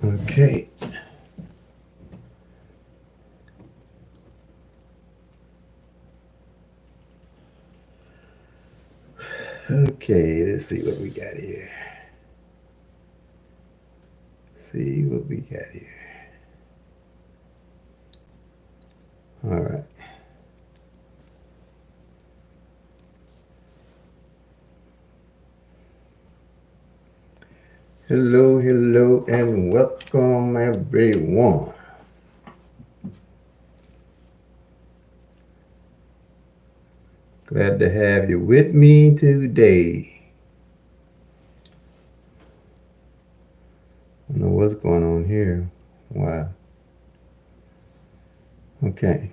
Okay. Okay, let's see what we got here. See what we got here. All right. Hello, hello, and welcome everyone. Glad to have you with me today. I don't know what's going on here. Wow. Okay.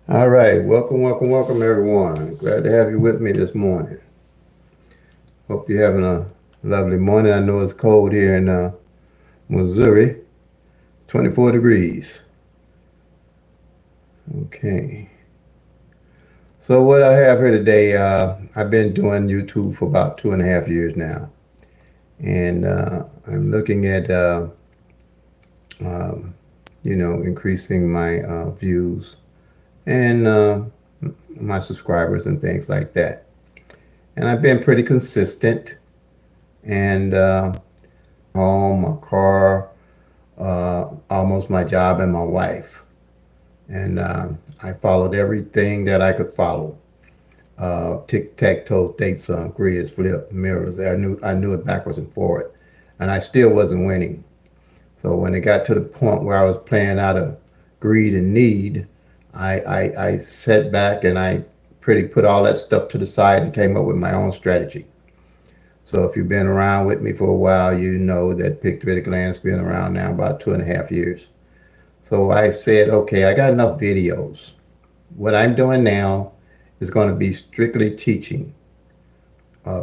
All right. Welcome, welcome, welcome everyone. Glad to have you with me this morning. Hope you're having a lovely morning. I know it's cold here in Missouri. 24 degrees. Okay. So what I have here today, I've been doing YouTube for about 2.5 years now. And I'm looking at, increasing my views and my subscribers and things like that. And I've been pretty consistent. And home, my car, almost my job and my wife. And I followed everything that I could follow. Tic-tac-toe, date sum, grids, flip, mirrors. I knew it backwards and forward. And I still wasn't winning. So when it got to the point where I was playing out of greed and need, I sat back and I pretty put all that stuff to the side and came up with my own strategy. So if you've been around with me for a while, you know that PICK-3 at a glance been around now about 2.5 years. So I said, okay, I got enough videos. What I'm doing now is going to be strictly teaching,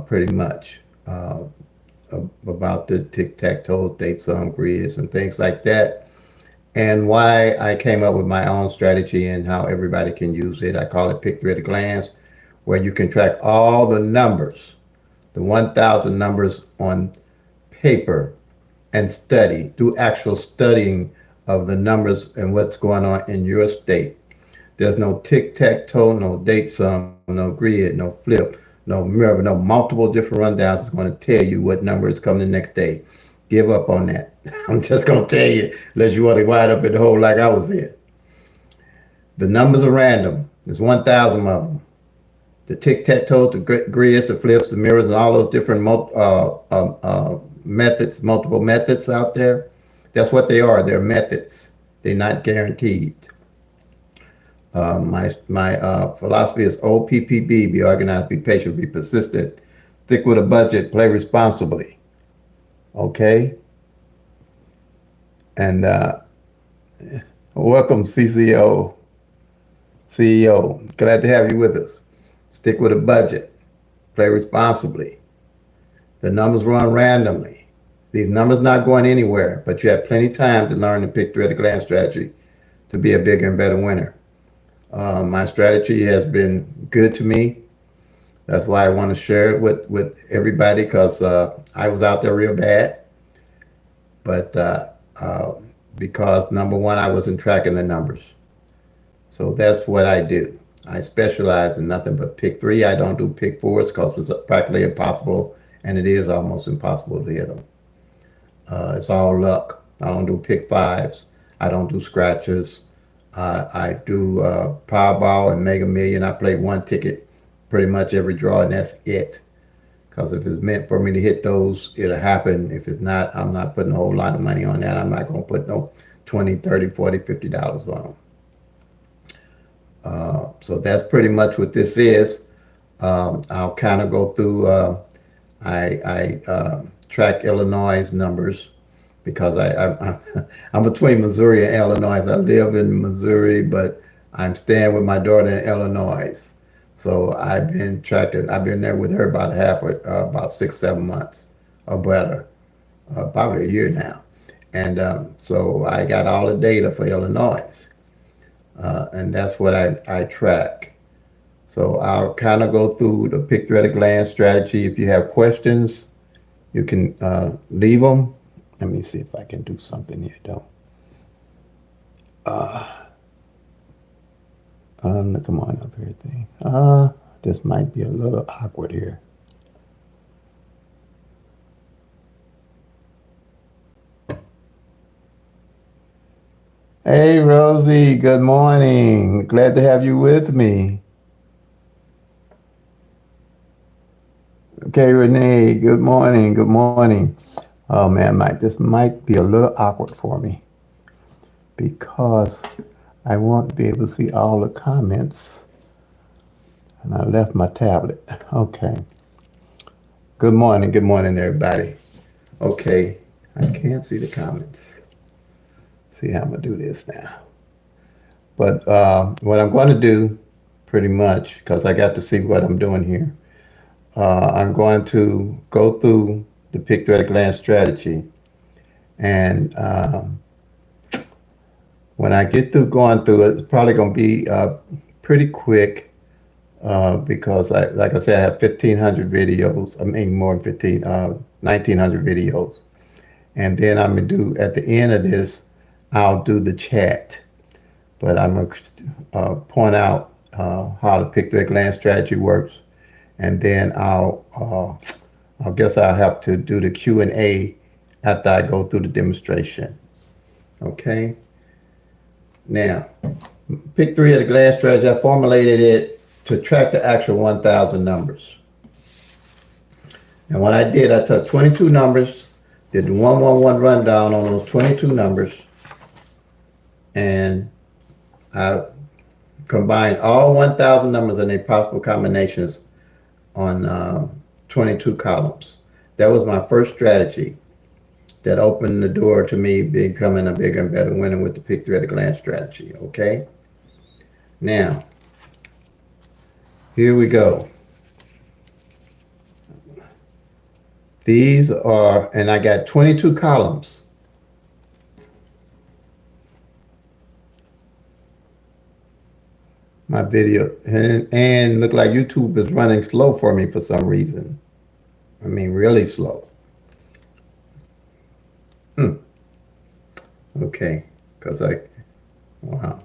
pretty much, about the tic-tac-toe, date sum, grids, and things like that, and why I came up with my own strategy and how everybody can use it. I call it PICK-3 at a glance, where you can track all the numbers, the 1,000 numbers on paper, and do actual studying of the numbers and what's going on in your state. There's no tic-tac-toe, no date sum, no grid, no flip, no mirror, no multiple different rundowns. It's going to tell you what number is coming the next day. Give up on that. I'm just going to tell you, unless you want to wind up in the hole like I was in. The numbers are random. There's 1,000 of them. The tic-tac-toe, the grids, the flips, the mirrors, and all those different methods, multiple methods out there. That's what they are. They're methods. They're not guaranteed. My philosophy is OPPB: be organized, be patient, be persistent, stick with a budget, play responsibly. Okay? And welcome, CEO. Glad to have you with us. Stick with a budget, play responsibly. The numbers run randomly. These numbers not going anywhere, but you have plenty of time to learn the PICK-3 at a glance strategy to be a bigger and better winner. My strategy has been good to me. That's why I want to share it with everybody, because I was out there real bad. But because number one, I wasn't tracking the numbers. So that's what I do. I specialize in nothing but PICK-3. I don't do PICK-4s because it's practically impossible, and it is almost impossible to hit them. It's all luck. I don't do PICK-5s. I don't do scratchers. I do Powerball and Mega Million. I play one ticket pretty much every draw, and that's it. Because if it's meant for me to hit those, it'll happen. If it's not, I'm not putting a whole lot of money on that. I'm not going to put no $20, $30, $40, $50 on them. So that's pretty much what this is. I'll kind of go through, I track Illinois numbers, because I'm between Missouri and Illinois. I live in Missouri, but I'm staying with my daughter in Illinois. So I've been tracking. I've been there with her about 6, 7 months or better, probably a year now. And so I got all the data for Illinois, and that's what I track. So I'll kind of go through the pick-3 at a glance strategy. If you have questions, you can leave them. Let me see if I can do something here, though. Come on up here, thing. This might be a little awkward here. Hey, Rosie, good morning. Glad to have you with me. Okay, Renee, good morning. Good morning. Oh man, this might be a little awkward for me because I won't be able to see all the comments. And I left my tablet. Okay. Good morning, everybody. Okay, I can't see the comments. See how I'm gonna do this now. But what I'm going to do, pretty much, because I got to see what I'm doing here, I'm going to go through the pick-3 at a glance strategy, and when I get through going through it, it's probably going to be pretty quick because, like I said, I have 1,500 videos. I mean, more than 1,900 videos. And then I'm going to do, at the end of this, I'll do the chat. But I'm going to point out how the pick-3 at a glance strategy works. And then I guess I'll have to do the Q&A after I go through the demonstration. Okay. Now, pick-3 at a glance strategy, I formulated it to track the actual 1,000 numbers. And what I did, I took 22 numbers, did the 111 rundown on those 22 numbers, and I combined all 1,000 numbers and their possible combinations on 22 columns. That was my first strategy that opened the door to me becoming a bigger and better winner with the pick-3 at a glance strategy. Okay. Now, here we go. These are, and I got 22 columns. My video, and look like YouTube is running slow for me for some reason. I mean, really slow. Okay, because wow.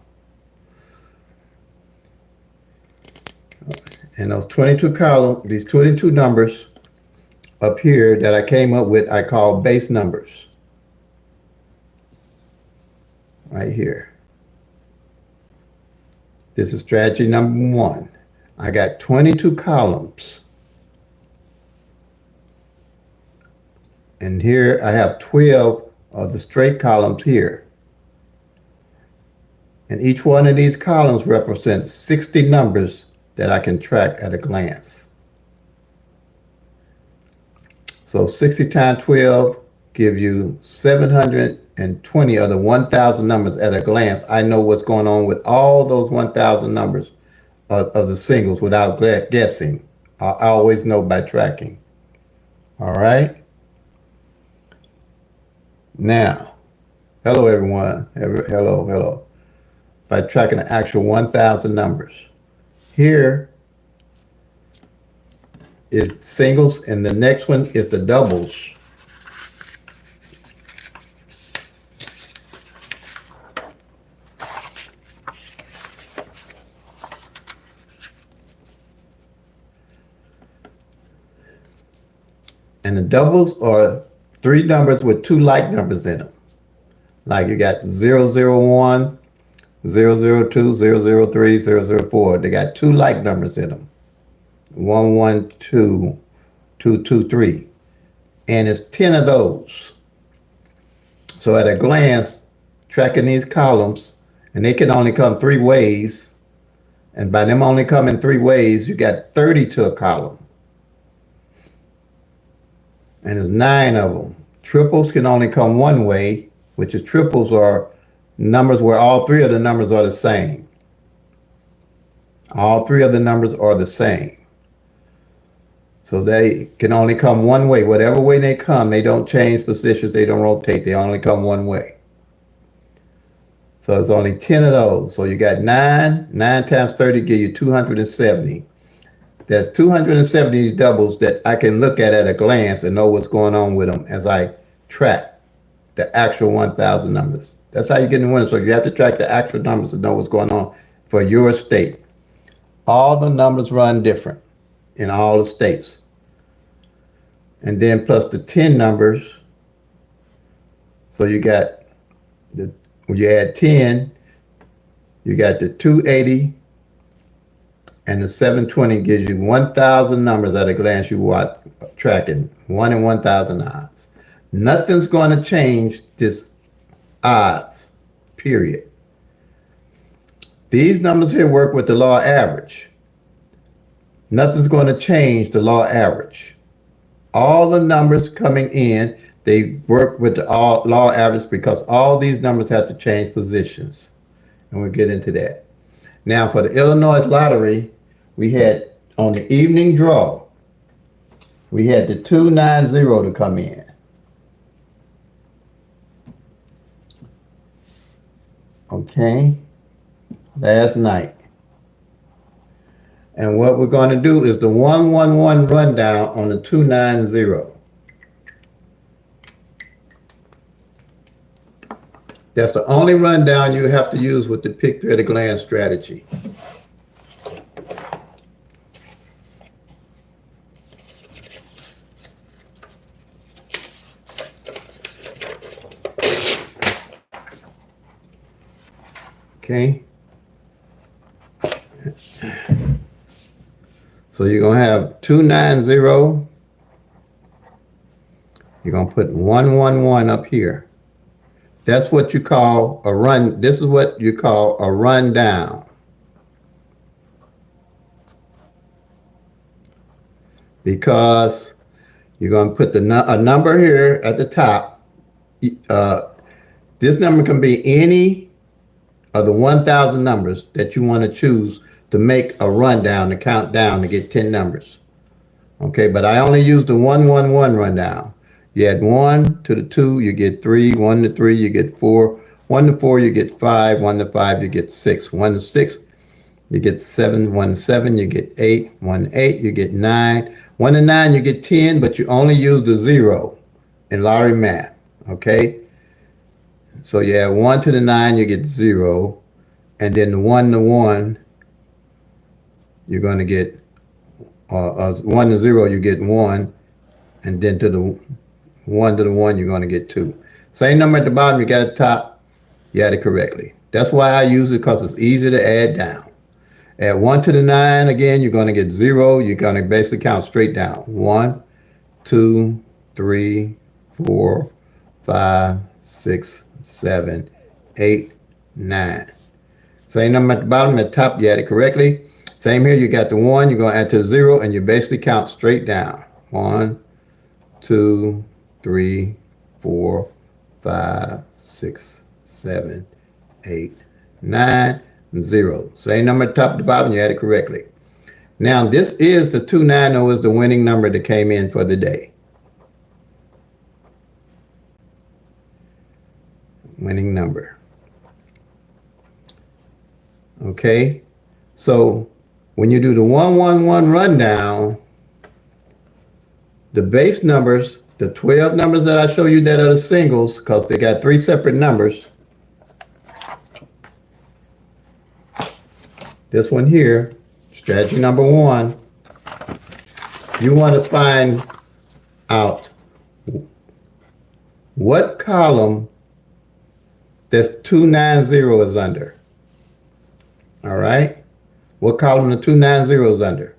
And those 22 columns, these 22 numbers up here that I came up with, I call base numbers. Right here. This is strategy number 1. I got 22 columns. And here I have 12 of the straight columns here. And each one of these columns represents 60 numbers that I can track at a glance. So 60 times 12 give you 720 of the 1,000 numbers at a glance. I know what's going on with all those 1,000 numbers of the singles without guessing. I always know by tracking. All right. Now, hello everyone. Hello. By tracking the actual 1,000 numbers. Here is singles, and the next one is the doubles. And the doubles are 3 numbers with 2 like numbers in them. Like you got 001, 002, 003, 004. They got 2 like numbers in them. 112, 223. And it's 10 of those. So at a glance, tracking these columns, and they can only come 3 ways. And by them only coming 3 ways, you got 30 to a column. And there's 9 of them. Triples can only come 1 way, which is triples are numbers where all 3 of the numbers are the same. All 3 of the numbers are the same. So they can only come 1 way. Whatever way they come, they don't change positions, they don't rotate, they only come 1 way. So it's only 10 of those. So you got 9 times 30 give you 270. That's 270 doubles that I can look at a glance and know what's going on with them as I track the actual 1,000 numbers. That's how you get in the winner. So you have to track the actual numbers to know what's going on for your state. All the numbers run different in all the states. And then plus the 10 numbers. So you got when you add 10, you got the 280 and the 720 gives you 1,000 numbers at a glance you watch tracking. 1 in 1,000 odds. Nothing's going to change this odds, period. These numbers here work with the law average. Nothing's going to change the law average. All the numbers coming in, they work with the law average because all these numbers have to change positions. And we'll get into that. Now for the Illinois lottery, we had on the evening draw, we had the 290 to come in. Okay, last night. And what we're going to do is the 111 rundown on the 290. That's the only rundown you have to use with the PICK-3 at a glance strategy. Okay. So you're going to have 290. You're going to put 111 up here. That's what you call a run. This is what you call a rundown. Because you're going to put a number here at the top. This number can be any of the 1,000 numbers that you want to choose to make a rundown, to count down to get 10 numbers. Okay, but I only use the 111 rundown. You add 1 to the 2, you get 3. 1 to 3, you get 4. 1 to 4, you get 5. 1 to 5, you get 6. 1 to 6, you get 7. 1 to 7, you get 8. 1 to 8, you get 9. 1 to 9, you get 10, but you only use the 0 in lottery math. Okay? So you add 1 to the 9, you get 0. And then the 1 to 1, you're going to get 1 to 0, you get 1. And then to the 1 to the 1, you're going to get 2. Same number at the bottom, you got at the top, you had it correctly. That's why I use it, because it's easy to add down. Add 1 to the 9, again, you're going to get 0. You're going to basically count straight down. 1, 2, 3, 4, 5, 6, 7, 8, 9. Same number at the bottom, at the top, you had it correctly. Same here, you got the 1, you're going to add to the 0, and you basically count straight down. 1, 2, 3, 4, 5, 6, 7, 8, 9, 0. Same number at the top, at the bottom, you had it correctly. Now, this is the 290 is the winning number that came in for the day. Winning number. Okay, so when you do the 111 rundown, the base numbers, the 12 numbers that I show you that are the singles, because they got 3 separate numbers. This one here, strategy number 1, you want to find out what column this 290 is under. All right? What column the 290 is under?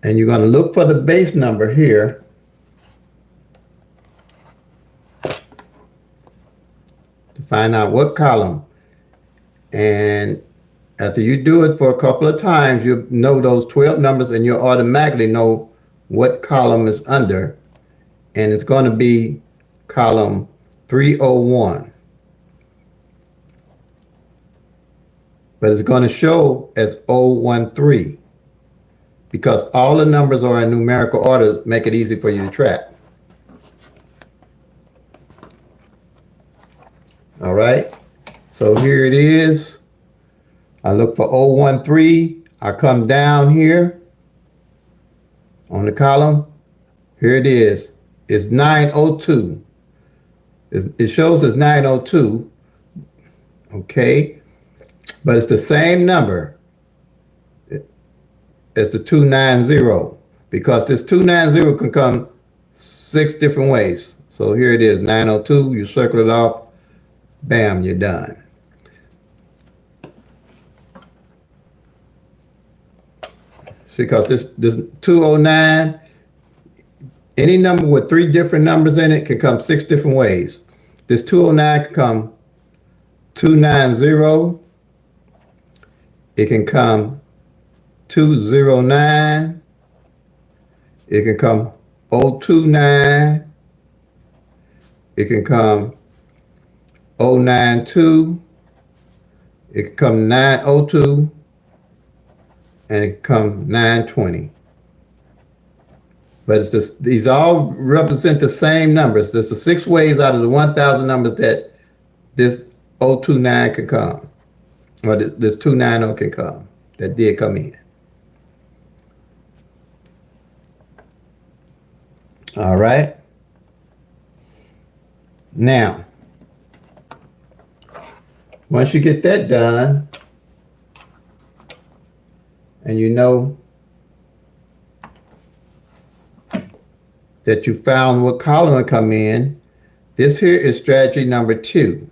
And you're going to look for the base number here. To find out what column. And after you do it for a couple of times, you know those 12 numbers and you'll automatically know what column is under. And it's going to be column 301. But it's going to show as 013 because all the numbers are in numerical order, make it easy for you to track. All right. So here it is. I look for 013. I come down here on the column. Here it is. It's 902. It shows as 902. Okay. But it's the same number as the 290 because this 290 can come 6 different ways. So here it is, 902. You circle it off. Bam, you're done. Because this 209, any number with 3 different numbers in it can come 6 different ways. This 209 can come 290. It can come 209. It can come 029. It can come 092. It can come 902. And it can come 920. But it's just, these all represent the same numbers. There's the 6 ways out of the 1,000 numbers that this 029 can come, or this 290 can come, that did come in. All right. Now, once you get that done, and you know that you found what column to come in, this here is strategy number 2.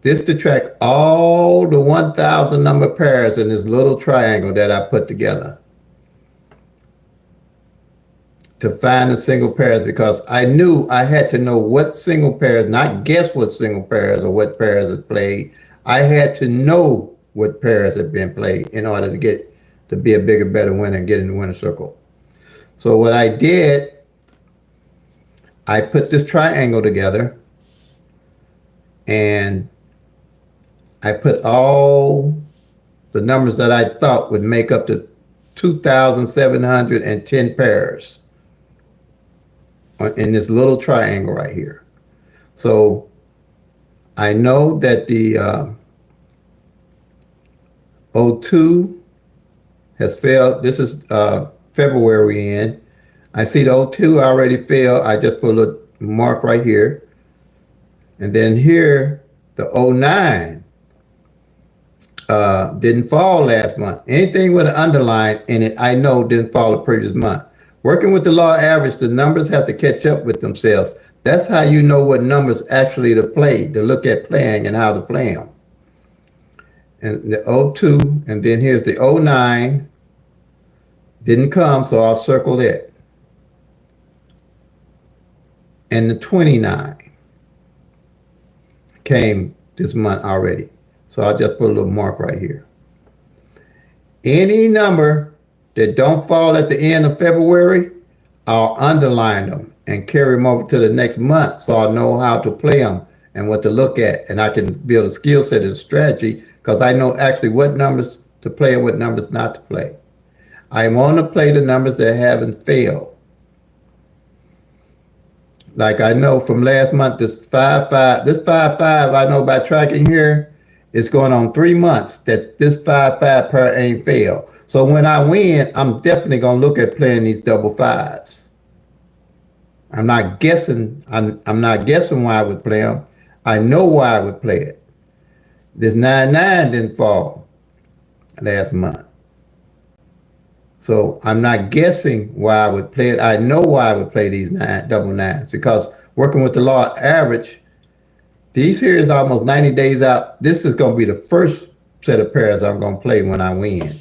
This to track all the 1,000 number pairs in this little triangle that I put together to find the single pairs, because I knew I had to know what single pairs, not guess what single pairs or what pairs had played. I had to know what pairs had been played in order to get to be a bigger, better winner and get in the winner circle. So what I did, I put this triangle together and I put all the numbers that I thought would make up to 2,710 pairs in this little triangle right here. So I know that the 02 has failed. This is February in. I see the 02 already failed. I just put a little mark right here. And then here, the 09 didn't fall last month. Anything with an underline in it, I know didn't fall the previous month. Working with the law of average, the numbers have to catch up with themselves. That's how you know what numbers actually to play, to look at playing and how to play them. And the 02, and then here's the 09. Didn't come, so I'll circle it. And the 29 came this month already. So I'll just put a little mark right here. Any number that don't fall at the end of February, I'll underline them and carry them over to the next month so I'll know how to play them and what to look at. And I can build a skill set and strategy because I know actually what numbers to play and what numbers not to play. I want to play the numbers that haven't failed. Like I know from last month, this 5-5, this 5-5, I know by tracking here, it's going on 3 months that this 5-5 pair ain't failed. So when I win, I'm definitely going to look at playing these double fives. I'm not guessing. I'm not guessing why I would play them. I know why I would play it. This 9-9 didn't fall last month. So I'm not guessing why I would play it. I know why I would play these double nines, because working with the law of average, these here is almost 90 days out. This is going to be the first set of pairs I'm going to play when I win.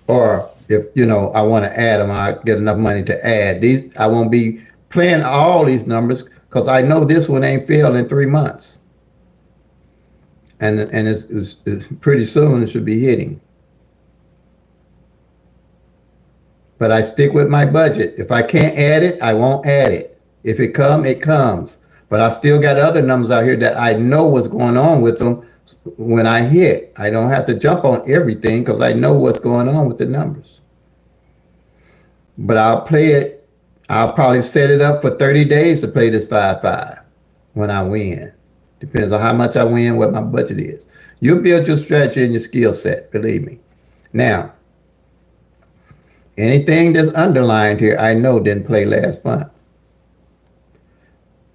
Or if, I want to add them, I get enough money to add. These, I won't be playing all these numbers because I know this one ain't failed in 3 months. And it's pretty soon it should be hitting. But I stick with my budget. If I can't add it, I won't add it. If it comes, it comes. But I still got other numbers out here that I know what's going on with them when I hit. I don't have to jump on everything because I know what's going on with the numbers. But I'll play it. I'll probably set it up for 30 days to play this 5-5 when I win. Depends on how much I win, what my budget is. You'll build your strategy and your skill set, believe me. Now, anything that's underlined here, I know didn't play last month.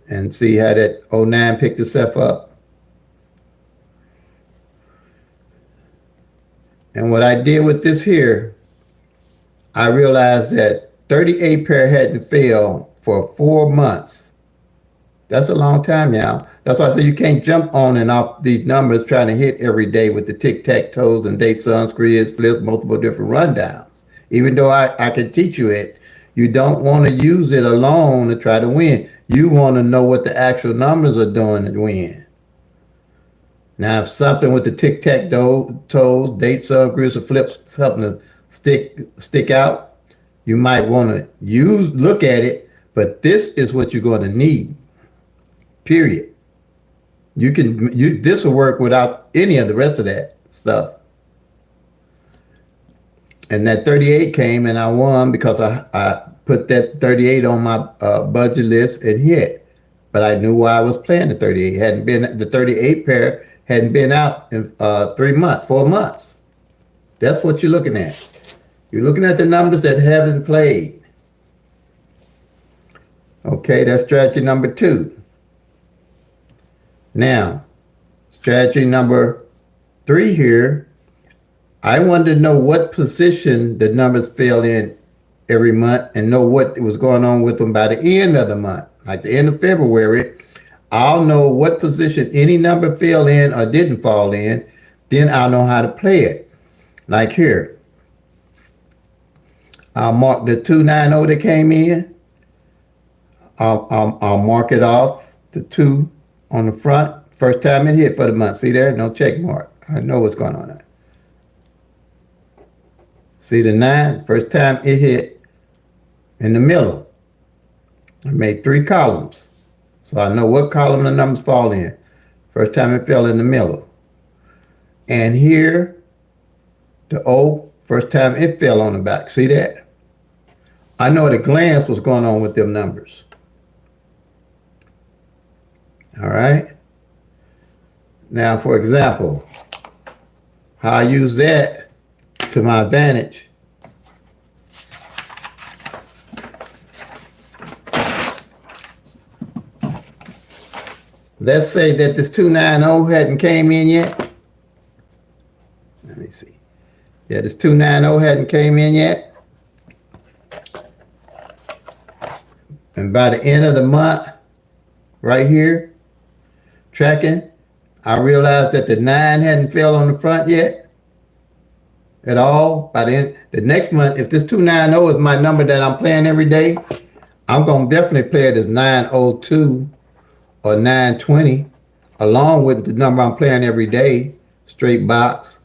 And see how that '09 picked itself up. And what I did with this here, I realized that 38 pair hadn't failed for 4 months. That's a long time, y'all. That's why I say you can't jump on and off these numbers trying to hit every day with the tic-tac-toes and date sums, grids, flips, multiple different rundowns. Even though I can teach you it, you don't want to use it alone to try to win. You want to know what the actual numbers are doing to win. Now, if something with the tic-tac-toes, date sum, grids, or flips, something to stick out, you might want to look at it, but this is what you're going to need. Period. This will work without any of the rest of that stuff. And that 38 came and I won because I put that 38 on my budget list and hit. But I knew why I was playing the 38. The 38 pair hadn't been out in 4 months. That's what you're looking at. You're looking at the numbers that haven't played. Okay, that's strategy number 2. Now, strategy number 3 here, I wanted to know what position the numbers fell in every month and know what was going on with them by the end of the month. Like the end of February, I'll know what position any number fell in or didn't fall in. Then I'll know how to play it. Like here, I'll mark the 290 that came in. I'll mark it off, the 2 on the front. First time it hit for the month. See there? No check mark. I know what's going on there. See the 9? First time it hit in the middle. I made 3 columns. So I know what column the numbers fall in. First time it fell in the middle. And here, the O, first time it fell on the back. See that? I know at a glance what's going on with them numbers. All right. Now, for example, how I use that to my advantage. Let's say that this 290 hadn't came in yet. Let me see. Yeah, this 290 hadn't came in yet. And by the end of the month, right here, tracking, I realized that the 9 hadn't fell on the front yet at all. By the next month, if this 290 is my number that I'm playing every day, I'm going to definitely play it as 902 or 920, along with the number I'm playing every day, straight box,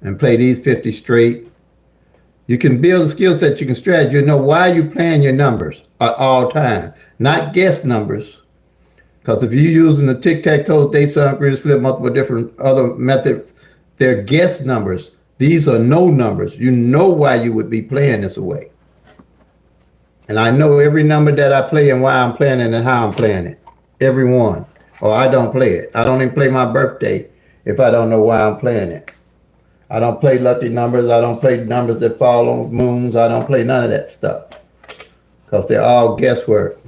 and play these 50 straight. You can build a skill set, you can strategy, you know why you're playing your numbers at all time, not guess numbers. Because if you're using the tic-tac-toe, date sum, grids, flip, multiple different other methods, they're guess numbers. These are no numbers. You know why you would be playing this way. And I know every number that I play and why I'm playing it and how I'm playing it. Every one. Or I don't play it. I don't even play my birthday if I don't know why I'm playing it. I don't play lucky numbers. I don't play numbers that fall on moons. I don't play none of that stuff. Because they're all guesswork.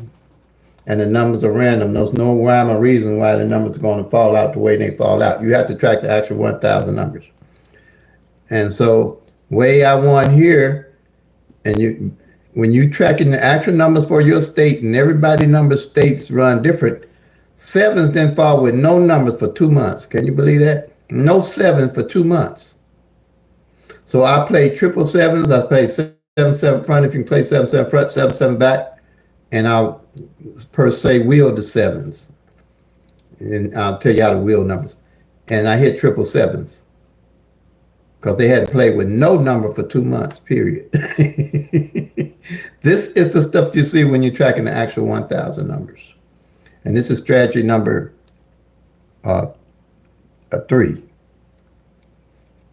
And the numbers are random. There's no rhyme or reason why the numbers are going to fall out the way they fall out. You have to track the actual 1,000 numbers. And so, way I want here, and when you tracking the actual numbers for your state, and everybody numbers states run different, 7s didn't fall with no numbers for 2 months. Can you believe that? No 7 for 2 months. So I played 777s. I played 7-7 front. If you can play 7-7 front, 7-7 back, and I'll per se wheel the 7s. And I'll tell you how to wheel numbers. And I hit 777s. Because they hadn't played with no number for 2 months, period. This is the stuff you see when you're tracking the actual 1,000 numbers. And this is strategy number 3.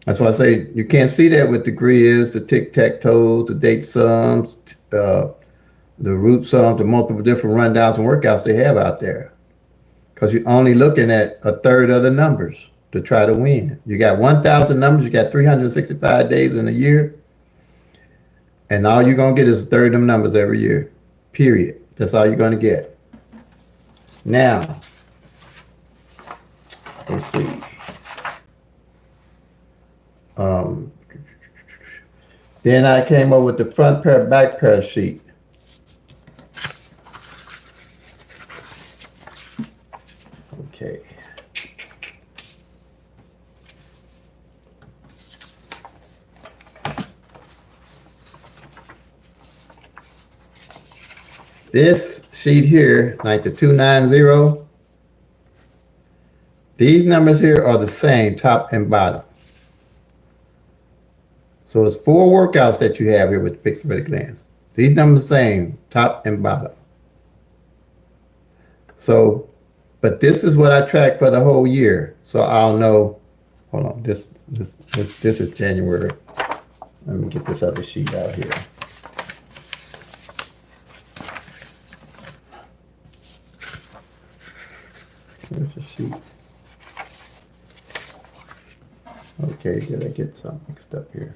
That's why I say you can't see that with the grids, the tic-tac-toes, the date sums, the root sum to multiple different rundowns and workouts they have out there. Because you're only looking at a third of the numbers to try to win. You got 1,000 numbers, you got 365 days in a year, and all you're going to get is a third of them numbers every year. Period. That's all you're going to get. Now, let's see. Then I came up with the front pair, back pair sheet. Okay. This sheet here, like the 290, these numbers here are the same, top and bottom. So it's 4 workouts that you have here with PICK-3 glands. These numbers are the same, top and bottom. So, but this is what I track for the whole year. So I'll know, hold on, this is January. Let me get this other sheet out here. Where's the sheet? Okay, did I get something mixed up here?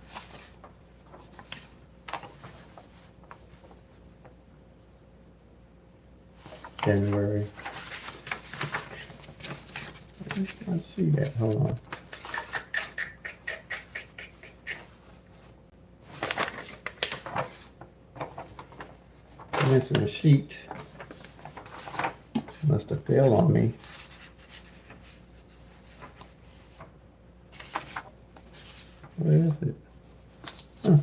January. I see that. Hold on. Missing a sheet. Must have failed on me. Where is it? Huh.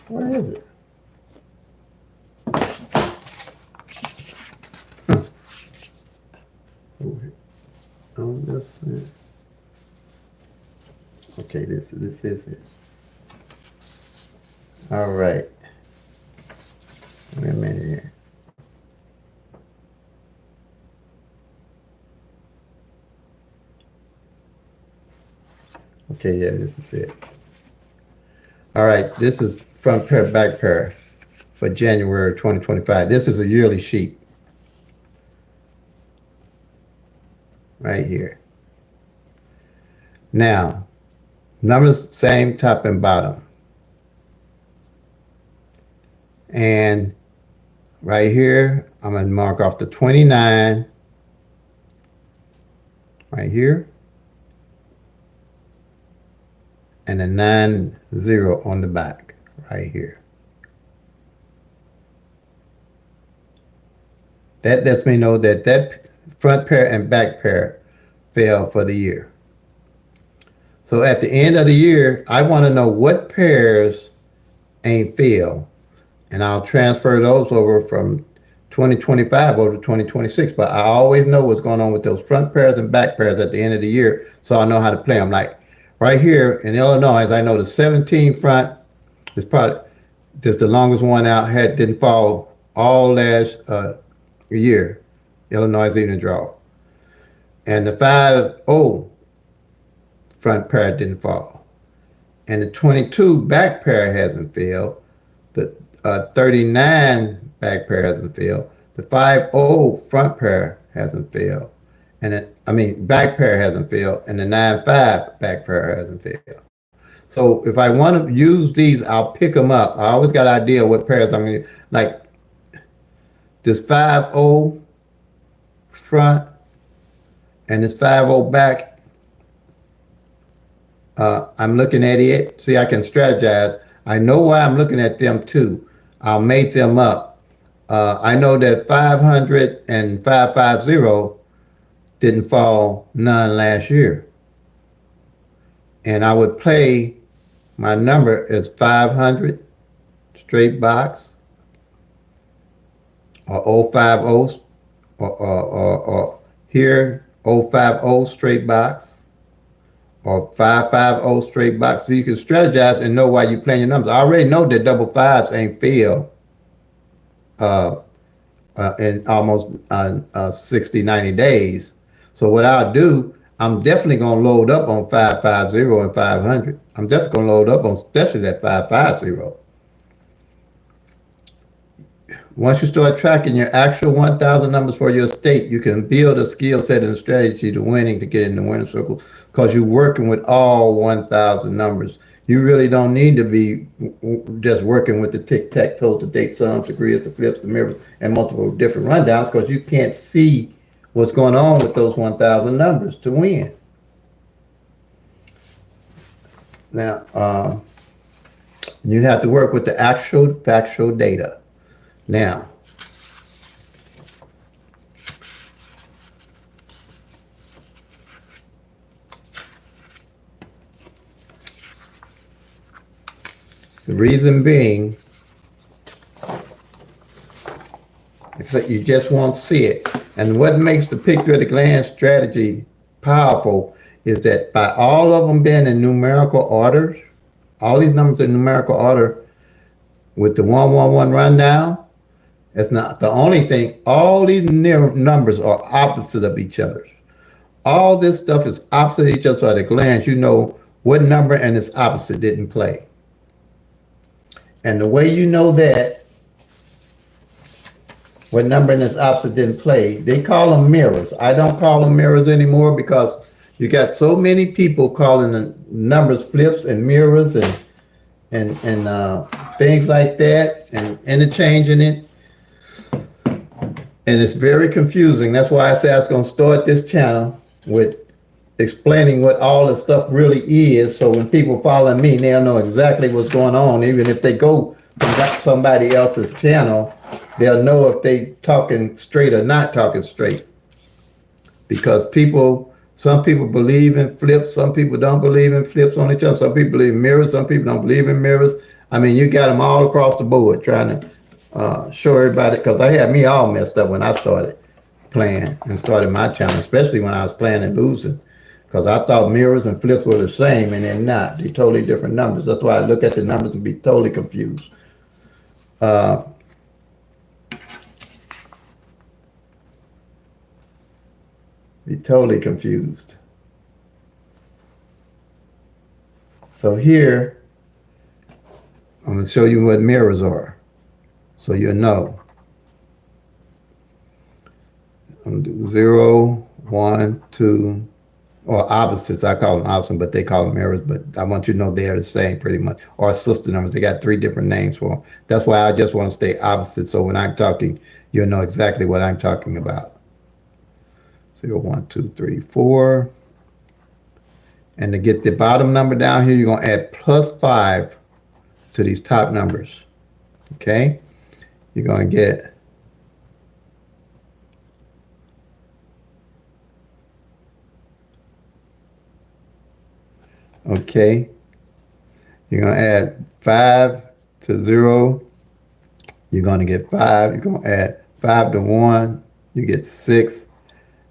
Where is it? Huh. Oh, this is. Okay, this is it. All right. Wait a minute here. Okay, yeah, this is it. All right, this is front pair, back pair for January 2025. This is a yearly sheet. Right here. Now, numbers same, top and bottom. And right here, I'm going to mark off the 29 right here. And a 90 on the back right here. That lets me know that that front pair and back pair fell for the year. So at the end of the year, I want to know what pairs ain't fail, and I'll transfer those over from 2025 over to 2026. But I always know what's going on with those front pairs and back pairs at the end of the year, so I know how to play them. Like right here in Illinois, I know the 17 front is probably just the longest one out. Didn't fall all last year. Illinois even draw. And the 5-0 front pair didn't fall. And the 22 back pair hasn't failed. The 39 back pair hasn't failed. The 5-0 front pair hasn't failed. And back pair hasn't failed. And the 9-5 back pair hasn't failed. So if I want to use these, I'll pick them up. I always got an idea what pairs I'm going to, like this 5-0 front and this 5-0 back. I'm looking at it. See, I can strategize. I know why I'm looking at them too. I'll make them up. I know that 500 and 550 didn't fall none last year. And I would play, my number is 500 straight box or 050 or here 050 straight box or 550 straight box. So you can strategize and know why you're playing your numbers. I already know that double fives ain't fail in almost 60, 90 days. So what I'll do, I'm definitely going to load up on 550 and 500. I'm definitely going to load up on especially that 550. Once you start tracking your actual 1,000 numbers for your state, you can build a skill set and a strategy to winning to get in the winning circle because you're working with all 1,000 numbers. You really don't need to be just working with the tic-tac-toe, the date sums, the grids, the flips, the mirrors, and multiple different rundowns because you can't see what's going on with those 1,000 numbers to win. Now, you have to work with the actual factual data. Now, the reason being, you just won't see it. And what makes the PICK-3 at a glance strategy powerful is that by all of them being in numerical order, all these numbers in numerical order with the 111 rundown, it's not the only thing. All these numbers are opposite of each other. All this stuff is opposite of each other. So at a glance, you know what number and its opposite didn't play. And the way you know that, what number and its opposite didn't play, they call them mirrors. I don't call them mirrors anymore because you got so many people calling the numbers flips and mirrors and things like that and interchanging it. And it's very confusing. That's why I said I was going to start this channel with explaining what all this stuff really is. So when people follow me, they'll know exactly what's going on. Even if they go to somebody else's channel, they'll know if they talking straight or not talking straight. Because some people believe in flips, some people don't believe in flips on each other. Some people believe in mirrors, some people don't believe in mirrors. I mean, you got them all across the board trying to show everybody, because I had me all messed up when I started playing and started my channel, especially when I was playing and losing, because I thought mirrors and flips were the same, and they're not. They're totally different numbers. That's why I look at the numbers and be totally confused. Be totally confused. So here, I'm going to show you what mirrors are, so you'll know. I'm going to do 0, 1, 2, or opposites. I call them opposites, but they call them mirrors. But I want you to know they're the same pretty much. Or sister numbers. They got 3 different names for them. That's why I just want to stay opposite. So when I'm talking, you'll know exactly what I'm talking about. 0, 1, 2, 3, 4. And to get the bottom number down here, you're going to add +5 to these top numbers. Okay? You're going to get okay. You're going to add 5 to 0. You're going to get 5. You're going to add 5 to 1. You get 6.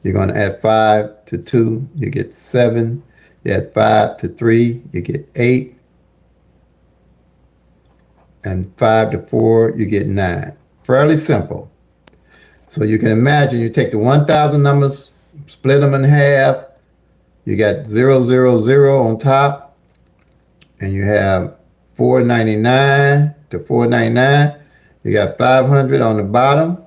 You're going to add 5 to 2. You get 7. You add 5 to 3. You get 8. And 5 to 4. You get 9. Fairly simple. So you can imagine you take the 1,000 numbers, split them in half. You got 0, 0, 0 on top, and you have 499 to 499. You got 500 on the bottom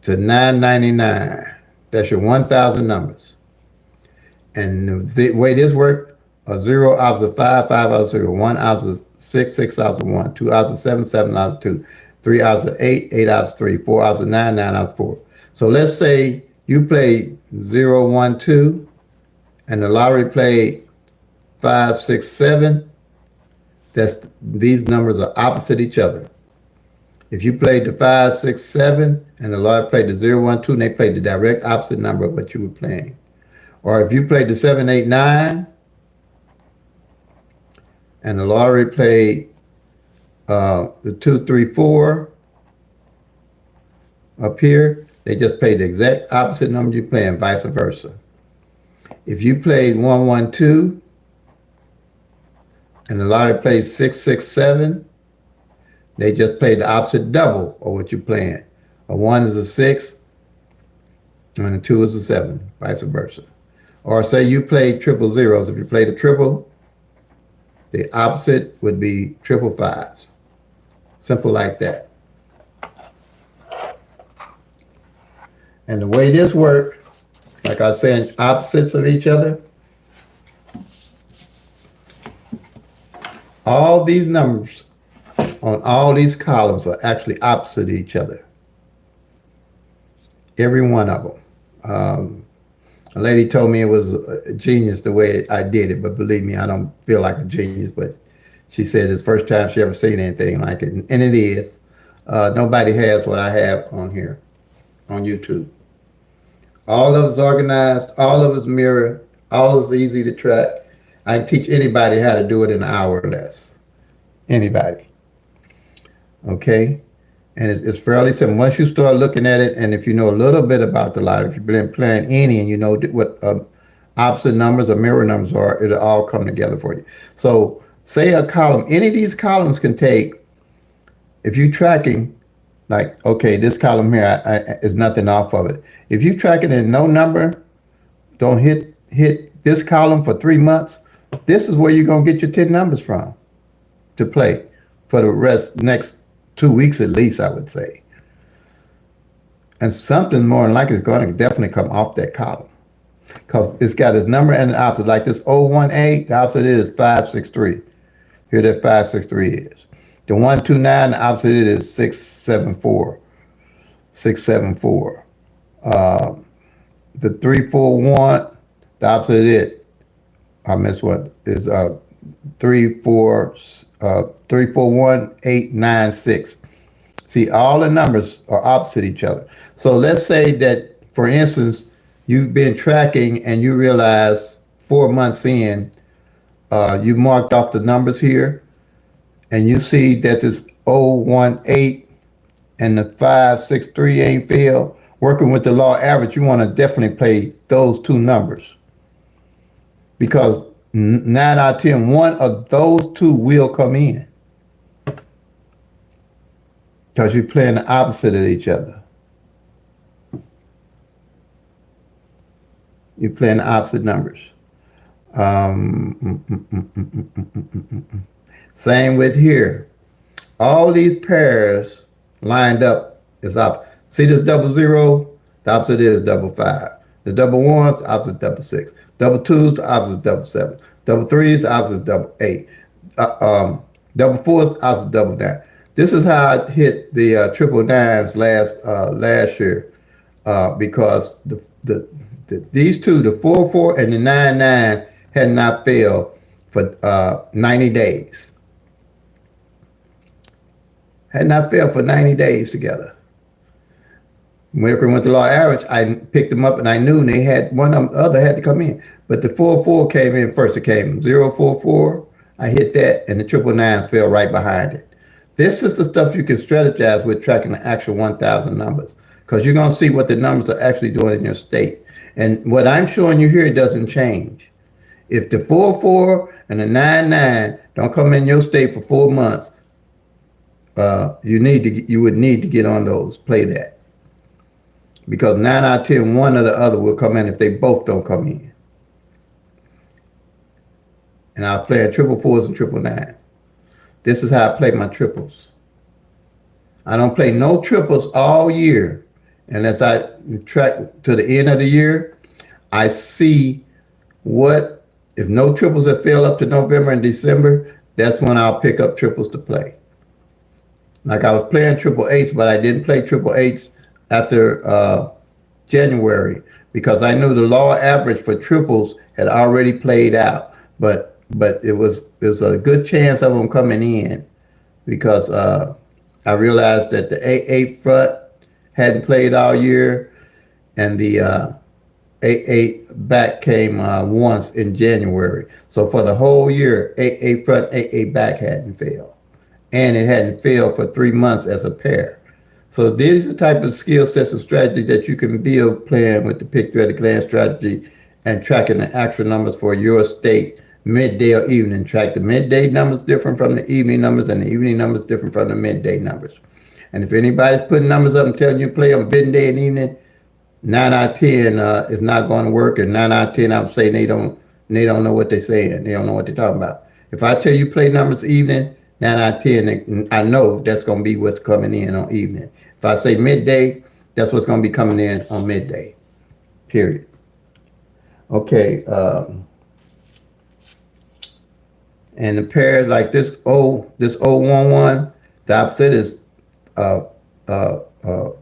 to 999. That's your 1,000 numbers. And the way this works, a 0 opposite 5, 5 opposite 0, 1 opposite 6, 6 opposite 1, 2 opposite 7, 7 opposite 2, 3 opposite 8, 8 opposite 3, 4 opposite 9, 9 opposite 4. So let's say you played 0, 1, 2, and the lottery played 5, 6, 7. These numbers are opposite each other. If you played the 5, 6, 7, and the lottery played the 0, 1, 2, and they played the direct opposite number of what you were playing. Or if you played the 7, 8, 9, and the lottery played the 2, 3, 4 up here, they just played the exact opposite number you play and vice versa. If you played 1, 1, 2, and the lottery played 6, 6, 7, they just played the opposite double of what you're playing. A 1 is a 6, and a 2 is a 7, vice versa. Or say you played triple zeros. If you played a triple, the opposite would be triple fives. Simple like that. And the way this works, like I was saying, opposites of each other, all these numbers on all these columns are actually opposite of each other. Every one of them. A lady told me it was a genius the way I did it, but believe me, I don't feel like a genius. But she said it's the first time she ever seen anything like it, and it is. Nobody has what I have on here on YouTube. All of it's organized, all of it's mirrored, all is easy to track. I can teach anybody how to do it in an hour or less. Anybody. Okay? And it's fairly simple. Once you start looking at it, and if you know a little bit about the lottery, if you've been playing any and you know what opposite numbers or mirror numbers are, it'll all come together for you. So say a column, any of these columns can take, if you're tracking, like, okay, this column here is nothing off of it. If you track it and no number, don't hit this column for 3 months, this is where you're going to get your 10 numbers from to play for the next 2 weeks at least, I would say. And something more than likely is going to definitely come off that column because it's got its number and the opposite. Like this 018, the opposite is 563. Here that 563 is. The 129, the opposite is 674. 674. The 341, the opposite of it, I missed one, is 341896. See, all the numbers are opposite each other. So let's say that, for instance, you've been tracking and you realize 4 months in, you marked off the numbers here, and you see that this 018 and the 563 ain't failed. Working with the law average, you want to definitely play those two numbers because 9 out of 10, one of those two will come in because you're playing the opposite of each other. You're playing the opposite numbers. Same with here. All these pairs lined up is opposite. See this 00? The opposite is 55. The 11s, the opposite is 66. 22s, the opposite is 77. 33s, the opposite is 88. 4s, the opposite is 99. This is how I hit the triple nines last year because these two, the 44 and the 99, had not failed for 90 days. Had not failed for 90 days together. Working with the law average, I picked them up and I knew they had one of them, other had to come in. But the 44 came in first. It came 044. I hit that and the triple nines fell right behind it. This is the stuff you can strategize with tracking the actual 1,000 numbers because you're going to see what the numbers are actually doing in your state. And what I'm showing you here doesn't change. If the 44 and the 99 don't come in your state for 4 months, you would need to get on those, play that. Because 9 out of 10, one or the other will come in if they both don't come in. And I was playing triple fours and triple nines. This is how I play my triples. I don't play no triples all year unless I track to the end of the year. I see what, if no triples have failed up to November and December, that's when I'll pick up triples to play. Like I was playing triple eights, but I didn't play triple eights after January because I knew the law average for triples had already played out. But it was a good chance of them coming in because I realized that the 8 front hadn't played all year, and the 8 back came once in January. So for the whole year, 8 front, 8 back hadn't failed, and it hadn't failed for 3 months as a pair. So these are the type of skill sets and strategy that you can build playing with the PICK-3 at a glance strategy and tracking the actual numbers for your state, midday or evening. Track the midday numbers different from the evening numbers, and the evening numbers different from the midday numbers. And if anybody's putting numbers up and telling you to play on midday and evening, 9 out of 10 is not going to work, and 9 out of 10 I'm saying they don't know what they're saying. They don't know what they're talking about. If I tell you play numbers evening, 9 out of 10, I know that's going to be what's coming in on evening. If I say midday, That's what's going to be coming in on midday. Period. Okay. And the pairs like this 011, the opposite is uh,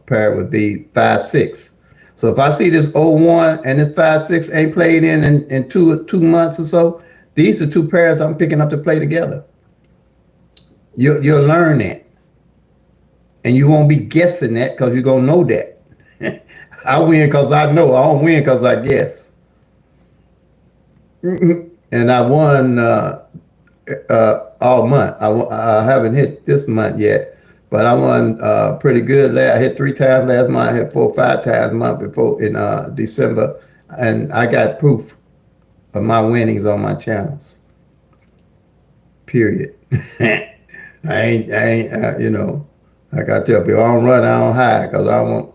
pair would be 5-6. So if I see this 0-1 and this 5-6 ain't played in 2 months or so, these are two pairs I'm picking up to play together. You'll learn that. And you won't be guessing that because you're going to know that. I win because I know. I don't win because I guess. And I won all month. I haven't hit this month yet, but I won pretty good. I hit 3 times last month. I hit 4 or 5 times month before in December, and I got proof of my winnings on my channels. Period. I ain't, like I tell people, I don't run, I don't hide, because I want.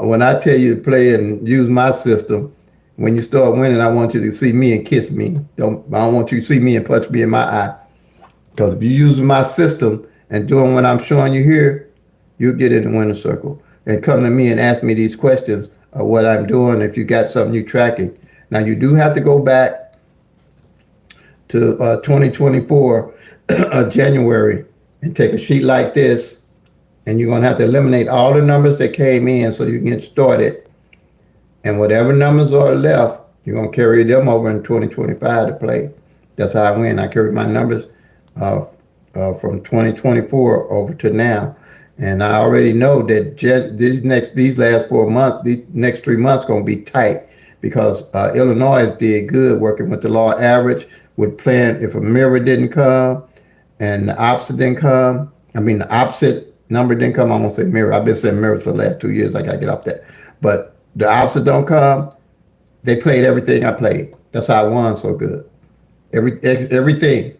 When I tell you to play and use my system, when you start winning, I want you to see me and kiss me. I don't want you to see me and punch me in my eye. Because if you're using my system and doing what I'm showing you here, you'll get in the winner circle. And come to me and ask me these questions of what I'm doing if you got something you're tracking. Now, you do have to go back to 2024, January, and take a sheet like this, and you're going to have to eliminate all the numbers that came in so you can get started. And whatever numbers are left, you're going to carry them over in 2025 to play. That's how I win. I carry my numbers from 2024 over to now. And I already know that these last 4 months, these next 3 months going to be tight because Illinois did good working with the law average, with playing if a mirror didn't come and the opposite didn't come. I mean, the opposite number didn't come. I'm going to say mirror. I've been saying mirror for the last 2 years. I got to get off that. But the opposite don't come. They played everything I played. That's how I won so good. Everything.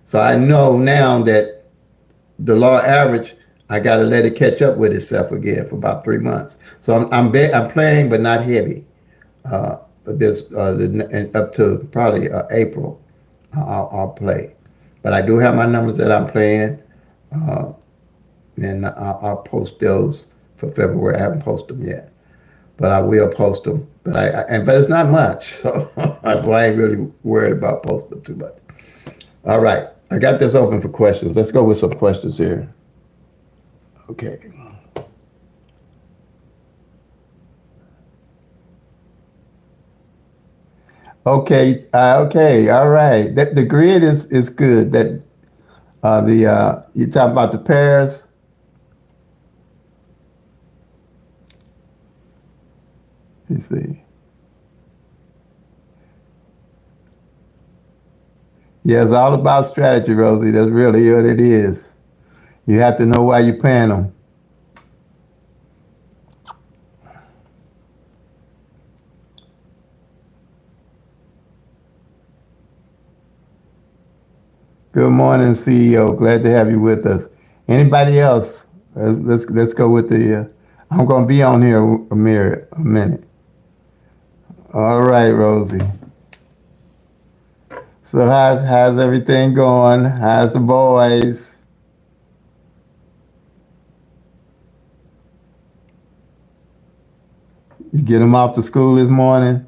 So I know now that the law average, I got to let it catch up with itself again for about 3 months. So I'm playing, but not heavy. Up to probably April, I'll play. But I do have my numbers that I'm playing, and I'll post those for February. I haven't posted them yet, but I will post them. But but it's not much, so that's why I ain't really worried about posting them too much. All right, I got this open for questions. Let's go with some questions here. Okay. Okay, all right. The grid is good. That you talking about the pairs. You see. Yeah, it's all about strategy, Rosie. That's really what it is. You have to know why you're playing them. Good morning, CEO. Glad to have you with us. Anybody else? Let's go with the. I'm gonna be on here a minute. All right, Rosie. So how's everything going? How's the boys? You get them off to school this morning?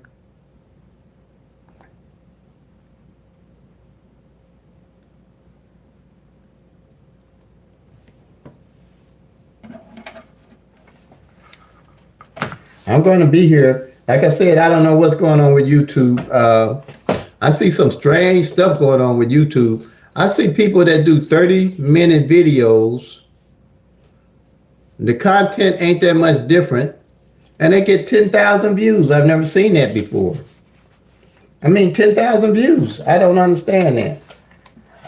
I'm going to be here. Like I said, I don't know what's going on with YouTube. I see some strange stuff going on with YouTube. I see people that do 30-minute videos. The content ain't that much different, and they get 10,000 views. I've never seen that before. I mean, 10,000 views. I don't understand that.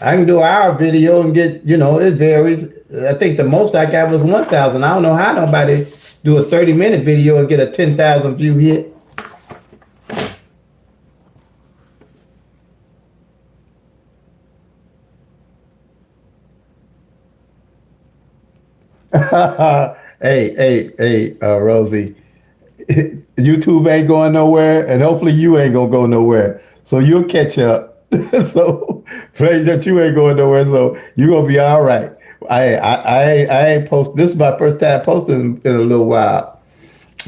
I can do an hour video and get, it varies. I think the most I got was 1,000. I don't know how nobody do a 30-minute video and get a 10,000 view hit. Hey, Rosie, YouTube ain't going nowhere, and hopefully you ain't gonna go nowhere. So you'll catch up. So pray that you ain't going nowhere. So you're gonna be all right. I ain't post. This is my first time posting in a little while,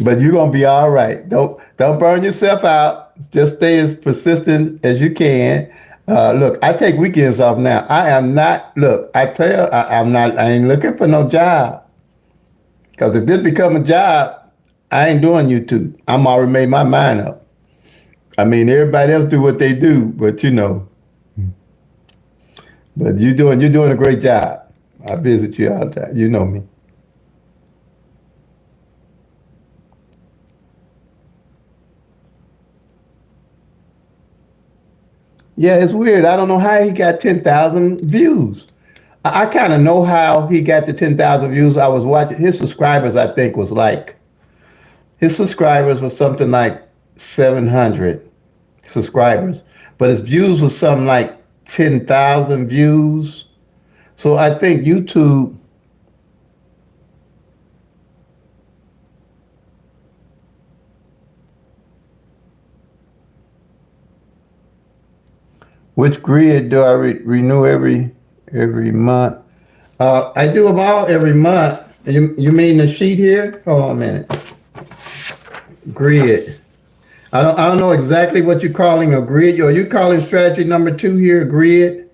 but you're gonna be all right. Don't burn yourself out. Just stay as persistent as you can. Look, I take weekends off now. I am not. Look, I'm not. I ain't looking for no job. Because if this become a job, I ain't doing YouTube. I'm already made my mind up. I mean, everybody else do what they do, but but you're doing a great job. I visit you all the time. You know me. Yeah, it's weird. I don't know how he got 10,000 views. I kind of know how he got the 10,000 views. I was watching his subscribers. I think was like his subscribers was something like 700 subscribers, but his views was something like 10,000 views. So I think YouTube. Which grid do I renew every month? I do them all every month. You mean the sheet here? Hold on a minute. Grid. I don't know exactly what you're calling a grid. Are you calling strategy number two here a grid?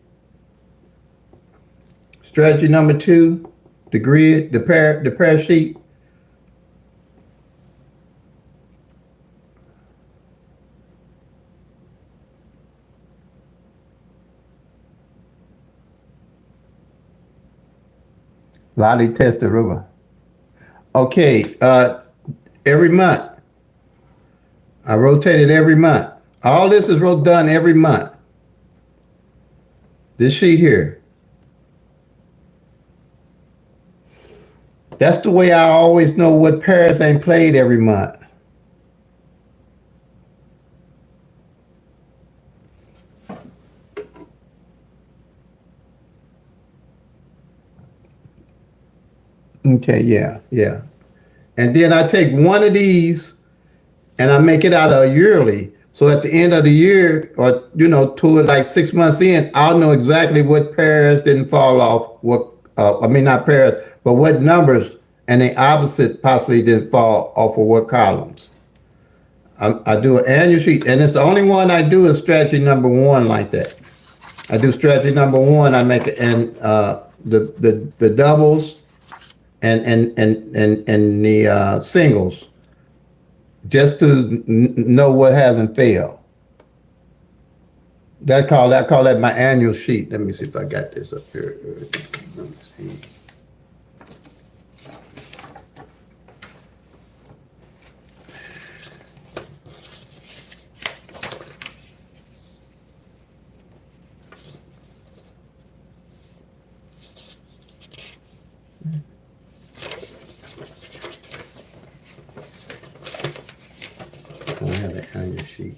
Strategy number two, the grid, the pair sheet. Lolly tester river. Okay, every month. I rotate it every month. All this is done every month. This sheet here. That's the way I always know what pairs ain't played every month. Okay, yeah, yeah. And then I take one of these and I make it out of a yearly. So at the end of the year, or to it like 6 months in, I'll know exactly what pairs didn't fall off. I mean not pairs, but what numbers and the opposite possibly didn't fall off of what columns. I do an annual sheet, and it's the only one I do is strategy number one like that. I do strategy number one. I make it and the doubles and the singles just to know what hasn't failed. I call that my annual sheet. Let me see if I got this up here. Let me see. I don't have the annual sheet.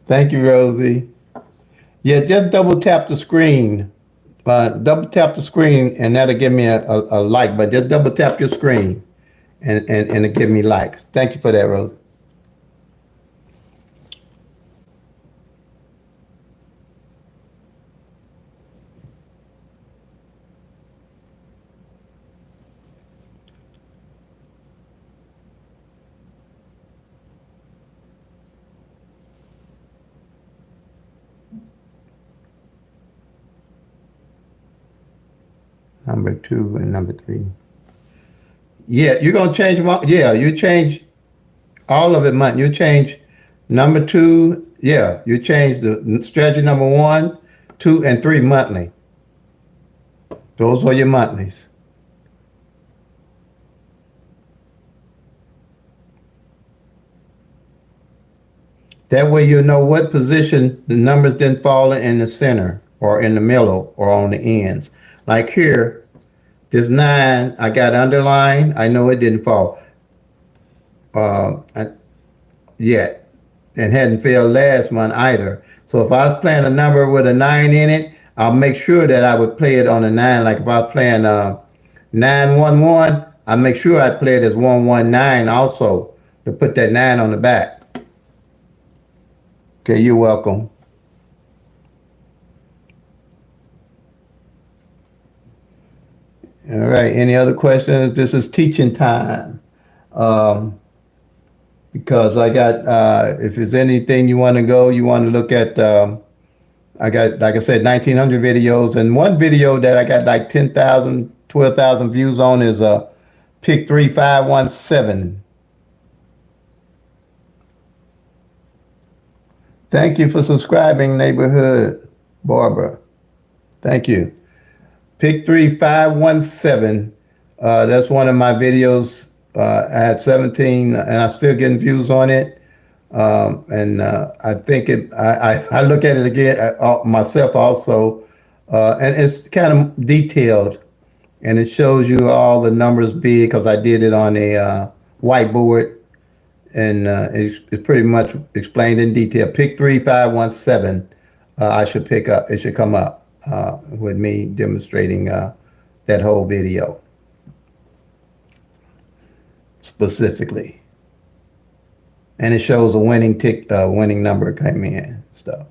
Thank you, Rosie. Yeah, just double tap the screen. Double tap the screen, and that'll give me a like. But just double tap your screen, and it give me likes. Thank you for that, Rosie. Number two and number three. Yeah, you're gonna change them all. Yeah, you change all of it month. You change number two. Yeah, you change the strategy number one, two, and three monthly. Those are your monthlies. That way you'll know what position the numbers didn't fall in the center or in the middle or on the ends. Like here, this nine, I got underlined. I know it didn't fall uh, yet and hadn't failed last month either. So if I was playing a number with a nine in it, I'll make sure that I would play it on a nine. Like if I was playing 911, I make sure I play it as 119 also to put that 9 on the back. Okay, you're welcome. All right, any other questions? This is teaching time. Um, because I got, if there's anything you want to go, you want to look at, I got, like I said, 1,900 videos. And one video that I got like 10,000, 12,000 views on is PICK-3 517. Thank you for subscribing, neighborhood Barbara. Thank you. PICK-3 517. That's one of my videos. I had 17, and I'm still getting views on it. And I think I look at it again myself also, and it's kind of detailed, and it shows you all the numbers big because I did it on a whiteboard, and it's pretty much explained in detail. PICK-3 517. I should pick up. It should come up with me demonstrating that whole video specifically, and it shows a winning number came in stuff.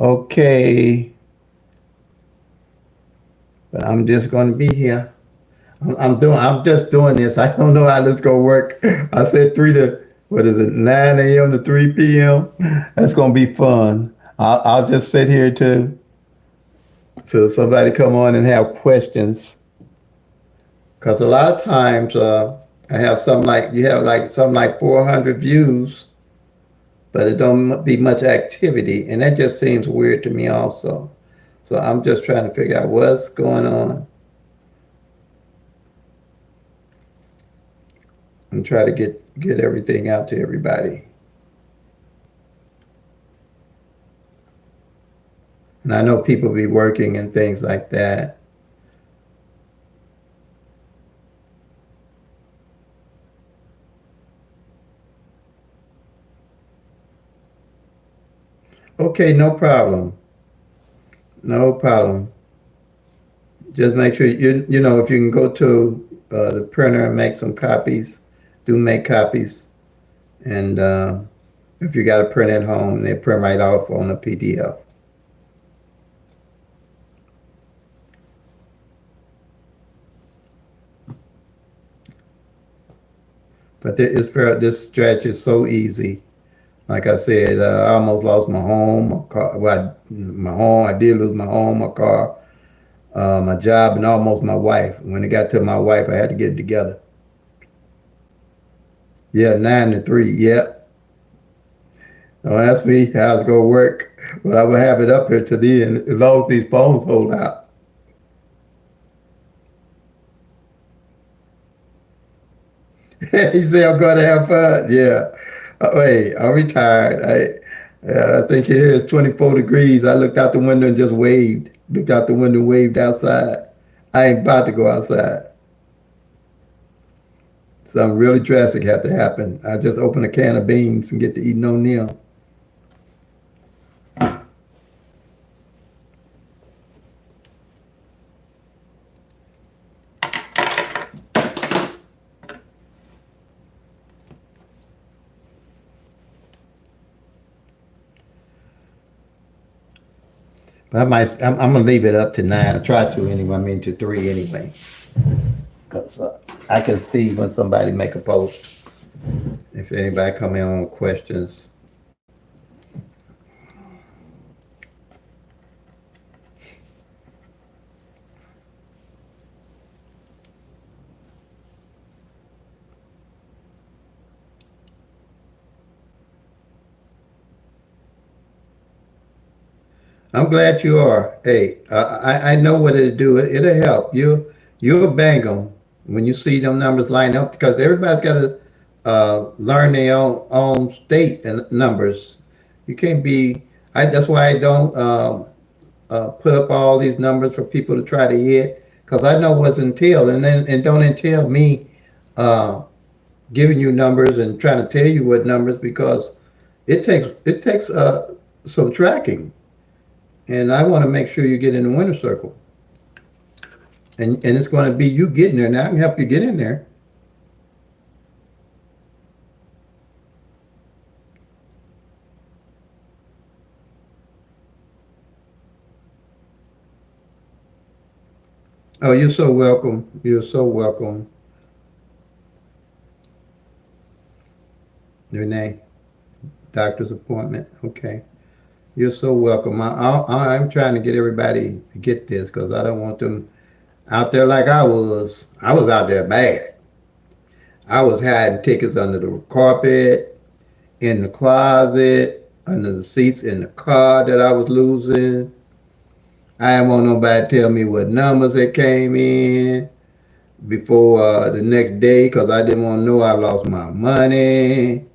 Okay, but I'm just going to be here. I'm just doing this. I don't know how this gonna work. I said 9 a.m. to 3 p.m. That's gonna be fun. I'll just sit here till somebody come on and have questions. Cause a lot of times I have something like you have like something like 400 views, but it don't be much activity, and that just seems weird to me also. So I'm just trying to figure out what's going on and try to get everything out to everybody. And I know people be working and things like that. Okay, no problem. No problem. Just make sure you know if you can go to the printer and make some copies, do make copies, and if you got a print at home, they print right off on a PDF. But this stretch is so easy. Like I said, I almost lost my home, my car. Well, my home. I did lose my home, my car, my job, and almost my wife. When it got to my wife, I had to get it together. Yeah, 9 to 3. Yep. Don't ask me how it's gonna work, but I will have it up here to the end as long as these phones hold out. He said, "I'm gonna have fun." Yeah. Wait, I'm retired. I think here is 24 degrees. I looked out the window and just waved. Looked out the window, waved outside. I ain't about to go outside. Something really drastic had to happen. I just open a can of beans and get to eating O'Neill. I'm gonna leave it up to 9. I try to anyway. I mean to 3 anyway, because I can see when somebody make a post. If anybody come in with questions. I'm glad you are. Hey, I know what it'll do. It'll help you. You'll bang them when you see them numbers line up because everybody's got to learn their own state and numbers. You can't be. That's why I don't put up all these numbers for people to try to hit because I know what's entailed, and don't entail me uh, giving you numbers and trying to tell you what numbers because it takes some tracking. And I want to make sure you get in the winner's circle. And it's going to be you getting there. Now I can help you get in there. Oh, you're so welcome. You're so welcome, Renee. Doctor's appointment. Okay. You're so welcome. I'm trying to get everybody to get this because I don't want them out there like I was. I was out there bad. I was hiding tickets under the carpet, in the closet, under the seats in the car that I was losing. I didn't want nobody to tell me what numbers that came in before the next day because I didn't want to know I lost my money.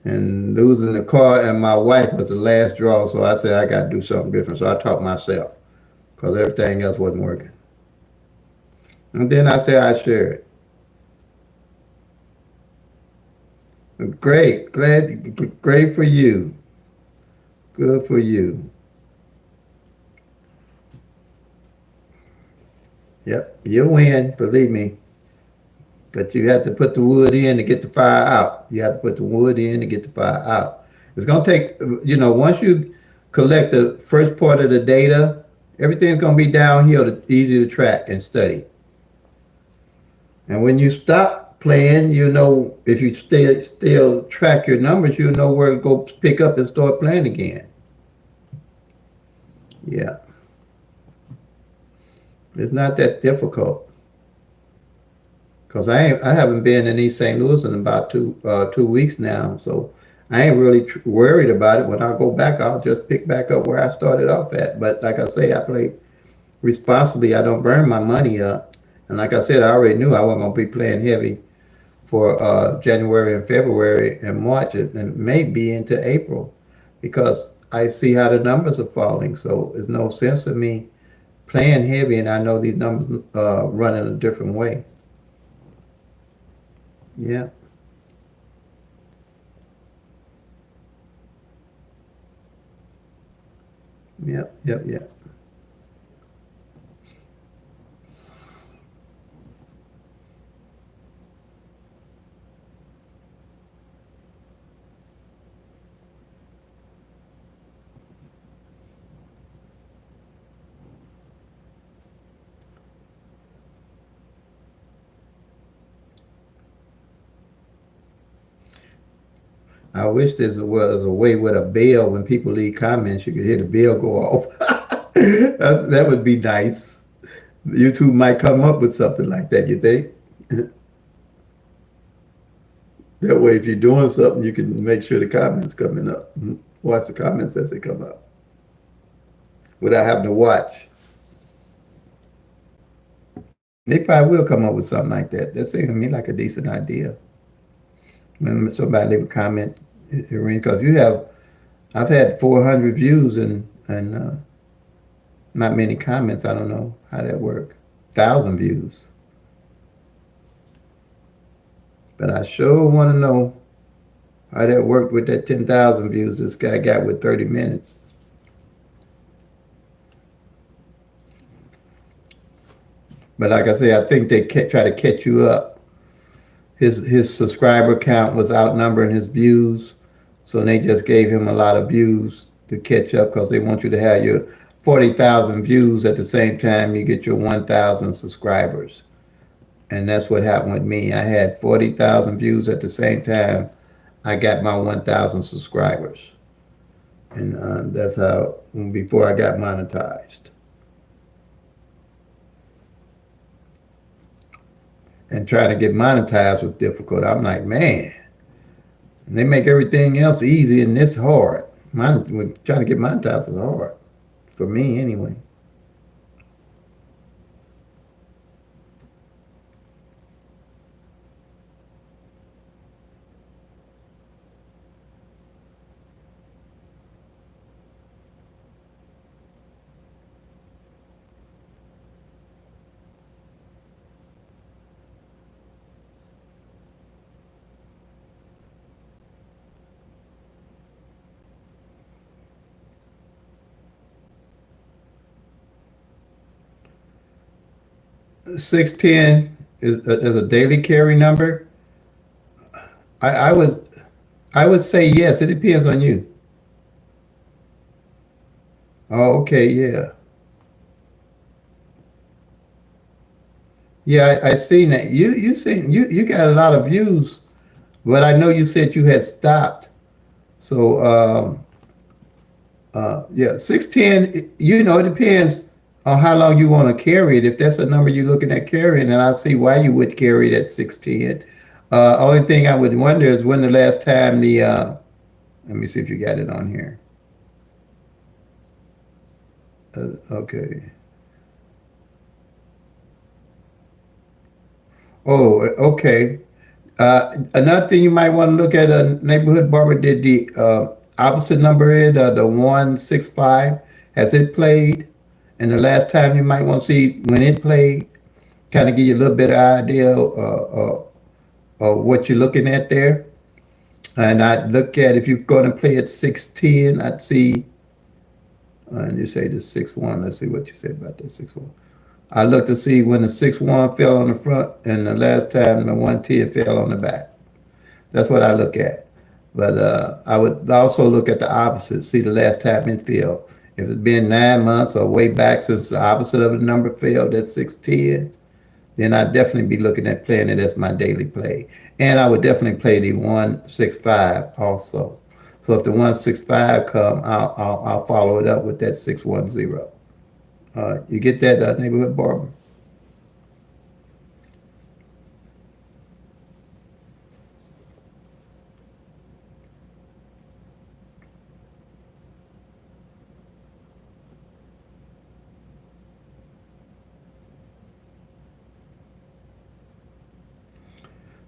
And losing the car and my wife was the last draw, so I said I got to do something different. So I taught myself because everything else wasn't working. And then I said I share it. Great, great for you. Good for you. Yep, you win, believe me. But you have to put the wood in to get the fire out. You have to put the wood in to get the fire out. It's going to take, once you collect the first part of the data, everything's going to be downhill, easy to track and study. And when you stop playing, if you still track your numbers, you know where to go pick up and start playing again. Yeah, it's not that difficult. Cause I haven't been in East St. Louis in about 2 weeks now, so I ain't really worried about it. When I go back, I'll just pick back up where I started off at. But like I say, I play responsibly. I don't burn my money up, and like I said, I already knew I wasn't gonna be playing heavy for January and February and March and maybe into April, because I see how the numbers are falling. So there's no sense of me playing heavy, and I know these numbers run in a different way. Yeah. Yep, yep, yep. I wish there was a way with a bell when people leave comments, you could hear the bell go off. That would be nice. YouTube might come up with something like that, you think? That way, if you're doing something, you can make sure the comments coming up. Watch the comments as they come up without having to watch. They probably will come up with something like that. That seems to me like a decent idea. When somebody leave a comment, it rings because I've had 400 views and not many comments. I don't know how that work. 1,000 views, but I sure want to know how that worked with that 10,000 views this guy got with 30 minutes. But like I say, I think they try to catch you up. His subscriber count was outnumbering his views, so they just gave him a lot of views to catch up because they want you to have your 40,000 views at the same time you get your 1,000 subscribers. And that's what happened with me. I had 40,000 views at the same time I got my 1,000 subscribers. And that's how, before I got monetized. And trying to get monetized was difficult. I'm like, man, and they make everything else easy and this hard. Trying to get monetized was hard. For me, anyway. 610 is a daily carry number. I, I was I would say yes. It depends on you. Oh, okay, yeah, yeah. I seen that. You got a lot of views, but I know you said you had stopped. So yeah, 610. You know, it depends on how long you want to carry it. If that's a number you're looking at carrying, and I see why you would carry it at 610. Only thing I would wonder is when the last time the let me see if you got it on here. Okay. Oh, okay. Another thing you might want to look at, a neighborhood barber did the opposite number in the 165. Has it played? And the last time you might want to see when it played, kind of give you a little bit of idea of what you're looking at there. And I'd look at if you're going to play at 610, I'd see, and you say the 6-1. Let's see what you say about that 6-1. I look to see when the 6-1 fell on the front and the last time the 110 fell on the back. That's what I look at. But I would also look at the opposite, see the last time it fell. If it's been 9 months or way back since the opposite of the number failed at 610, then I'd definitely be looking at playing it as my daily play. And I would definitely play the 165 also. So if the 165 come, I'll follow it up with that 610. You get that, neighborhood barber?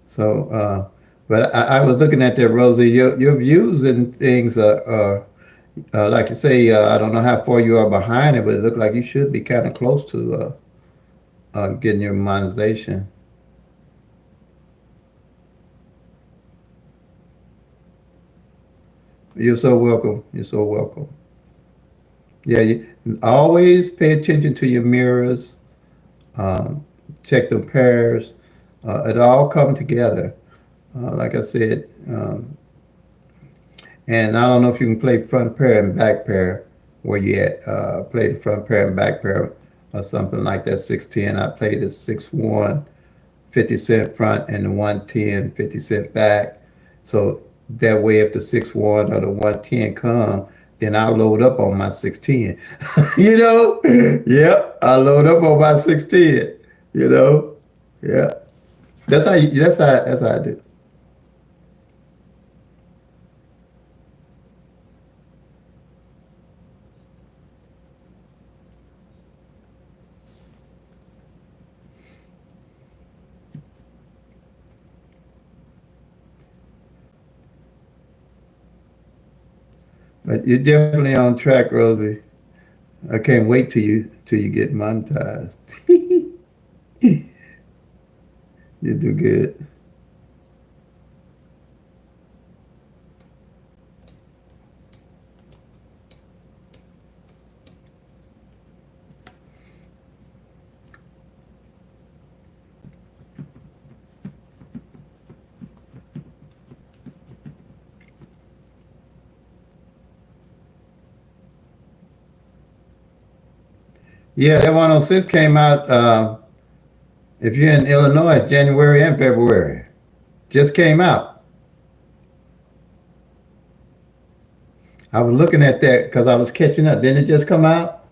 So, but I was looking at that, Rosie. Your views and things are like you say. I don't know how far you are behind it, but it looked like you should be kind of close to getting your monetization. You're so welcome. You're so welcome. Yeah, you always pay attention to your mirrors. Um, check the pairs. It all come together. Like I said, and I don't know if you can play front pair and back pair where you at. Play the front pair and back pair or something like that. 610. I played the 6-1, 50 cent front and the 110, 50 cent back. So that way, if the 6-1 or the 110 come, then I'll load up on my 610. You know? Yep. I'll load up on my 610. You know? Yeah. That's how I do. But you're definitely on track, Rosie. I can't wait till you get monetized. You do good. Yeah, that 106 came out. If you're in Illinois, January and February, just came out. I was looking at that because I was catching up. Didn't it just come out?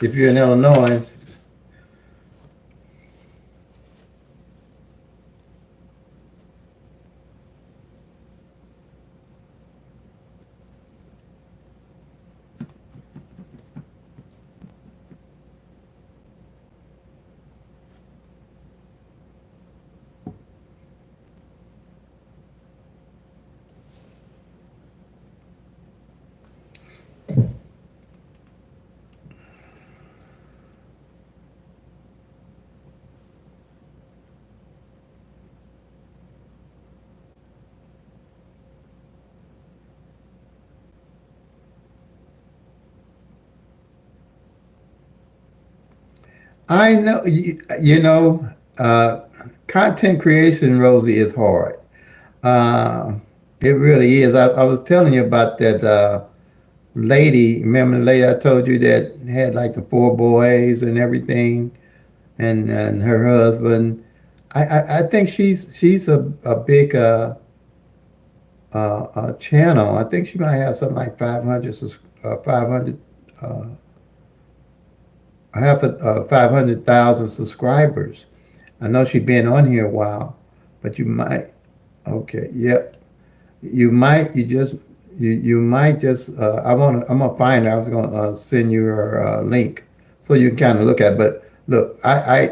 If you're in Illinois, I know, content creation, Rosie, is hard. Uh, it really is. I was telling you about that lady. Remember the lady I told you that had like the four boys and everything, and her husband. I think she's a big channel. I think she might have something like 500 uh, half a 500,000 subscribers. I know she's been on here a while, but you might. Okay, yep. You might just I'm gonna find her. I was gonna send you her link so you can kind of look at it. But look, I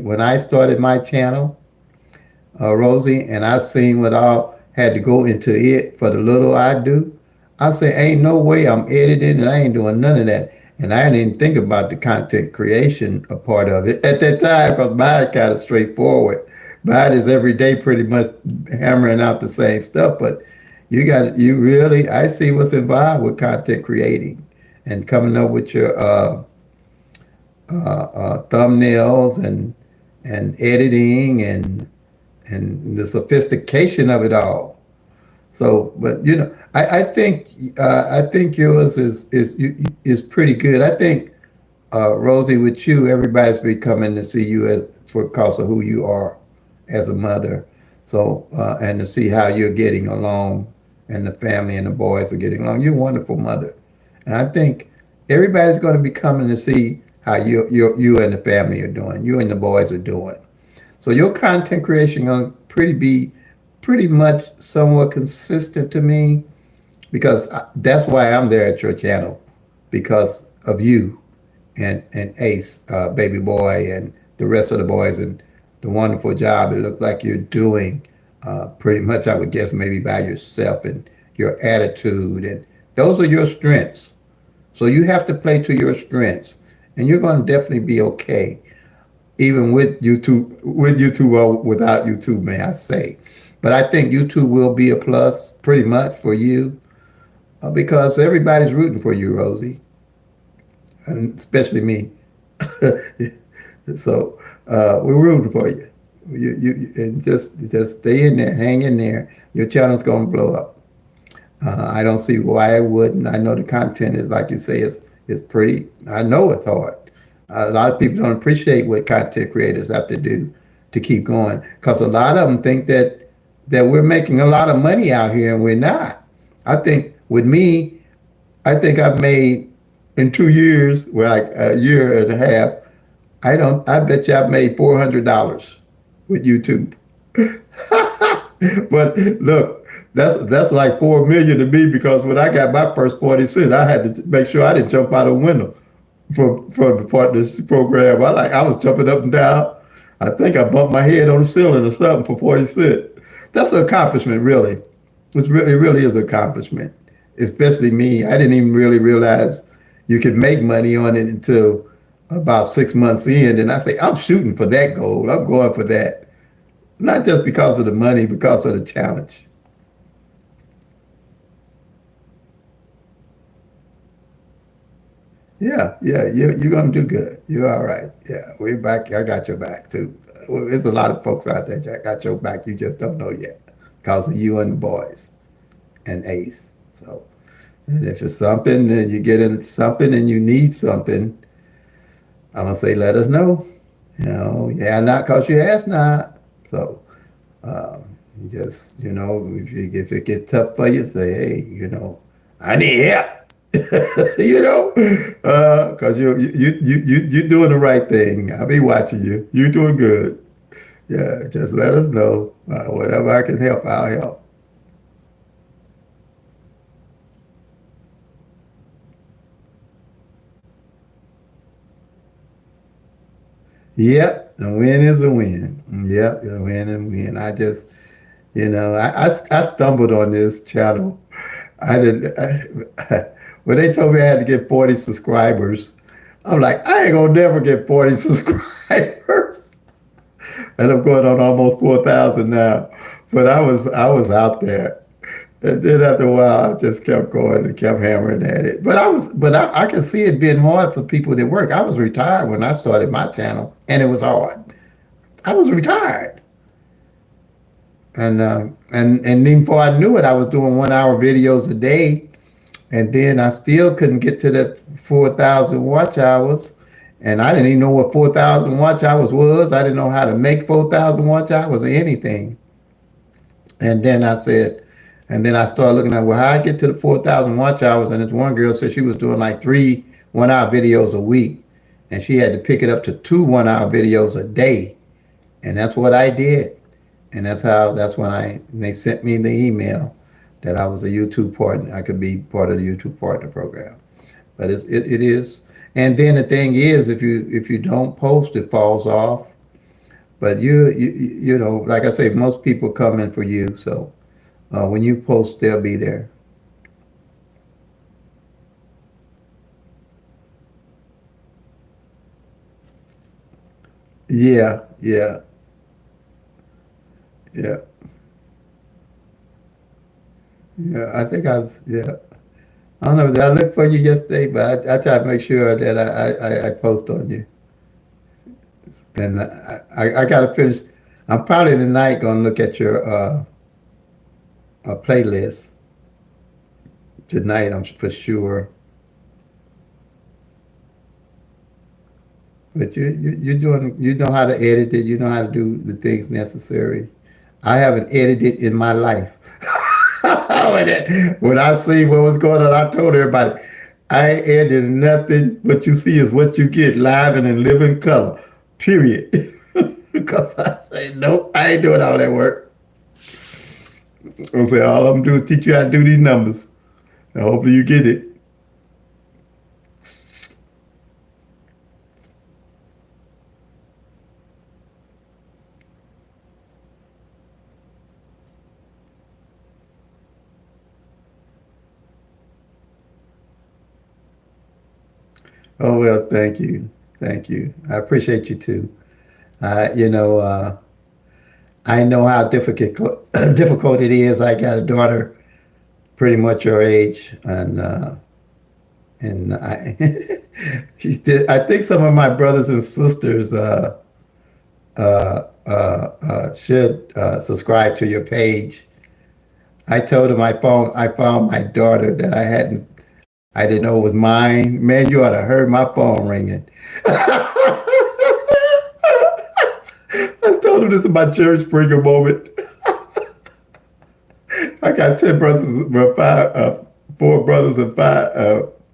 when I started my channel, Rosie, and I seen what all had to go into it for the little I do. I say, ain't no way I'm editing and I ain't doing none of that. And I didn't even think about the content creation a part of it at that time because mine kind of straightforward. Mine is every day pretty much hammering out the same stuff. But you really, I see what's involved with content creating and coming up with your thumbnails and editing and the sophistication of it all. So, but I think yours is pretty good. I think Rosie, with you, everybody's be coming to see you as for cause of who you are as a mother. So, and to see how you're getting along, and the family and the boys are getting along. You're a wonderful mother, and I think everybody's going to be coming to see how you and the family are doing. You and the boys are doing. So your content creation going to be pretty much somewhat consistent to me because that's why I'm there at your channel because of you and Ace, baby boy, and the rest of the boys and the wonderful job it looks like you're doing. Pretty much, I would guess maybe by yourself and your attitude, and those are your strengths. So you have to play to your strengths, and you're going to definitely be okay even with YouTube or without YouTube, may I say. But I think YouTube will be a plus pretty much for you because everybody's rooting for you, Rosie, and especially me. So we're rooting for you. And just stay in there, hang in there. Your channel's gonna blow up. I don't see why it wouldn't. I know the content is like you say is pretty. I know it's hard. A lot of people don't appreciate what content creators have to do to keep going because a lot of them think that we're making a lot of money out here and we're not. I think with me, I think I've made in 2 years, well, like a year and a half. I don't. I bet you I've made $400 with YouTube. But look, that's like 4 million to me because when I got my first 40 cents, I had to make sure I didn't jump out a window for the partnership program. I was jumping up and down. I think I bumped my head on the ceiling or something for 40 cents. That's an accomplishment, really. It really is an accomplishment. Especially me. I didn't even really realize you could make money on it until about 6 months in. And I say, I'm shooting for that goal. I'm going for that. Not just because of the money, because of the challenge. Yeah, yeah, you're gonna do good. You're all right. Yeah, we're back. I got your back too. Well, there's a lot of folks out there that got your back. You just don't know yet, because of you and the boys and Ace. So, and if it's something and you get in something and you need something, I'm gonna say let us know. Yeah, not cause you asked not. So, um, you just if it gets tough for you, say hey, I need help. Because you're doing the right thing. I'll be watching you. You're doing good. Yeah, just let us know. Whatever I can help, I'll help. Yep, a win is a win. Yep, a win is a win. I stumbled on this channel. I didn't. When they told me I had to get 40 subscribers, I'm like, I ain't gonna never get 40 subscribers. And I'm going on almost 4,000 now. But I was out there. And then after a while, I just kept going and kept hammering at it. But I can see it being hard for people that work. I was retired when I started my channel, and it was hard. I was retired, and even before I knew it, I was doing 1 hour videos a day, and then I still couldn't get to that 4,000 watch hours. And I didn't even know what 4,000 watch hours was. I didn't know how to make 4,000 watch hours or anything. And then I said, and then I started looking at, well, how I get to the 4,000 watch hours. And this one girl said she was doing like 3 1 hour videos a week. And she had to pick it up to 2 1 hour videos a day. And that's what I did. And that's when they sent me the email that I was a YouTube partner. I could be part of the YouTube partner program. But it is. And then the thing is, if you don't post, it falls off. But you know, like I say, most people come in for you. So when you post, they'll be there. Yeah, yeah, yeah, yeah. I think yeah. I don't know. Did I look for you yesterday? But I try to make sure that I post on you. And I got to finish. I'm probably tonight going to look at your playlist tonight. I'm for sure. But you're doing, you know how to edit it. You know how to do the things necessary. I haven't edited in my life. When I see what was going on, I told everybody, I ain't edited nothing. What you see is what you get live and in living color. Period. Because I say, nope, I ain't doing all that work. I say, all I'm doing is teach you how to do these numbers. And hopefully you get it. Oh, well, thank you. Thank you. I appreciate you too. You know, I know how difficult difficult it is. I got a daughter pretty much your age, and I I think some of my brothers and sisters should subscribe to your page. I told them I found my daughter that I didn't know it was mine. Man, you ought to heard my phone ringing. I told him this is my Jerry Springer moment. I got 10 brothers, well, four brothers and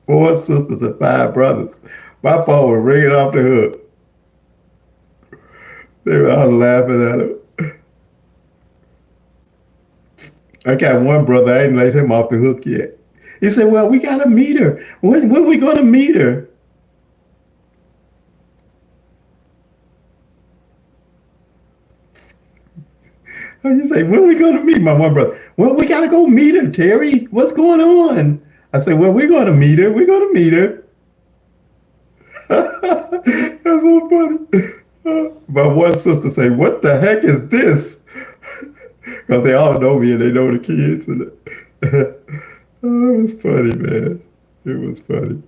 four sisters and 5 brothers. My phone was ringing off the hook. They were all laughing at him. I got one brother, I ain't let him off the hook yet. He said, well, we got to meet her. When we going to meet her? You say, when we going to meet my one brother? Well, we got to go meet her, Terry. What's going on? I said, well, we're going to meet her. We're going to meet her. That's so funny. My one sister say, what the heck is this? Because they all know me and they know the kids. And oh, it was funny, man. It was funny.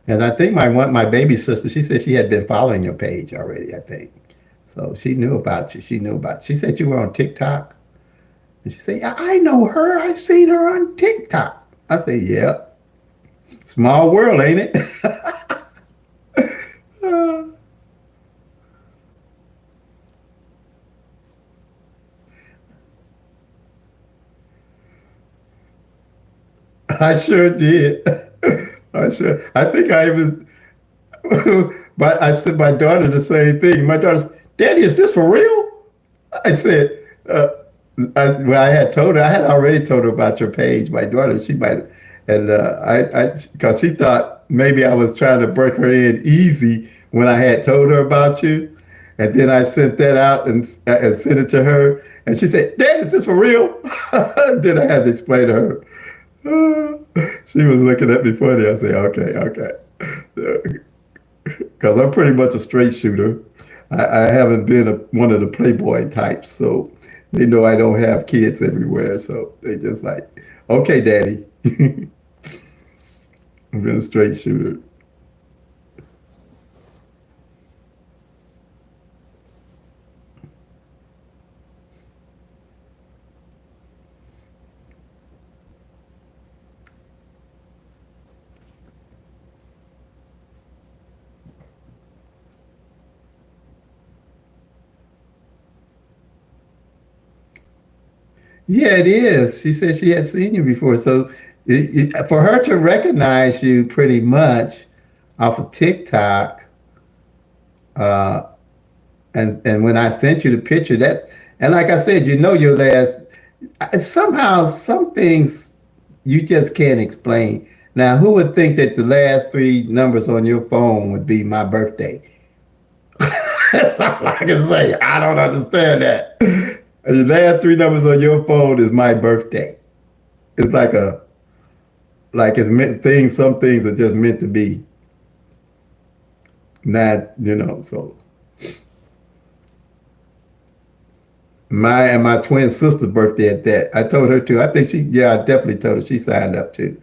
And I think my baby sister, she said she had been following your page already, I think. So she knew about you. She knew about you. She said you were on TikTok. And she said, I know her. I've seen her on TikTok. I said, yeah. Small world, ain't it? I sure did. I sure. I think I even, but I said my daughter the same thing. My daughter's, Daddy, is this for real? I said, well, I had told her, I had already told her about your page. My daughter, she might, and because she thought maybe I was trying to break her in easy when I had told her about you. And then I sent that out and sent it to her. And she said, Dad, is this for real? Then I had to explain to her. She was looking at me funny. I said, okay, okay. Because I'm pretty much a straight shooter. I haven't been one of the playboy types, so they know I don't have kids everywhere. So they just like, okay, daddy. I've been a straight shooter. Yeah, it is. She said she had seen you before. So for her to recognize you pretty much off of TikTok, uh, and when I sent you the picture, that's and like I said, you know your last. Somehow, some things you just can't explain. Now, who would think that the last three numbers on your phone would be my birthday? That's all I can say. I don't understand that. The last three numbers on your phone is my birthday. It's like it's meant things. Some things are just meant to be. Not so my twin sister's birthday at that. I told her to. I think I definitely told her she signed up to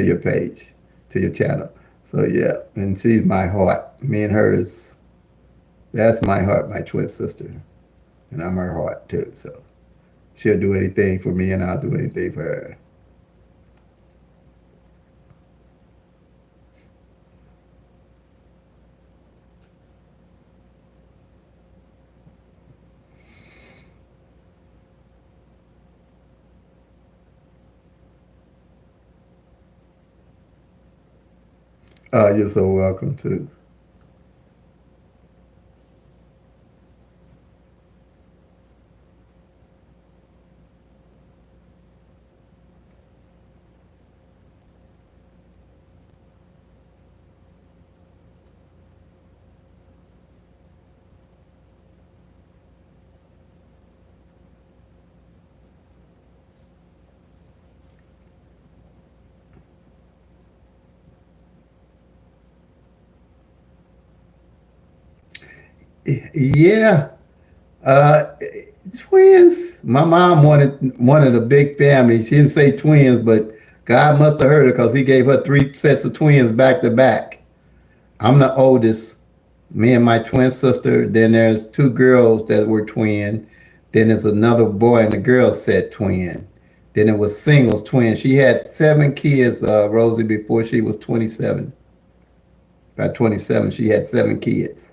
your page, to your channel. So yeah, and she's my heart. Me and her is that's my heart, my twin sister, and I'm her heart too. So she'll do anything for me, and I'll do anything for her. You're so welcome too. Yeah, uh, twins. My mom wanted a big family. She didn't say twins, but God must have heard her because He gave her three sets of twins back to back. I'm the oldest. Me and my twin sister. Then there's two girls that were twin. Then there's another boy and a girl set twin. Then it was singles twin. She had seven kids, Rosie, before she was 27. By 27, she had seven kids.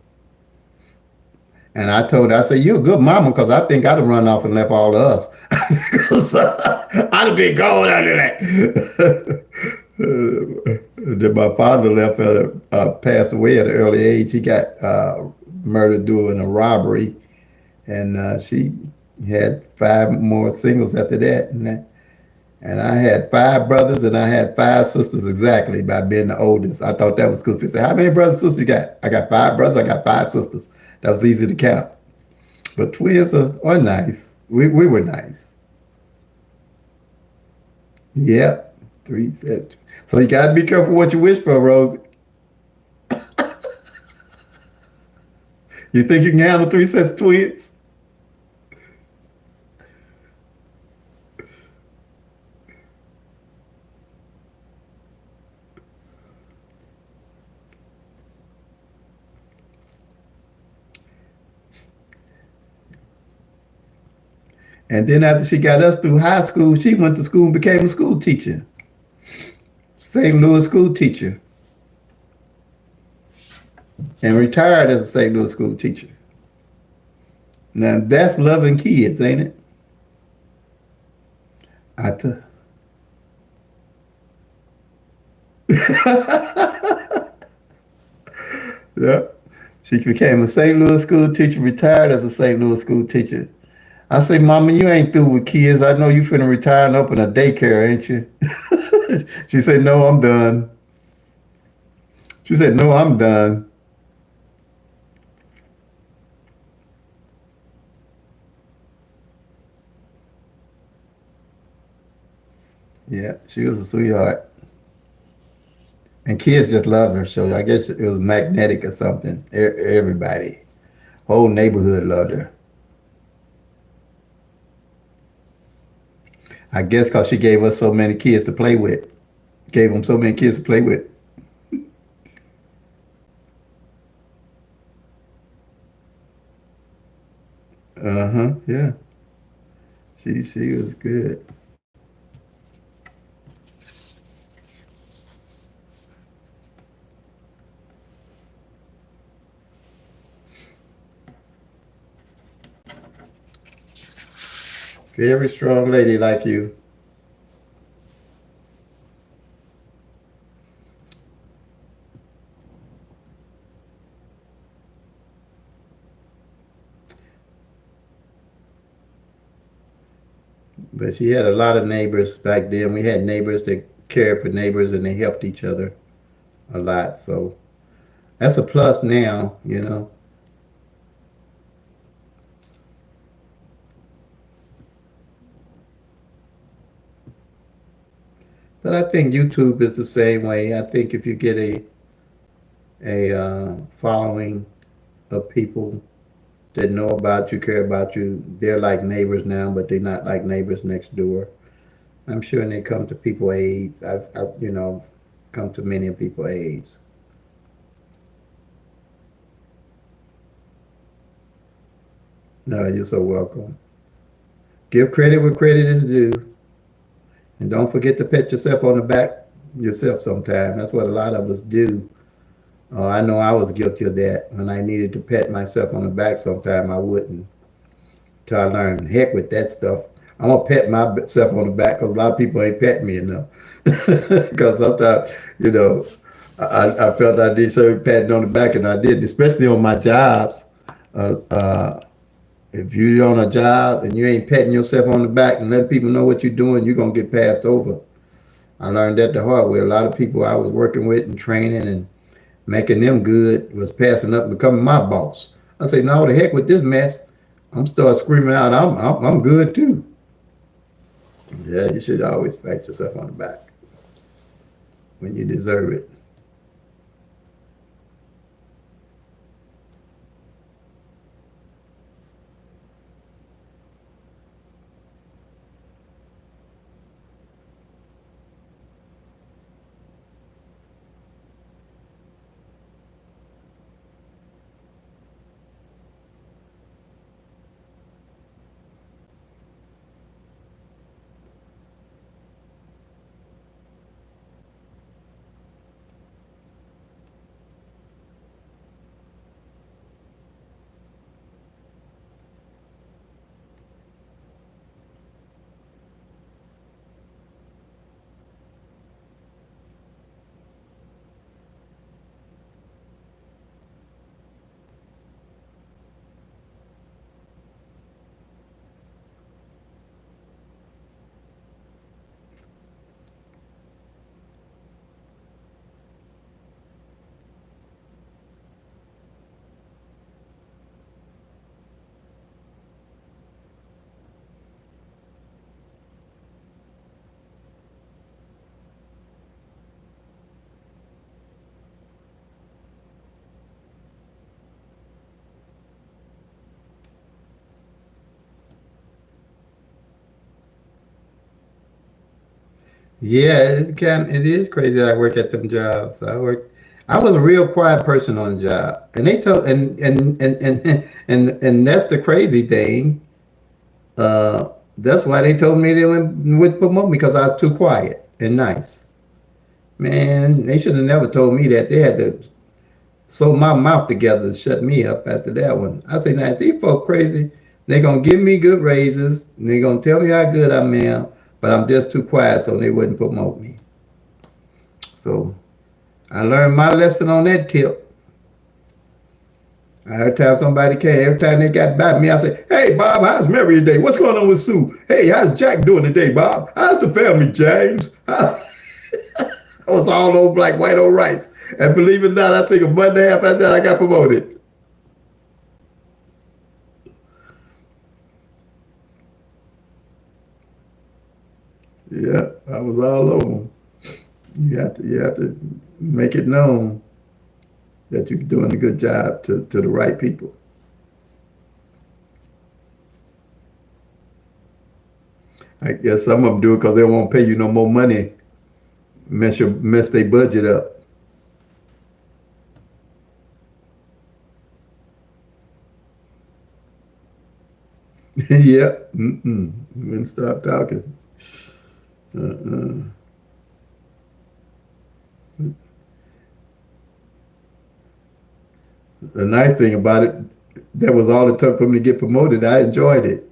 And I told her, I said, you're a good mama because I think I'd have run off and left all of us. 'Cause, I'd have been gone under that. Then my father passed away at an early age. He got murdered during a robbery, and she had five more singles after that. And I had five brothers and I had five sisters exactly by being the oldest. I thought that was cool. People say, how many brothers and sisters you got? I got five brothers, I got five sisters. That was easy to count. But twins are nice. We were nice. Yep. Three sets. So you gotta be careful what you wish for, Rosie. You think you can handle three sets of twins? And then after she got us through high school, she went to school and became a school teacher. St. Louis school teacher. And retired as a St. Louis school teacher. Now that's loving kids, ain't it? I t- yeah. She became a St. Louis school teacher, retired as a St. Louis school teacher. I say, Mama, you ain't through with kids. I know you finna retire and open a daycare, ain't you? She said, No, I'm done. She said, No, I'm done. Yeah, she was a sweetheart. And kids just loved her. So I guess it was magnetic or something. Everybody, whole neighborhood loved her. I guess because she gave us so many kids to play with. Gave them so many kids to play with. Uh huh. Yeah. She was good. Very strong lady like you. But she had a lot of neighbors back then. We had neighbors that cared for neighbors and they helped each other a lot. So that's a plus now, you know. But I think YouTube is the same way. I think if you get a following of people that know about you, care about you, they're like neighbors now, but they're not like neighbors next door. I'm sure when they come to people aids, I've come to many of people aids. No, you're so welcome. Give credit where credit is due. And don't forget to pat yourself on the back yourself sometime. That's what a lot of us do. Oh, I know I was guilty of that. When I needed to pat myself on the back sometime, I wouldn't. Till I learned, heck with that stuff. I'm going to pat myself on the back because a lot of people ain't patting me enough. Because sometimes, you know, I felt I deserved patting on the back, and I did, especially on my jobs. Uh, uh, if you're on a job and you ain't patting yourself on the back and letting people know what you're doing, you're going to get passed over. I learned that the hard way. A lot of people I was working with and training and making them good was passing up and becoming my boss. I say, no, the heck with this mess. I'm start screaming out, I'm good too. Yeah, you should always pat yourself on the back when you deserve it. Yeah, it is crazy that I work at them jobs. I was a real quiet person on the job. And they told and that's the crazy thing. That's why they told me they would promote me because I was too quiet and nice. Man, they should have never told me that. They had to sew my mouth together to shut me up after that one. I say, now, if these folk crazy, they're going to give me good raises. And they're going to tell me how good I am, but I'm just too quiet, so they wouldn't promote me. So I learned my lesson on that tip. Every time somebody came, every time they got by me, I say, hey, Bob, how's Mary today? What's going on with Sue? Hey, how's Jack doing today, Bob? How's the family, James? I was all over like white on rice. And believe it or not, I think a month and a half after that, I got promoted. Yeah, I was all over 'em. You have to make it known that you're doing a good job to the right people. I guess some of them do it because they won't pay you no more money. Mess their budget up. Yep. Mm-mm. Wouldn't stop talking. Uh-uh. The nice thing about it, that was all it took for me to get promoted. I enjoyed it.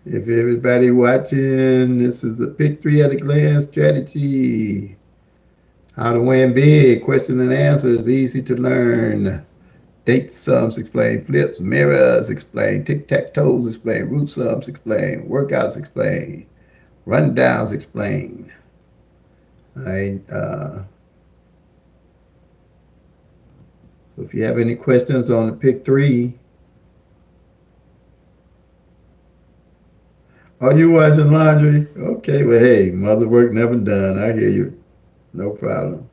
If everybody watching, this is the PICK-3 at a glance strategy. How to win big. Question and answers, easy to learn. Date sums explain, flips, mirrors explain, tic-tac-toes explain, root sums explain, workouts explain, rundowns explain. All right. So if you have any questions on the PICK-3, are you washing laundry? Okay, well, hey, mother work never done. I hear you. No problem.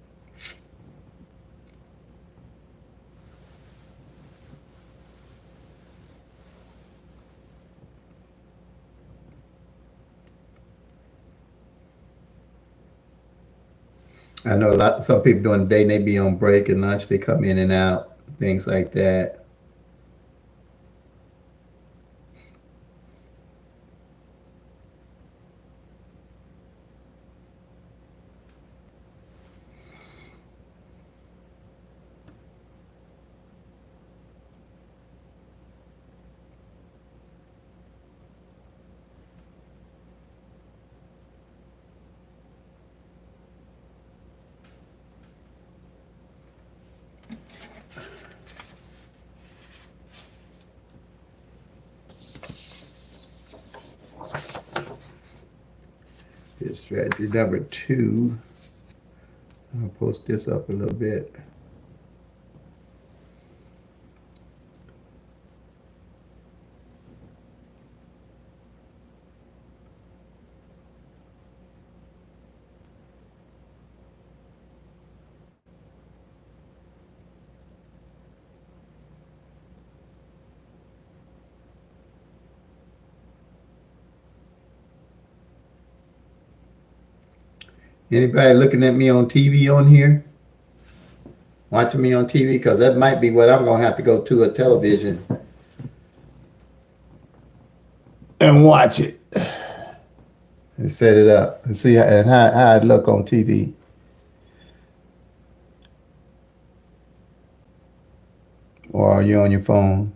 I know some people during the day, they be on break and lunch, they come in and out, things like that. Here's strategy number 2. I'll post this up a little bit. Anybody looking at me on TV on here? Watching me on TV? Because that might be what I'm going to have to go to a television and watch it and set it up and see how it look on TV. Or are you on your phone?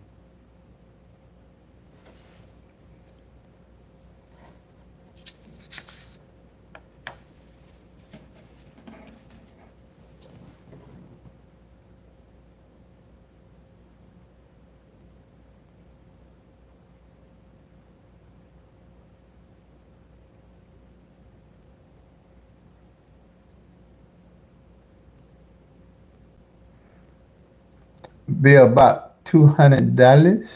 Be about $200.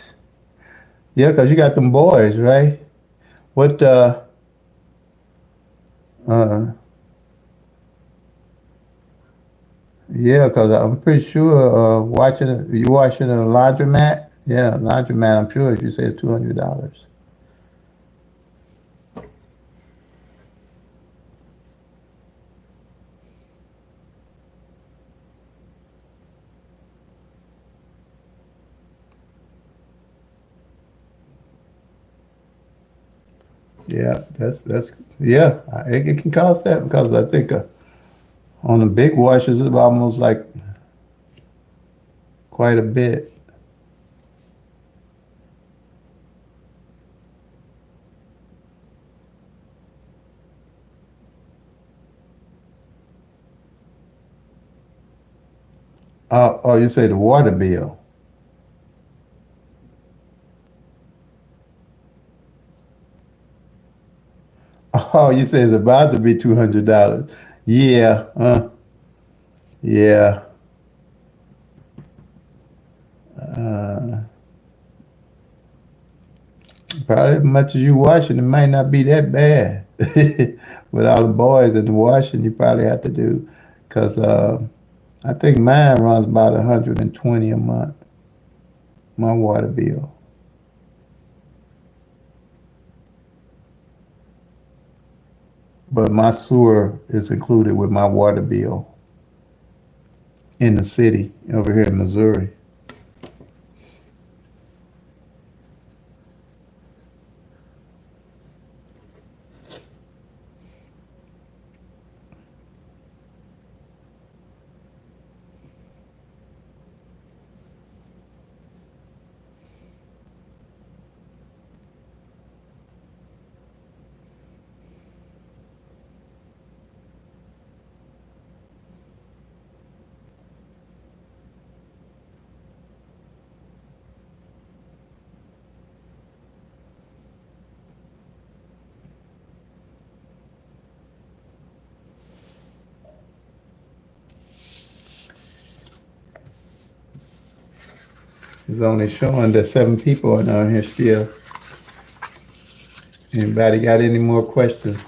Yeah, because you got them boys, right? What, uh, yeah, because I'm pretty sure you watching a laundromat? Yeah, laundromat, I'm sure if you say it's $200. Yeah, that's yeah. It can cost that because I think on the big washers it's almost like quite a bit. Oh, you say the water bill? Oh, you say it's about to be $200. Yeah, yeah. Uh, Probably as much as you washing, it might not be that bad. With all the boys and the washing, you probably have to do, because I think mine runs about 120 a month. My water bill, but my sewer is included with my water bill in the city over here in Missouri. It's only showing that 7 people are on here still. Anybody got any more questions?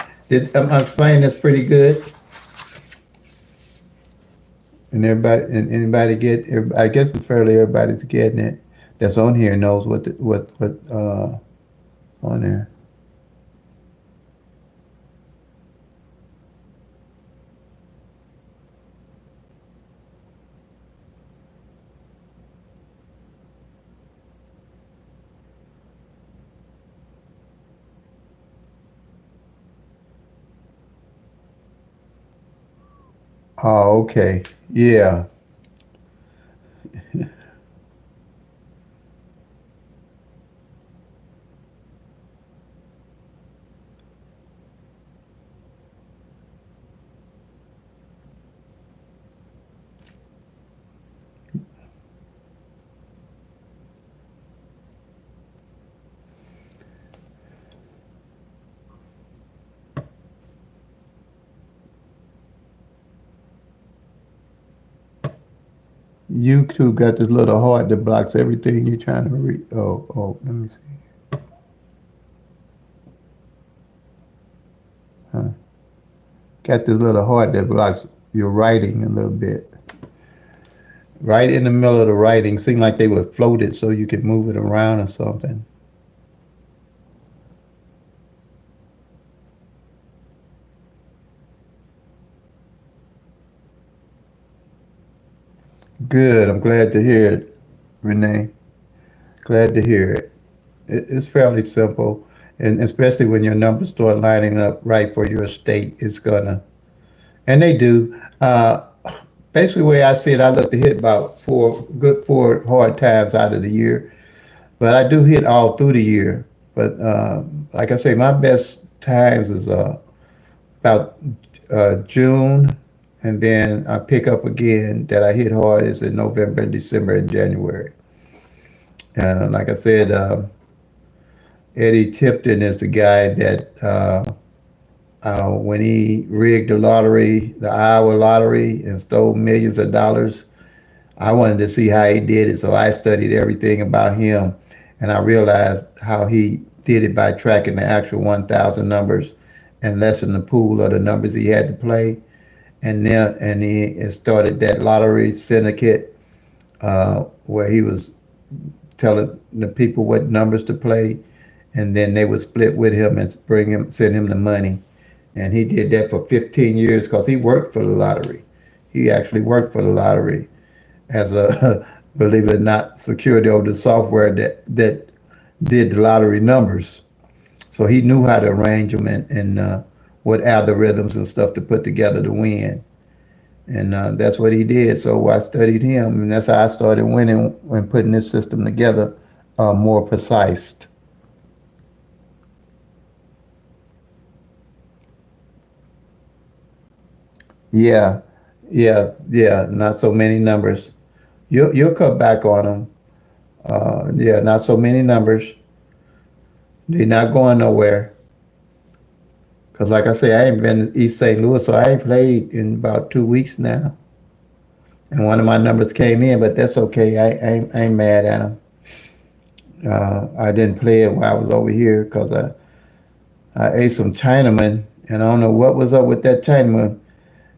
I'm explaining this pretty good? And anybody get? I guess it's fairly everybody's getting it. That's on here knows what on there. Oh, okay. Yeah. YouTube got this little heart that blocks everything you're trying to read. Let me see. Huh. Got this little heart that blocks your writing a little bit. Right in the middle of the writing, seemed like they would float it so you could move it around or something. Good. I'm glad to hear it, Renee. Glad to hear it. It's fairly simple, and especially when your numbers start lining up right for your state, it's gonna, and they do. Basically, the way I see it, I look to hit about four hard times out of the year, but I do hit all through the year. But like I say, my best times is about June, and then I pick up again that I hit hard is in November, December, and January. Like I said, Eddie Tipton is the guy that when he rigged the lottery, the Iowa lottery, and stole millions of dollars. I wanted to see how he did it, so I studied everything about him, and I realized how he did it by tracking the actual 1,000 numbers and lessening the pool of the numbers he had to play. And he started that lottery syndicate where he was telling the people what numbers to play, and then they would split with him and send him the money. And he did that for 15 years because he worked for the lottery. He actually worked for the lottery as a, believe it or not, security over the software that did the lottery numbers. So he knew how to arrange them and what algorithms and stuff to put together to win. And that's what he did. So I studied him, and that's how I started winning and putting this system together more precise. Yeah, yeah. Not so many numbers. You'll cut back on them. Yeah, not so many numbers. They're not going nowhere. Cause like I say, I ain't been to East St. Louis, so I ain't played in about 2 weeks now. And one of my numbers came in, but that's okay. I ain't mad at them. I didn't play it while I was over here because I ate some Chinaman, and I don't know what was up with that Chinaman.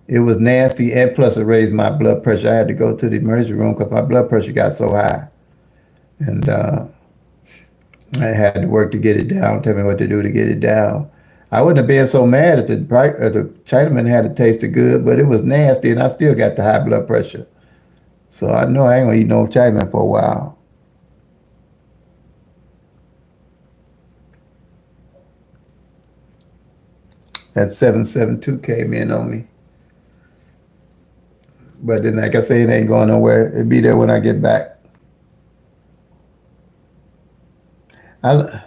It was nasty, and plus it raised my blood pressure. I had to go to the emergency room because my blood pressure got so high, and I had to work to get it down. Tell me what to do to get it down. I wouldn't have been so mad if the Chinaman had it tasted good, but it was nasty, and I still got the high blood pressure. So I know I ain't gonna eat no Chinaman for a while. That 772 came in on me. But then, like I say, it ain't going nowhere. It'll be there when I get back. I,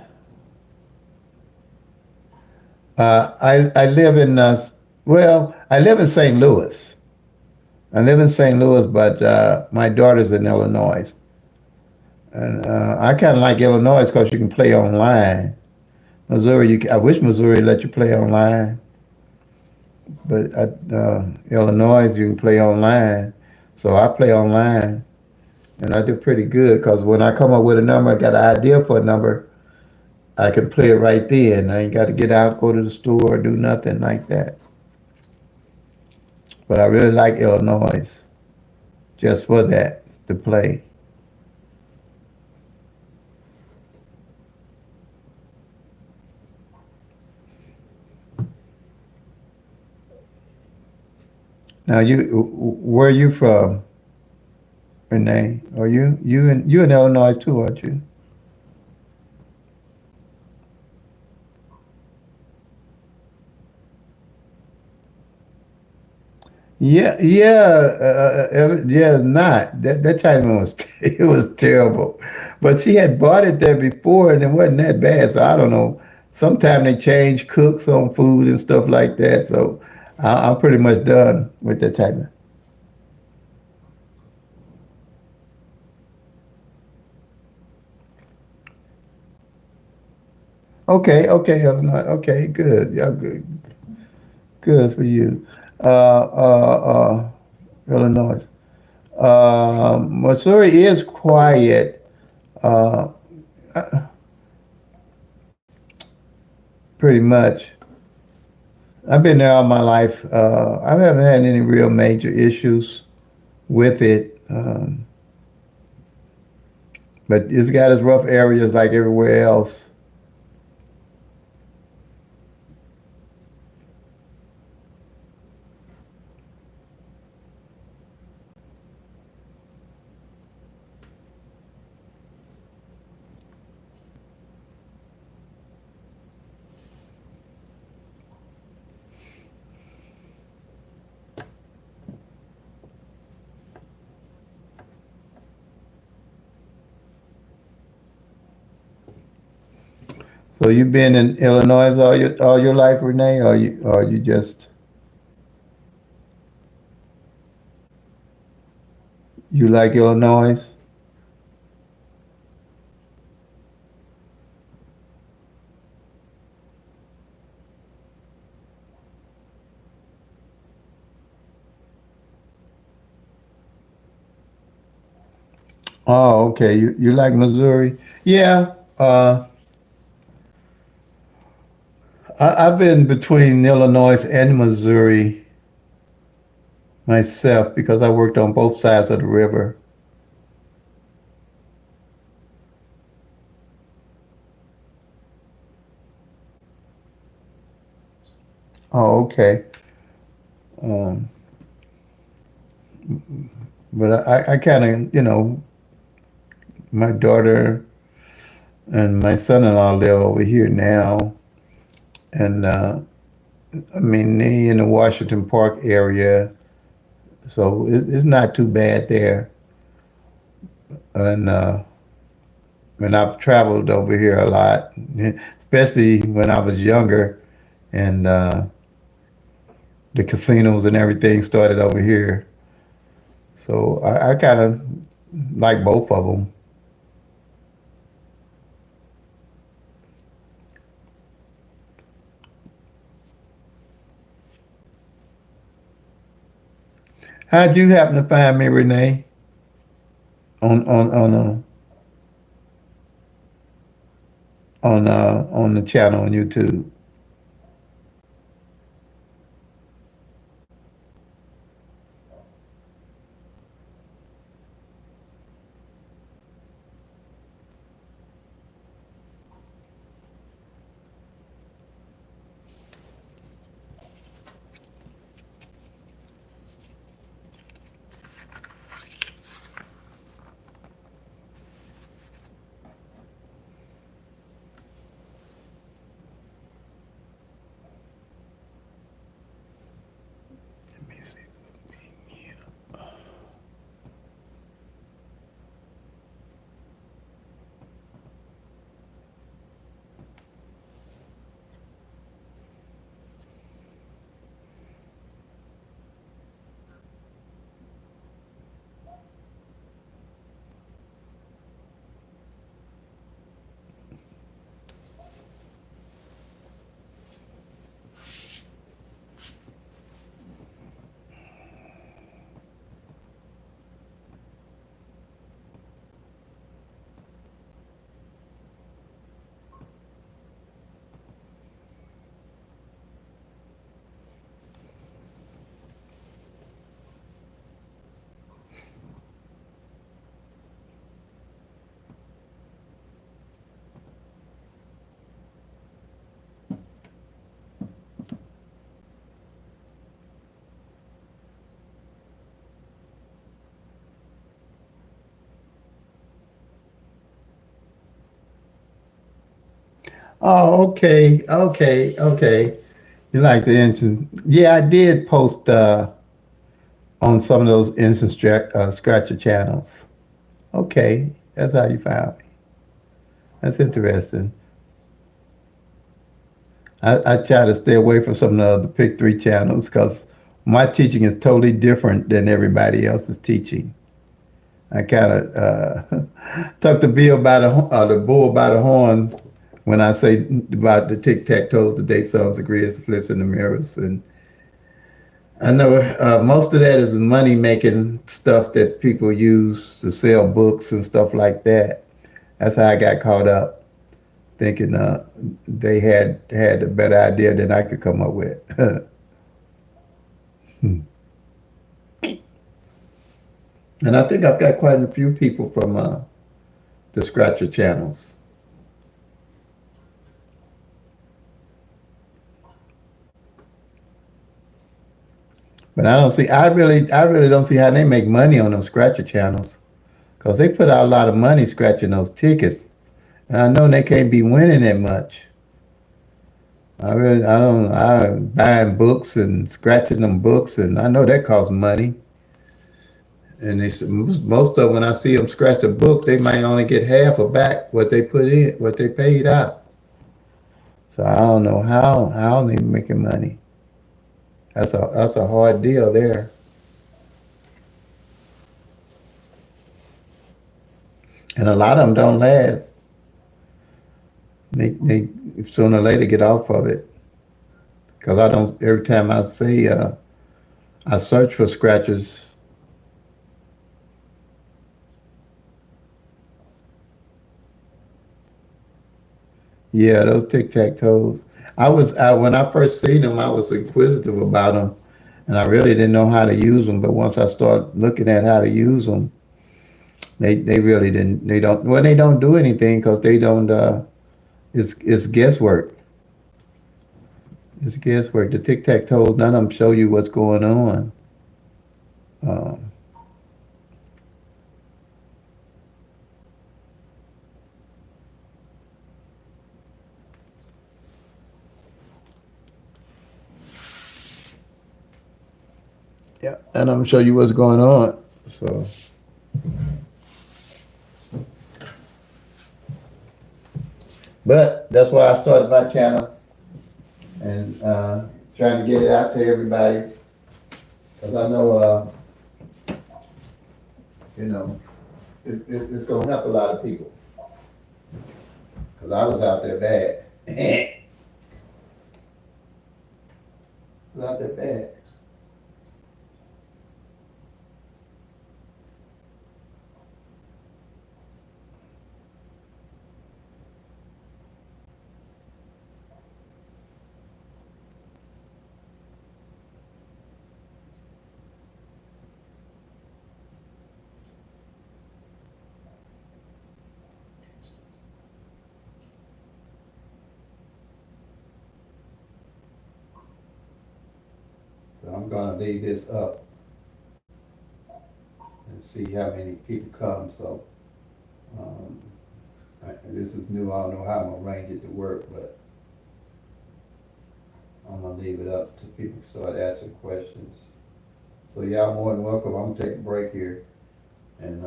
I live in, well, I live in St. Louis. I live in St. Louis, but my daughter's in Illinois. And I kind of like Illinois because you can play online. Missouri, I wish Missouri let you play online, but Illinois, you can play online. So I play online, and I do pretty good because when I come up with a number, I got an idea for a number, I can play it right then. I ain't got to get out, go to the store, or do nothing like that. But I really like Illinois just for that to play. Now, where are you from, Renee? Are you in Illinois too, aren't you? Yeah, yeah, yeah. Not that Chinaman was it was terrible, but she had bought it there before and it wasn't that bad. So I don't know. Sometimes they change cooks on food and stuff like that. So I'm pretty much done with that Chinaman. Okay, okay, Illinois. Okay, good. Yeah, good, good for you. Illinois. Missouri is quiet, uh, pretty much. I've been there all my life. I haven't had any real major issues with it, but it's got its rough areas like everywhere else. So you've been in Illinois all your life, Renee, or you just you like Illinois? Oh, okay. You like Missouri? Yeah. I've been between Illinois and Missouri myself because I worked on both sides of the river. Oh, okay. Um, but I kind of, my daughter, and my son-in-law live over here now, and I mean they in the Washington Park area, so it's not too bad there. And I've traveled over here a lot, especially when I was younger, and the casinos and everything started over here. So I kind of like both of them. How'd you happen to find me, Renee, on on the channel on YouTube? Let me see. Oh, okay, okay, okay. You like the instant? Yeah, I did post on some of those instant scratcher channels. Okay, that's how you found me. That's interesting. I try to stay away from some of the PICK-3 channels because my teaching is totally different than everybody else's teaching. I kind of tuck the bull by the horn when I say about the tic-tac-toes, the date sums, the grids, the flips, and the mirrors. And I know most of that is money making stuff that people use to sell books and stuff like that. That's how I got caught up thinking they had a better idea than I could come up with. And I think I've got quite a few people from the Scratcher channels. But I really don't see how they make money on them Scratcher channels because they put out a lot of money scratching those tickets. And I know they can't be winning that much. I don't, I'm buying books and scratching them books, and I know that costs money. And most of when I see them scratch a book, they might only get half or back what they put in, what they paid out. So I don't know how they making money. That's a hard deal there. And a lot of them don't last. They sooner or later get off of it. Because I don't, every time I see, I search for scratchers. Yeah, those tic tac toes. When I first seen them, I was inquisitive about them, and I really didn't know how to use them. But once I started looking at how to use them, they really didn't. They don't. Well, they don't do anything because they don't. It's guesswork. It's guesswork. The tic tac toes, none of them show you what's going on. Um, Yeah, and I'm gonna show you what's going on. So, but that's why I started my channel and trying to get it out to everybody because I know, you know, it's gonna help a lot of people because I was out there bad. I was out there bad. So I'm gonna leave this up and see how many people come. So um, this is new. I don't know how I'm gonna arrange it to work, but I'm gonna leave it up to people to start asking questions. So y'all more than welcome. I'm gonna take a break here and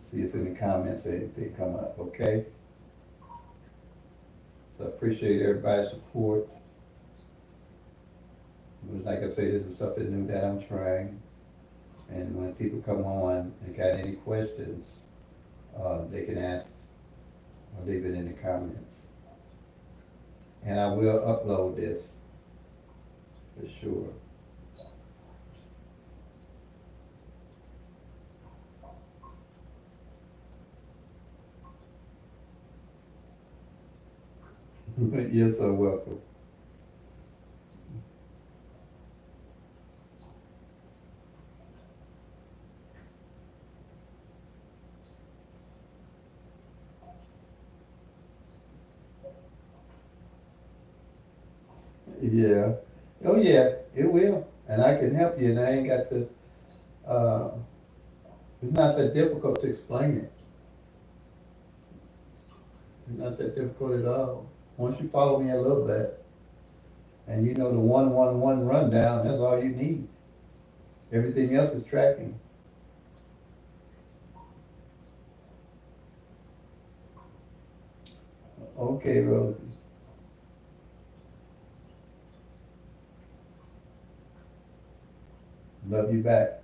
see if any comments or anything come up. Okay. So I appreciate everybody's support. But like I say, this is something new that I'm trying. And when people come on and got any questions, they can ask or leave it in the comments. And I will upload this for sure. You're so welcome. Yeah. Oh yeah, it will. And I can help you and I ain't got to uh, it's not that difficult to explain it. It's not that difficult at all. Once you follow me a little bit and you know the 111 rundown, that's all you need. Everything else is tracking. Okay, Rosie. Love you back.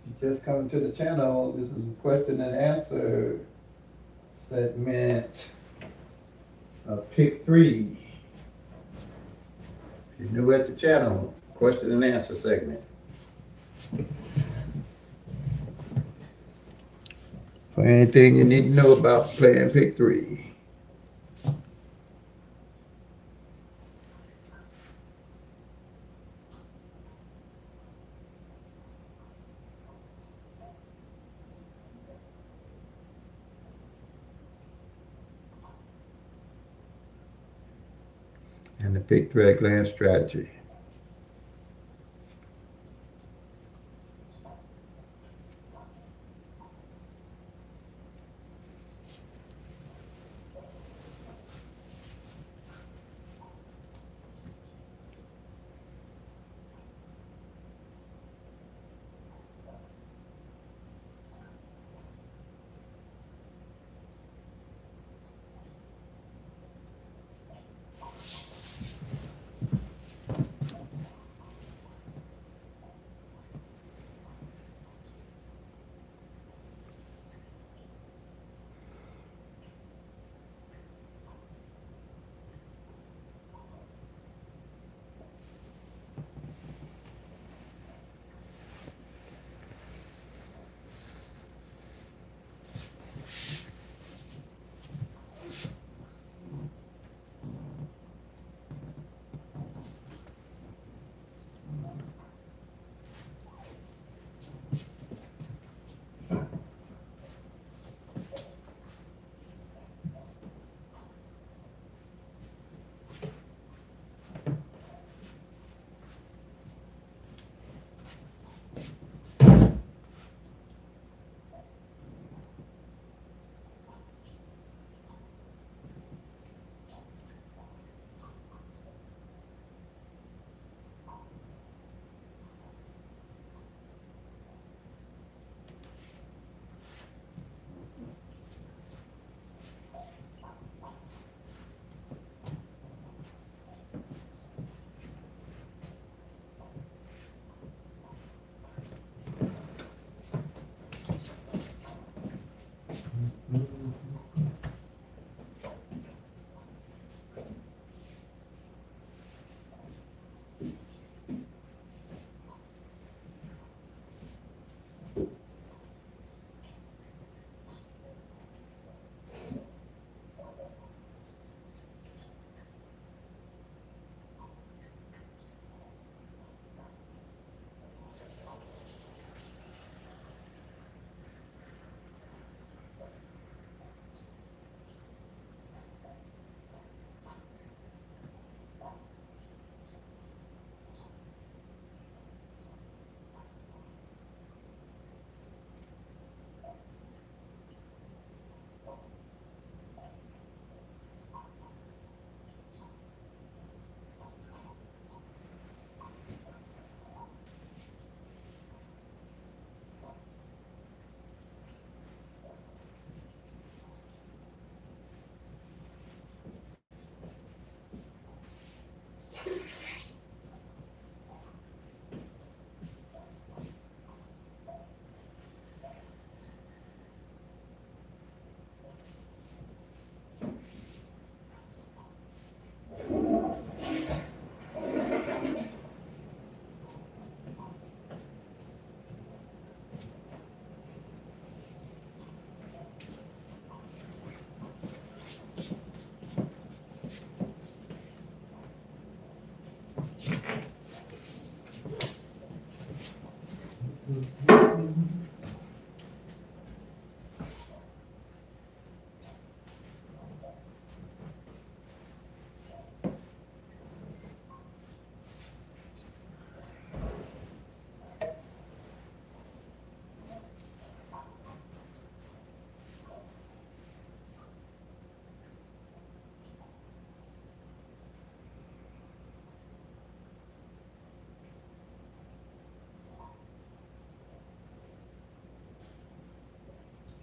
If you just coming to the channel, this is a question and answer segment of PICK-3. If you're new at the channel, question and answer segment. For anything you need to know about playing PICK-3. And the PICK-3 at a glance strategy.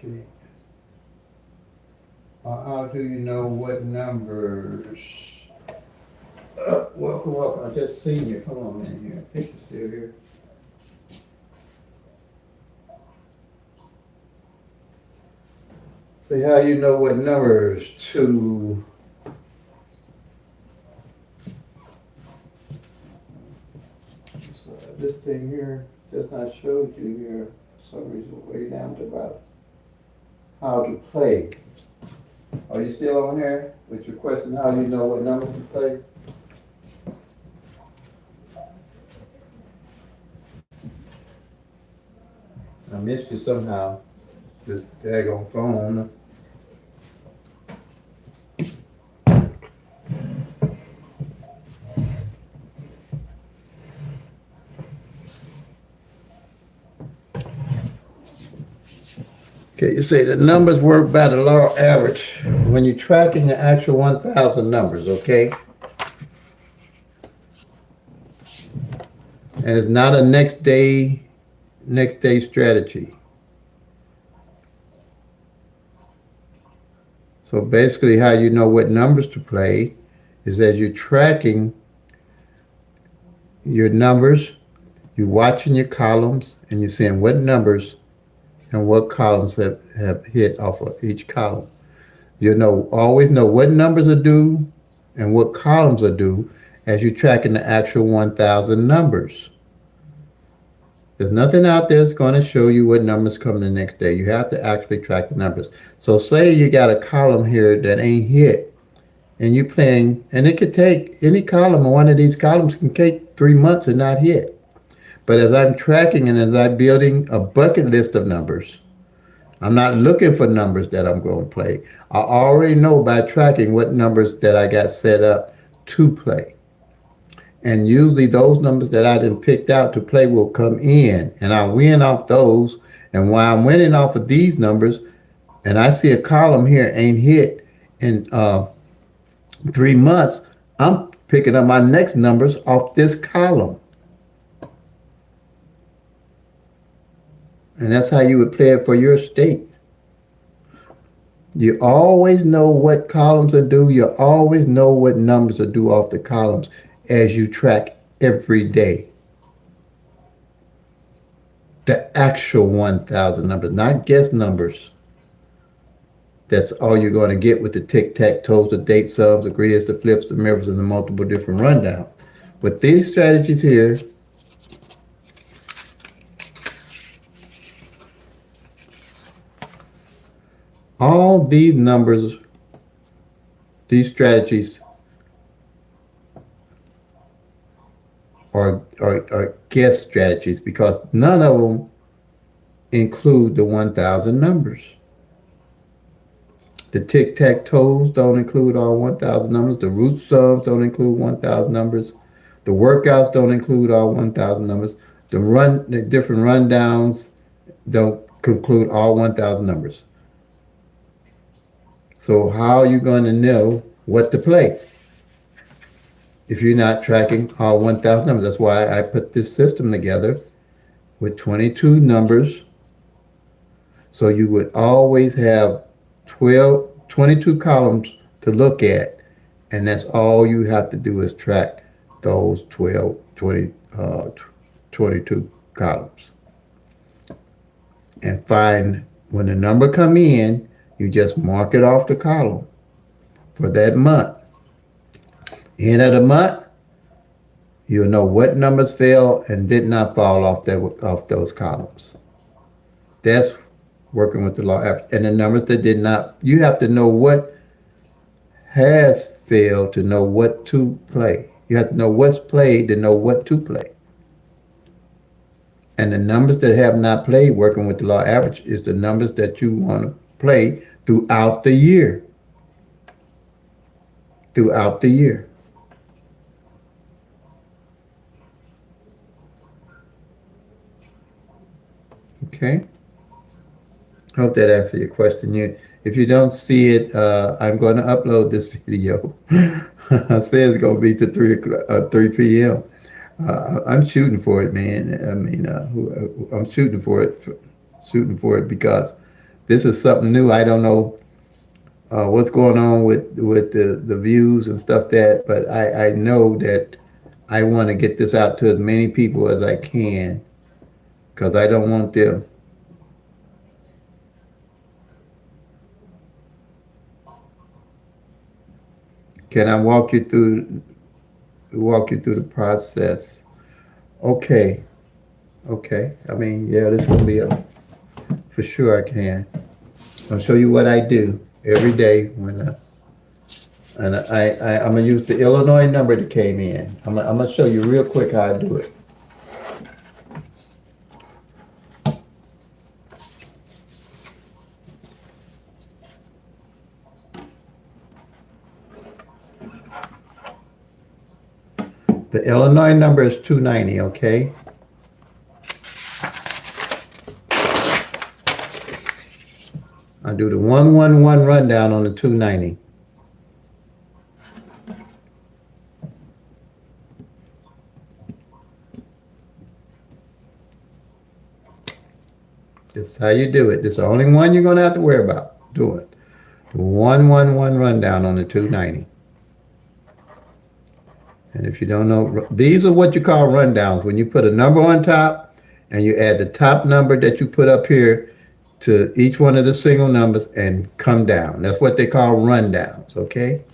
Okay. How do you know what numbers? Welcome, welcome. I just seen you. Come on in here. Picture's still here. See how you know what numbers to this thing here just not showed you here for some reason way down to about how to play. Are you still on here with your question how you know what numbers to play? I missed you somehow. This daggone phone. Okay, you say the numbers work by the law of average when you're tracking the actual 1,000 numbers, okay? And it's not a next day strategy. So basically how you know what numbers to play is as you're tracking your numbers, you're watching your columns and you're seeing what numbers and what columns have hit off of each column. You know, always know what numbers are due and what columns are due as you're tracking the actual 1,000 numbers. There's nothing out there that's going to show you what numbers come the next day. You have to actually track the numbers. So say you got a column here that ain't hit and you're playing, and it could take any column, or one of these columns can take 3 months and not hit. But as I'm tracking and as I'm building a bucket list of numbers, I'm not looking for numbers that I'm going to play. I already know by tracking what numbers that I got set up to play. And usually those numbers that I done picked out to play will come in and I win off those. And while I'm winning off of these numbers and I see a column here ain't hit in 3 months, I'm picking up my next numbers off this column. And that's how you would play it for your state. You always know what columns are due. You always know what numbers are due off the columns as you track every day. The actual 1,000 numbers, not guess numbers. That's all you're going to get with the tic-tac-toes, the date sums, the grids, the flips, the mirrors, and the multiple different rundowns. With these strategies here, all these numbers, these strategies are guess strategies because none of them include the 1,000 numbers. The tic-tac-toes don't include all 1,000 numbers. The root sums don't include 1,000 numbers. The workouts don't include all 1,000 numbers. The different rundowns don't conclude all 1,000 numbers. So how are you going to know what to play if you're not tracking all 1,000 numbers? That's why I put this system together with 22 numbers. So you would always have 22 columns to look at. And that's all you have to do is track those 22 columns. And find when the number come in, you just mark it off the column for that month. End of the month, you'll know what numbers fell and did not fall off those columns. That's working with the law. And the numbers that did not, you have to know what has failed to know what to play. You have to know what's played to know what to play. And the numbers that have not played, working with the law average, is the numbers that you want to play throughout the year. Throughout the year. Okay. Hope that answered your question. If you don't see it, I'm going to upload this video. I said it's going to be to 3 p.m. I'm shooting for it, man. I mean, I'm shooting for it because this is something new. I don't know what's going on with the views and stuff but I know that I want to get this out to as many people as I can because I don't want them Can I walk you through the process? Okay. Okay. I mean, yeah, this is gonna be for sure. I can. I'll show you what I do every day and I'm gonna use the Illinois number that came in. I'm gonna show you real quick how I do it. The Illinois number is 290. Okay. I do the 111 rundown on the 290. This is how you do it. This is the only one you're gonna have to worry about doing. The 111 rundown on the 290. And if you don't know, these are what you call rundowns. When you put a number on top and you add the top number that you put up here to each one of the single numbers and come down. That's what they call rundowns, okay?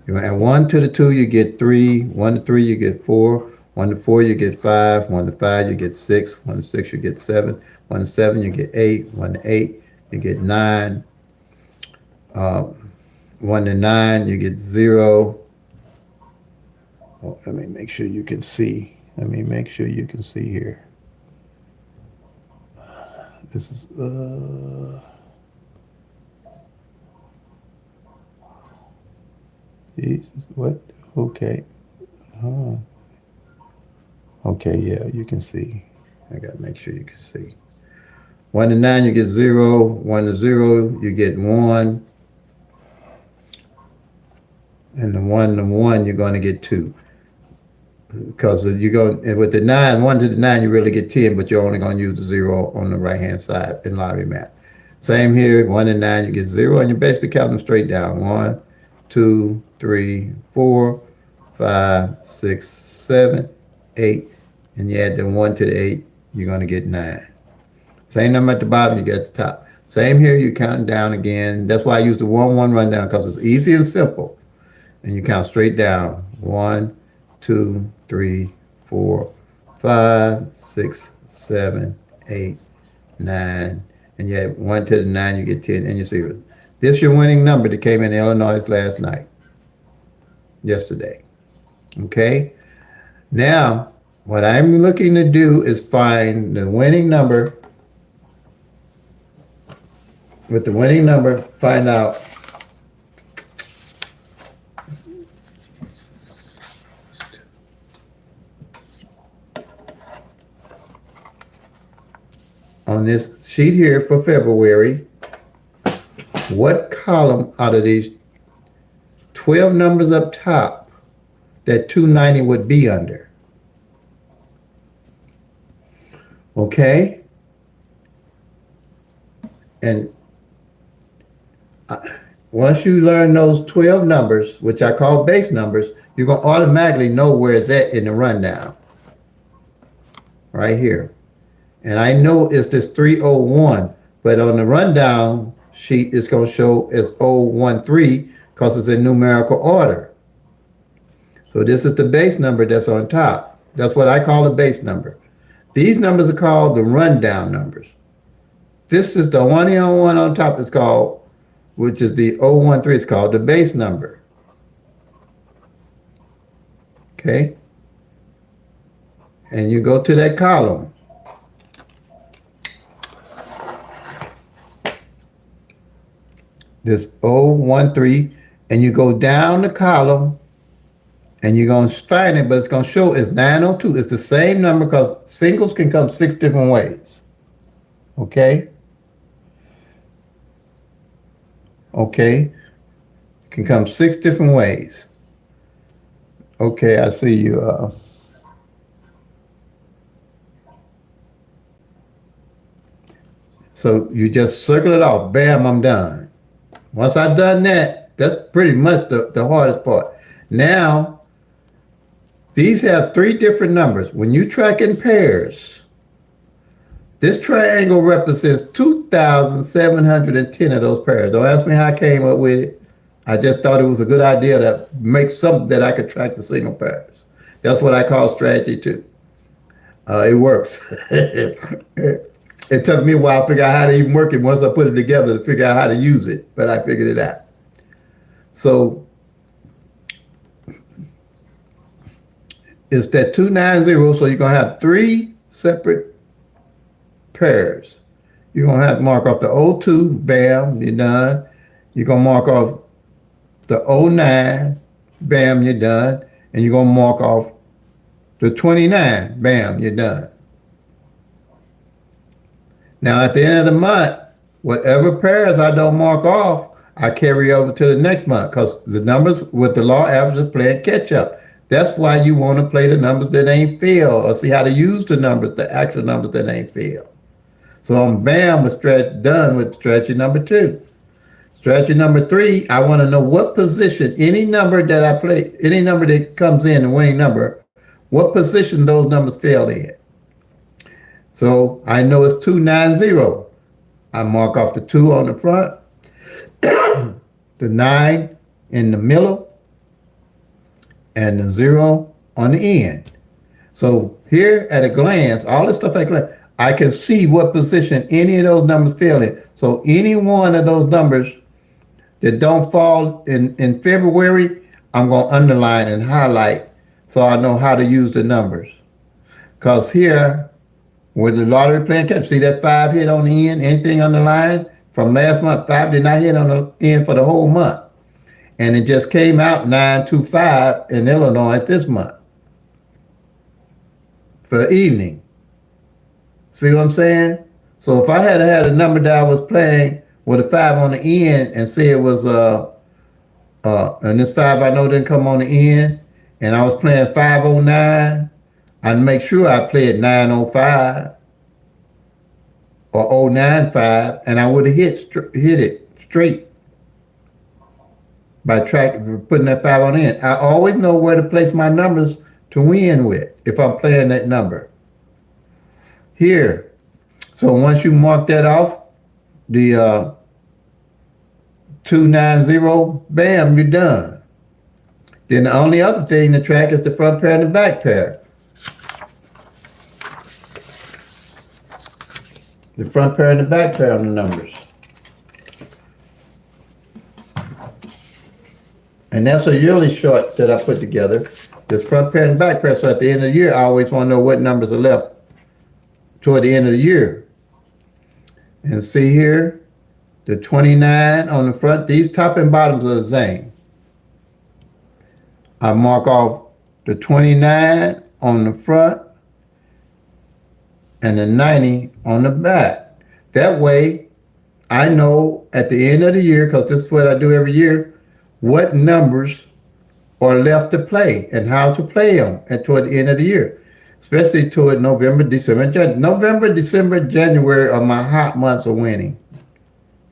You add 1 to the 2, you get 3. 1 to 3, you get 4. 1 to 4, you get 5. 1 to 5, you get 6. 1 to 6, you get 7. 1 to 7, you get 8. 1 to 8, you get 9. 1 to 9, you get 0. Oh, let me make sure you can see. Let me make sure you can see here. This is Jesus, what? Okay. Huh. Okay, yeah, you can see. I gotta make sure you can see. 1 to 9, you get 0. 1 to 0, you get 1. And the 1 to 1, you're going to get 2. Because you go and with the 9, 1 to the 9, you really get 10, but you're only going to use the 0 on the right hand side in lottery math. Same here, 1 to 9, you get 0, and you basically count them straight down. 1, 2, 3, 4, 5, 6, 7, 8, and you add the 1 to the 8, you're going to get 9. Same number at the bottom, you get at the top. Same here, you count down again. That's why I use the 1-1 rundown, because it's easy and simple. And you count straight down. 1, 2, 3, 4, 5, 6, 7, 8, 9. And you add 1 to the 9, you get 10, and you see it. This is your winning number that came in Illinois last night, yesterday. Okay? Now, what I'm looking to do is find the winning number. With the winning number, find out on this sheet here for February, what column out of these 12 numbers up top that 290 would be under? Okay? And once you learn those 12 numbers, which I call base numbers, you're going to automatically know where it's at in the rundown. Right here. And I know it's this 301, but on the rundown sheet, it's going to show as 013 because it's in numerical order. So this is the base number that's on top. That's what I call a base number. These numbers are called the rundown numbers. This is the one on top is called, which is the 013, it's called the base number. Okay? And you go to that column. This 013, and you go down the column, and you're going to find it, but it's going to show it's 902. It's the same number because singles can come 6 different ways. Okay? Okay? It can come 6 different ways. Okay, I see you. So you just circle it off. Bam, I'm done. Once I've done that, that's pretty much the hardest part. Now, these have 3 different numbers. When you track in pairs, this triangle represents 2,710 of those pairs. Don't ask me how I came up with it. I just thought it was a good idea to make something that I could track the single pairs. That's what I call strategy two. It works. It took me a while to figure out how to even work it once I put it together to figure out how to use it, but I figured it out. So it's that 290, so you're going to have three separate pairs. You're going to have to mark off the O2, bam, you're done. You're going to mark off the O9, bam, you're done. And you're going to mark off the 29, bam, you're done. Now at the end of the month, whatever pairs I don't mark off, I carry over to the next month because the numbers with the law averages playing catch up. That's why you want to play the numbers that ain't filled or see how to use the numbers, the actual numbers that ain't filled. So I'm bam with done with strategy number two. Strategy number three, I want to know what position, any number that I play, any number that comes in, the winning number, what position those numbers fell in. So I know it's 290. I mark off the 2 on the front, the 9 in the middle, and the 0 on the end. So here at a glance, all this stuff at a glance, I can see what position any of those numbers fell in. So any one of those numbers that don't fall in February, I'm going to underline and highlight so I know how to use the numbers. Because here, with the lottery playing catch, see that 5 hit on the end, anything underlined from last month, 5 did not hit on the end for the whole month. And it just came out 925 in Illinois this month for evening. See what I'm saying? So if I had a number that I was playing with a 5 on the end and say it was and this 5 I know didn't come on the end, and I was playing 509, I'd make sure I played 905 or 095, and I would have hit it straight by putting that 5 on the end. I always know where to place my numbers to win with if I'm playing that number. Here. So once you mark that off, the 290, bam, you're done. Then the only other thing to track is the front pair and the back pair. The front pair and the back pair on the numbers. And that's a yearly short that I put together. This front pair and back pair. So at the end of the year, I always want to know what numbers are left toward the end of the year. And see here, the 29 on the front, these top and bottoms are the same. I mark off the 29 on the front and the 90 on the back. That way, I know at the end of the year, because this is what I do every year, what numbers are left to play and how to play them toward the end of the year, especially toward November, December, January. November, December, January are my hot months of winning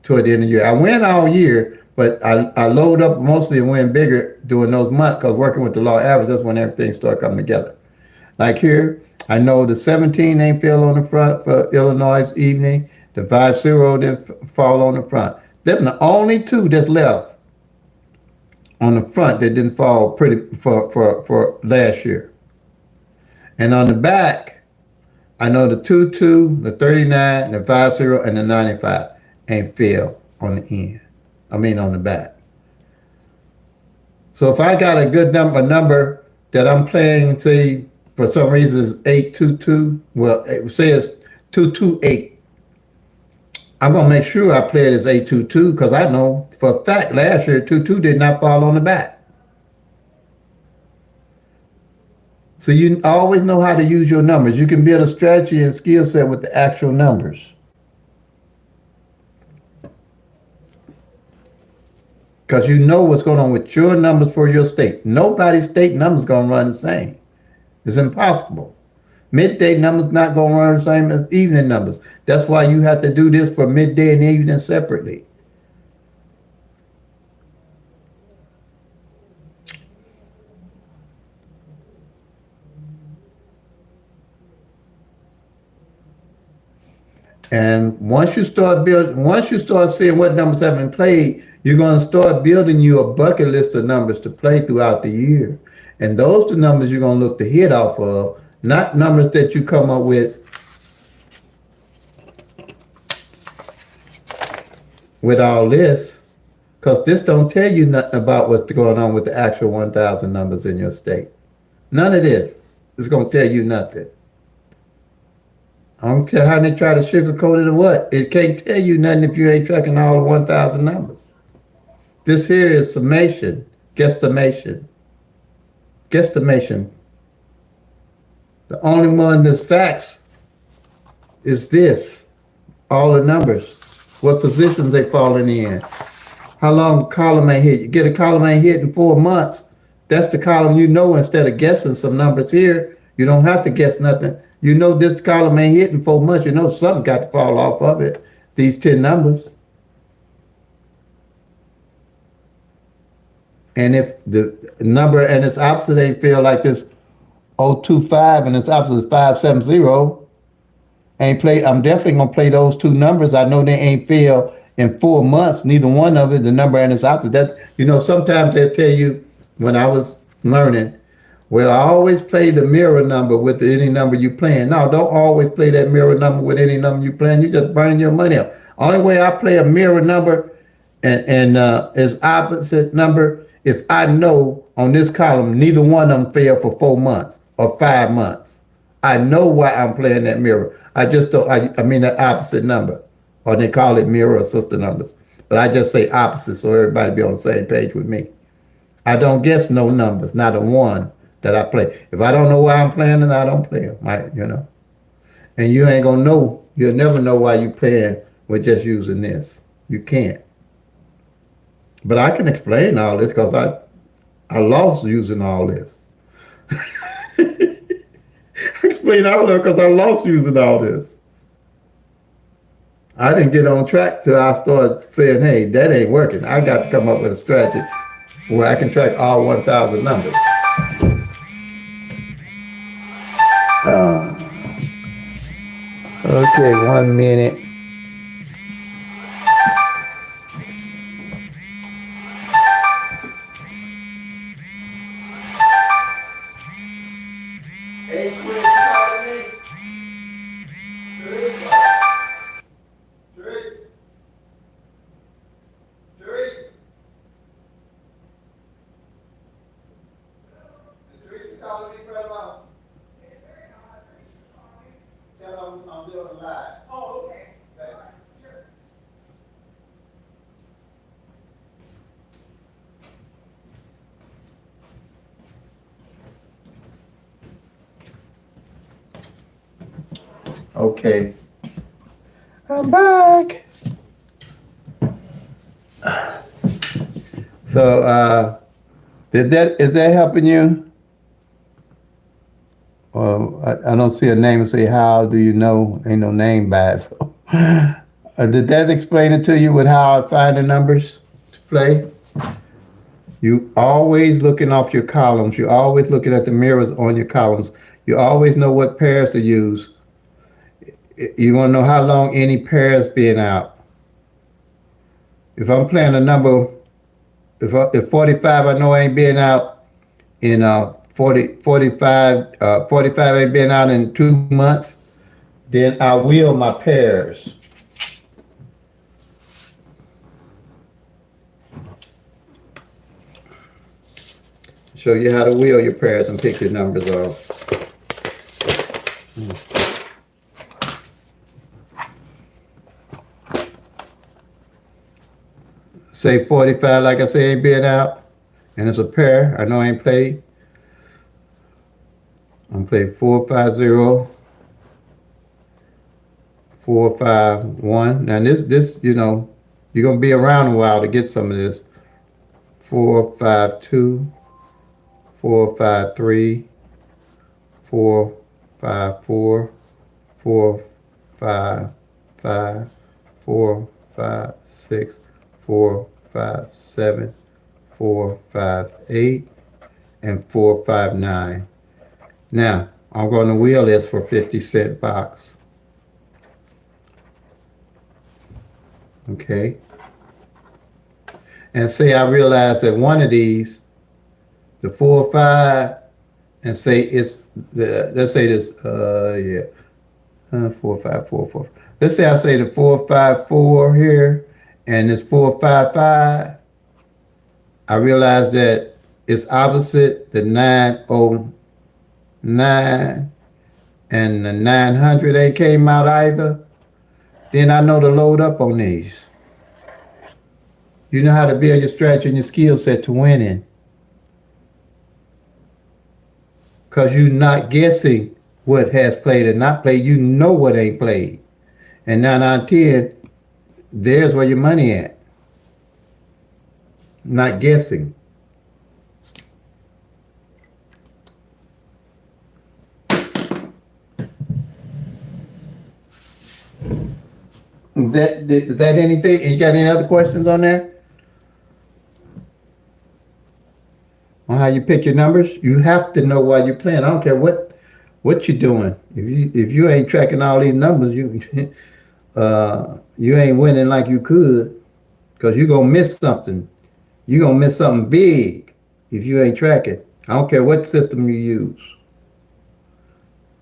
toward the end of the year. I win all year, but I load up mostly and win bigger during those months because working with the law average, that's when everything starts coming together. Like here, I know the 17 ain't fell on the front for Illinois evening. The 5-0 didn't fall on the front. Them the only two that's left on the front that didn't fall pretty for last year. And on the back, I know the 2-2, the 39, the 5-0, and the 95 ain't fell on the end. I mean on the back. So if I got a good number that I'm playing, say for some reason it's 822, well, say it's 228. I'm gonna make sure I play it as 822 because I know for a fact last year 22 did not fall on the back. So you always know how to use your numbers. You can build a strategy and skill set with the actual numbers. Because you know what's going on with your numbers for your state. Nobody's state numbers going to run the same. It's impossible. Midday numbers not going to run the same as evening numbers. That's why you have to do this for midday and evening separately. And once you start seeing what numbers have been played, you're going to start building you a bucket list of numbers to play throughout the year. And those the numbers you're going to look to hit off of, not numbers that you come up with all this, because this don't tell you nothing about what's going on with the actual 1,000 numbers in your state. None of this is going to tell you nothing. I don't care how they try to sugarcoat it or what. It can't tell you nothing if you ain't tracking all the 1,000 numbers. This here is summation, guesstimation, guesstimation. The only one that's facts is this, all the numbers, what positions they falling in, how long the column ain't hit. You get a column ain't hit in 4 months, that's the column you know instead of guessing some numbers here. You don't have to guess nothing. You know this column ain't hit in 4 months. You know something got to fall off of it, these 10 numbers. And if the number and its opposite ain't feel like this 025 and its opposite is 570, ain't played. I'm definitely gonna play those two numbers. I know they ain't failed in 4 months. Neither one of it, the number and its opposite. That sometimes they'll tell you when I was learning. Well, I always play the mirror number with any number you playing. No, don't always play that mirror number with any number you playing. You just burning your money up. Only way I play a mirror number and is opposite number if I know on this column neither one of them failed for 4 months or 5 months. I know why I'm playing that mirror. I just don't. I mean the opposite number, or they call it mirror or sister numbers. But I just say opposite so everybody be on the same page with me. I don't guess no numbers, not a one that I play. If I don't know why I'm playing it, I don't play them. And you ain't gonna know. You'll never know why you playing with just using this. You can't. But I can explain all this because I lost using all this. I explain all of it because I lost using all this. I didn't get on track till I started saying, hey, that ain't working. I got to come up with a strategy where I can track all 1,000 numbers. Okay, 1 minute. Hey, quit calling me. Teresa. Teresa. Is Teresa calling me, Grandma? Tell her I'm doing a live. Oh, okay. Thank you. Sure. Okay. I'm back. So, is that helping you? Well, I don't see a name and say, how do you know? Ain't no name by it. So. Did that explain it to you with how I find the numbers to play? You always looking off your columns. You always looking at the mirrors on your columns. You always know what pairs to use. You want to know how long any pairs been out. If I'm playing a number, if 45 I know ain't been out in 45 ain't been out in 2 months, then I wheel my pairs. Show you how to wheel your pairs and pick your numbers off. Say 45, like I say, ain't been out, and it's a pair. I know I ain't played. I'm gonna play 450, 451. Now this, you're gonna be around a while to get some of this. 452, 453, 454, 455, 456, 457, 458, and 459. Now, I'm going to wheel this for 50-cent box. Okay. And say I realize that one of these, the 4, 5, and say it's let's say this, yeah, 4, 5, 4, 4. Let's say I say the 4, 5, 4 here, and it's 4, 5, 5. I realize that it's opposite the 909, and the 900 ain't came out either. Then I know to load up on these. You know how to build your strategy and your skill set to winning. Because you're not guessing what has played and not played. You know what ain't played. And 9 out of 10, there's where your money at. Not guessing. Is that anything? You got any other questions on there? On how you pick your numbers? You have to know why you're playing. I don't care what you're doing. If you ain't tracking all these numbers, you ain't winning like you could, because you're gonna miss something. You're gonna miss something big if you ain't tracking. I don't care what system you use.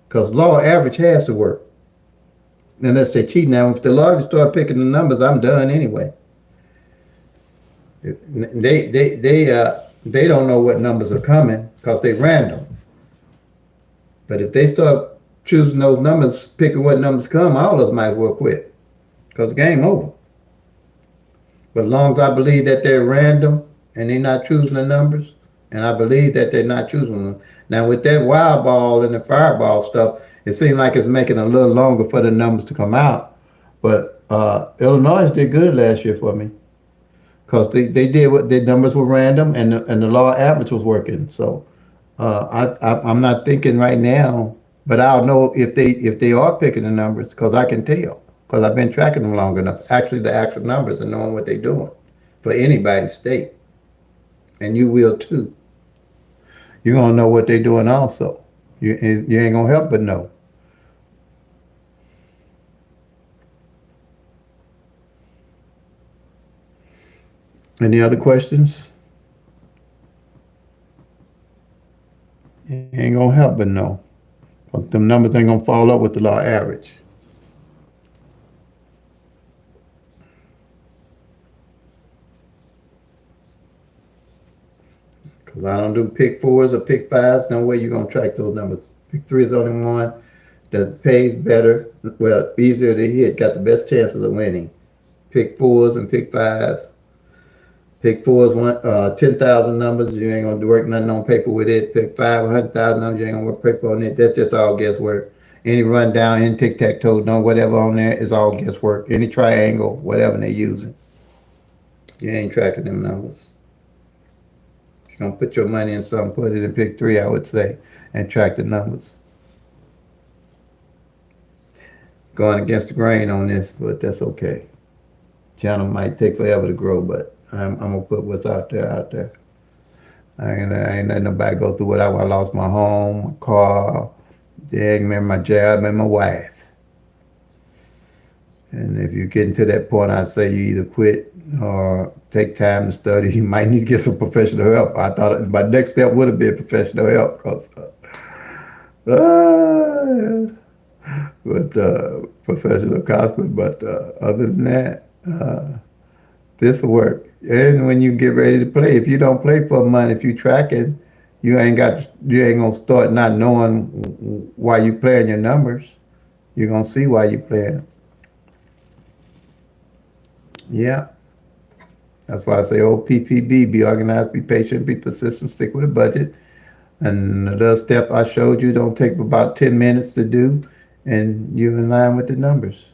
Because law average has to work. Unless they cheat. Now, if the lottery start picking the numbers, I'm done anyway. They don't know what numbers are coming because they random. But if they start choosing those numbers, picking what numbers come, all of us might as well quit because the game over. But as long as I believe that they're random and they're not choosing the numbers, and I believe that they're not choosing them. Now, with that wild ball and the fireball stuff, it seems like it's making a little longer for the numbers to come out. But Illinois did good last year for me because they did what their numbers were random and the law average was working. So I'm not thinking right now, but I'll know if they are picking the numbers because I can tell because I've been tracking them long enough. Actually, the actual numbers and knowing what they're doing for anybody's state, and you will too. You're gonna know what they're doing also. You ain't gonna help but know. Any other questions? You ain't gonna help but know. But them numbers ain't gonna fall up with the law average. Because I don't do pick 4s or pick 5s. No way you're gonna track those numbers. Pick 3 is the only one that pays better, well, easier to hit, got the best chances of winning. Pick 4s and pick 5s. Pick 4 is 10,000 numbers. You ain't gonna work nothing on paper with it. Pick 5, 100,000 numbers. You ain't gonna work paper on it. That's just all guesswork. Any rundown, any tic tac toe, no whatever on there is all guesswork. Any triangle, whatever they're using, you ain't tracking them numbers. You're gonna put your money in something, put it in pick 3, I would say, and track the numbers. Going against the grain on this, but that's okay. Channel might take forever to grow, but I'm gonna put what's out there out there. I ain't letting nobody go through what I lost my home, my car, my job, and my wife. And if you're getting to that point, I say you either quit or take time to study. You might need to get some professional help. I thought my next step would have been professional help because, professional counselor. But other than that, this will work. And when you get ready to play, if you don't play for money, if you tracking, you ain't gonna start not knowing why you playing your numbers. You're gonna see why you playing. Yeah. That's why I say, oh, PPB, be organized, be patient, be persistent, stick with a budget. And the little step I showed you don't take about 10 minutes to do, and you're in line with the numbers.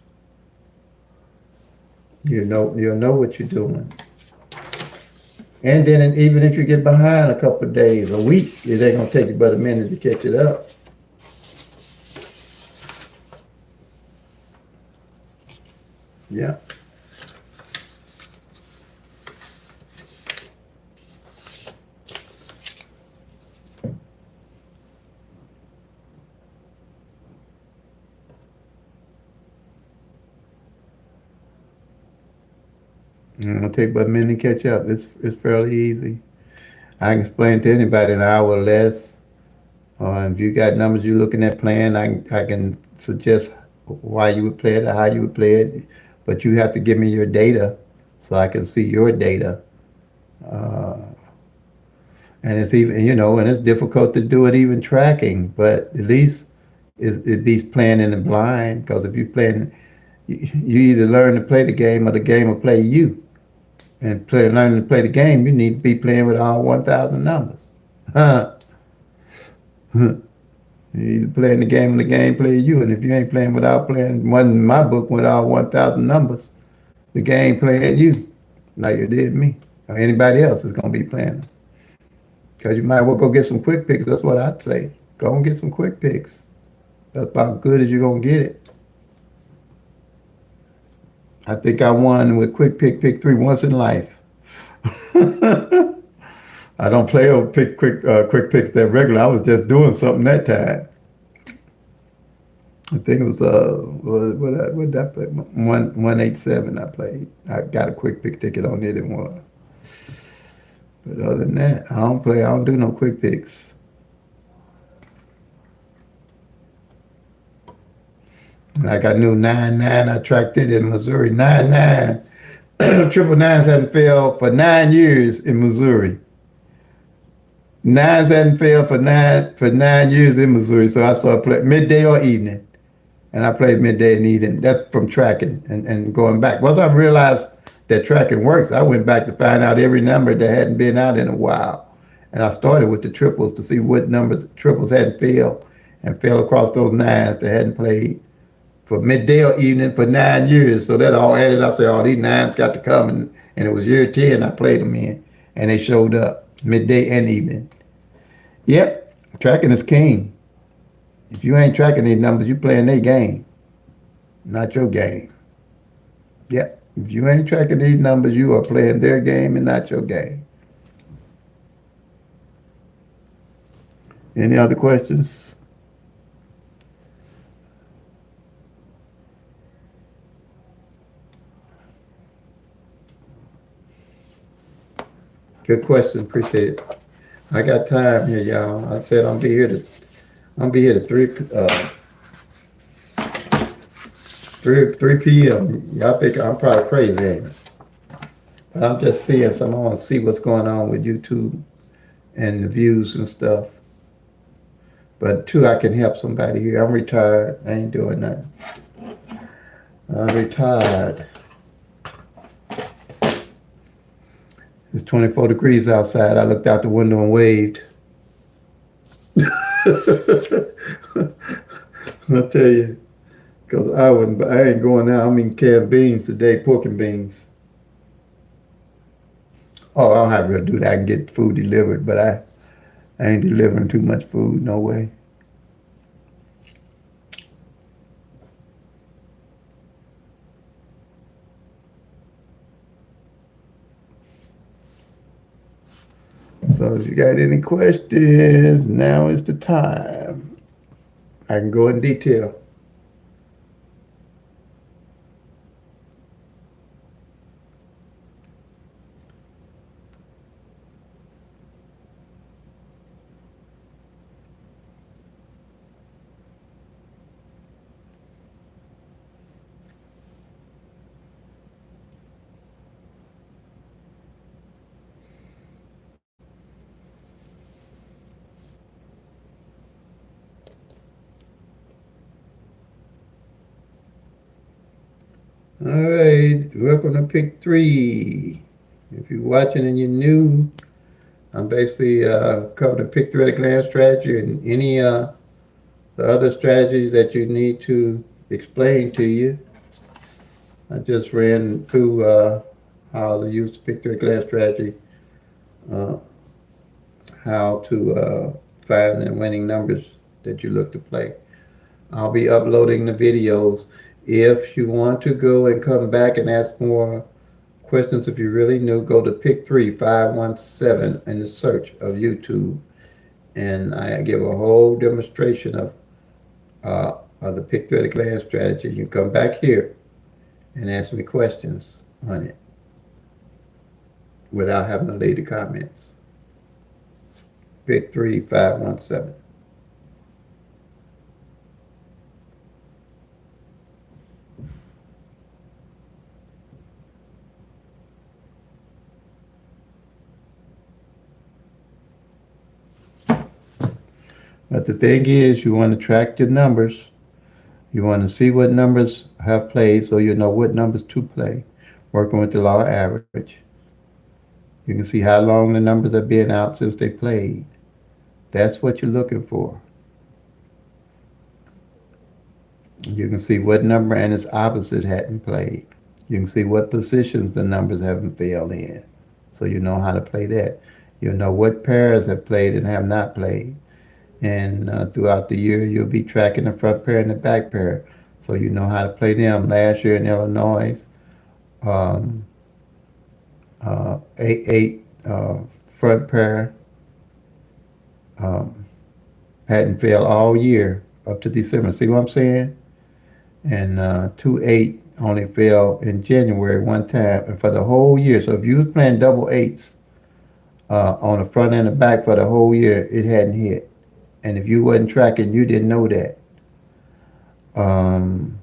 You'll know what you're doing. And then even if you get behind a couple of days, a week, it ain't gonna take you but a minute to catch it up. Yeah. It'll take about a minute to catch up. It's fairly easy. I can explain to anybody in an hour or less. If you got numbers you're looking at playing, I can suggest why you would play it or how you would play it. But you have to give me your data so I can see your data. Uh, and it's even, and it's difficult to do it even tracking, but at least it beats playing in the blind, because if you're playing, you either learn to play the game or the game will play you. And learning to play the game, you need to be playing with all 1,000 numbers. Huh. You either playing the game or the game play you. And if you ain't playing without playing, one my book with all 1,000 numbers, the game playing you, like it did me. Or anybody else is going to be playing. Because you might well go get some quick picks. That's what I'd say. Go and get some quick picks. That's about good as you're going to get it. I think I won with pick 3 once in life. I don't play over quick picks that regular. I was just doing something that time. I think it was what did I play? 187 I played. I got a quick pick ticket on it and won. But other than that, I don't do no quick picks. Like I knew 9-9, I tracked it in Missouri. 9-9. Triple nines hadn't failed for 9 years in Missouri. Nines hadn't failed for 9 years in Missouri. So I started playing midday or evening. And I played midday and evening. That's from tracking and going back. Once I realized that tracking works, I went back to find out every number that hadn't been out in a while. And I started with the triples to see what numbers triples hadn't failed and fell across those nines that hadn't played for midday or evening for 9 years. So that all added up. Say, oh, these nines got to come. And it was year 10 I played them in. And they showed up midday and evening. Yep, tracking is king. If you ain't tracking these numbers, you playing their game, not your game. Yep, if you ain't tracking these numbers, you are playing their game and not your game. Any other questions? Good question. Appreciate it. I got time here, y'all. I said I'm be here to 3 p.m. Y'all think I'm probably crazy, ain't it? But I'm just seeing some. I want to see what's going on with YouTube and the views and stuff. But two, I can help somebody here. I'm retired. I ain't doing nothing. I'm retired. It's 24 degrees outside. I looked out the window and waved. I'll tell you, because I ain't going out. I'm eating canned beans today, pork and beans. Oh, I don't have to do that. I can get food delivered, but I ain't delivering too much food. No way. So if you got any questions, now is the time. I can go in detail. All right, welcome to Pick-3. If you're watching and you're new, I'm basically covering the Pick-3 at a glance strategy and any the other strategies that you need to explain to you. I just ran through how to use the Pick-3 at a glance strategy, uh, how to find the winning numbers that you look to play. I'll be uploading the videos. If you want to go and come back and ask more questions, if you really new, go to Pick-3 517 in the search of YouTube, and I give a whole demonstration of the Pick-3 at a glance strategy. You come back here and ask me questions on it. without having to leave the comments. PICK-3 517. But the thing is, you want to track your numbers. You want to see what numbers have played so you know what numbers to play. Working with the law of average. You can see how long the numbers have been out since they played. That's what you're looking for. You can see what number and its opposite hadn't played. You can see what positions the numbers haven't failed in. So you know how to play that. You know what pairs have played and have not played. And throughout the year, you'll be tracking the front pair and the back pair. So you know how to play them. Last year in Illinois, um, 8-8 front pair um, hadn't failed all year up to December. See what I'm saying? And 2-8 only fell in January one time, and for the whole year. So if you was playing double eights on the front and the back for the whole year, it hadn't hit. And if you wasn't tracking, you didn't know that. Um,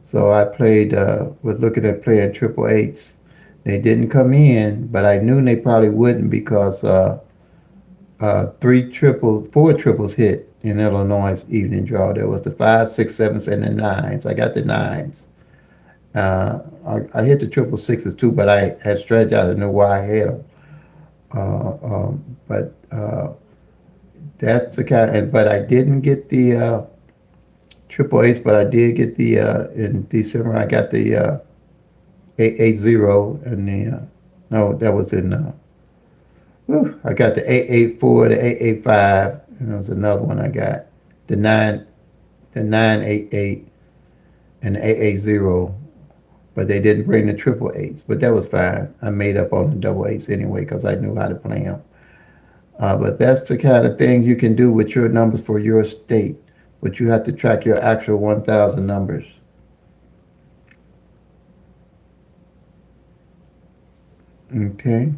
so I played, was looking at playing triple eights. They didn't come in, but I knew they probably wouldn't because four triples hit in Illinois' evening draw. There was the 5, 6, 7s, and the 9s. I got the 9s. I hit the triple sixes too, but I had strategized. I knew why I had them. But that's the kind. But I didn't get the triple eights, but I did get the in December. I got the 880 and the no, that was in. I got the 884, the 885, and there was another one I got the 988 and the 880. But they didn't bring the triple eights. But that was fine. I made up on the double eights anyway because I knew how to play them. But that's the kind of thing you can do with your numbers for your state. But you have to track your actual 1,000 numbers. Okay.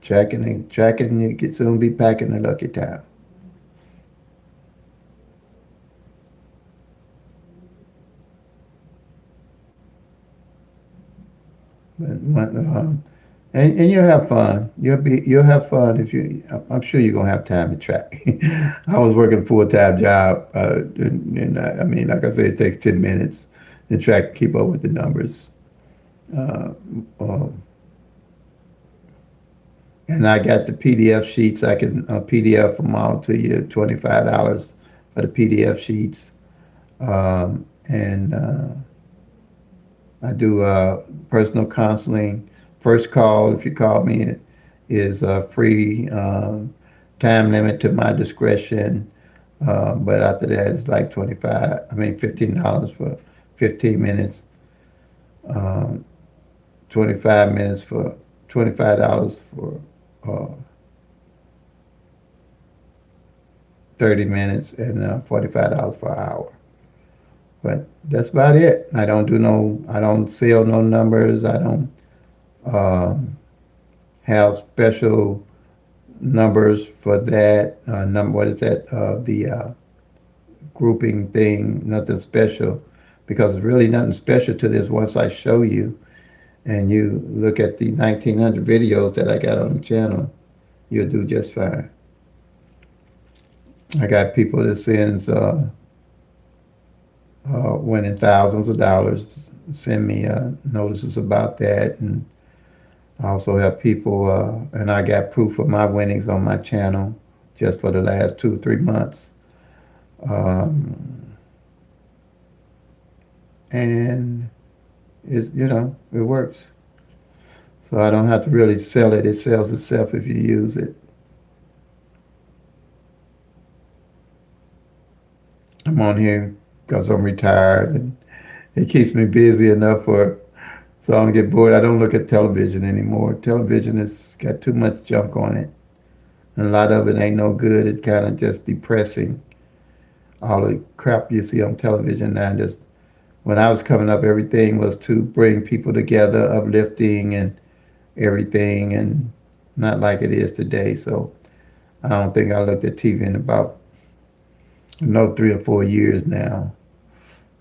Tracking, you can soon be packing the lucky town. But and you'll have fun. You'll have fun if you. I'm sure you're gonna have time to track. I was working a full time job, and I mean, like I said, it takes 10 minutes to track, keep up with the numbers. Uh, um, and I got the PDF sheets. I can PDF them out to you. $25 for the PDF sheets, and I do personal counseling. First call, if you call me, is free. Time limit to my discretion. But after that, it's like $15 for 15 minutes. 25 minutes for $25 for uh, 30 minutes, and $45 for an hour. But that's about it. I don't sell no numbers. I don't um, have special numbers for that. What is that? The grouping thing, nothing special. Because really nothing special to this once I show you and you look at the 1900 videos that I got on the channel, you'll do just fine. I got people that sends winning thousands of dollars send me notices about that, and I also have people, and I got proof of my winnings on my channel just for the last 2 3 months, um, and it works. So I don't have to really sell it; it sells itself if you use it. I'm on here because I'm retired, and it keeps me busy enough for so I don't get bored. I don't look at television anymore. Television has got too much junk on it, and a lot of it ain't no good. It's kind of just depressing. All the crap you see on television now, just when I was coming up, everything was to bring people together, uplifting and everything, and not like it is today. So I don't think I looked at TV in about, no, 3 or 4 years now.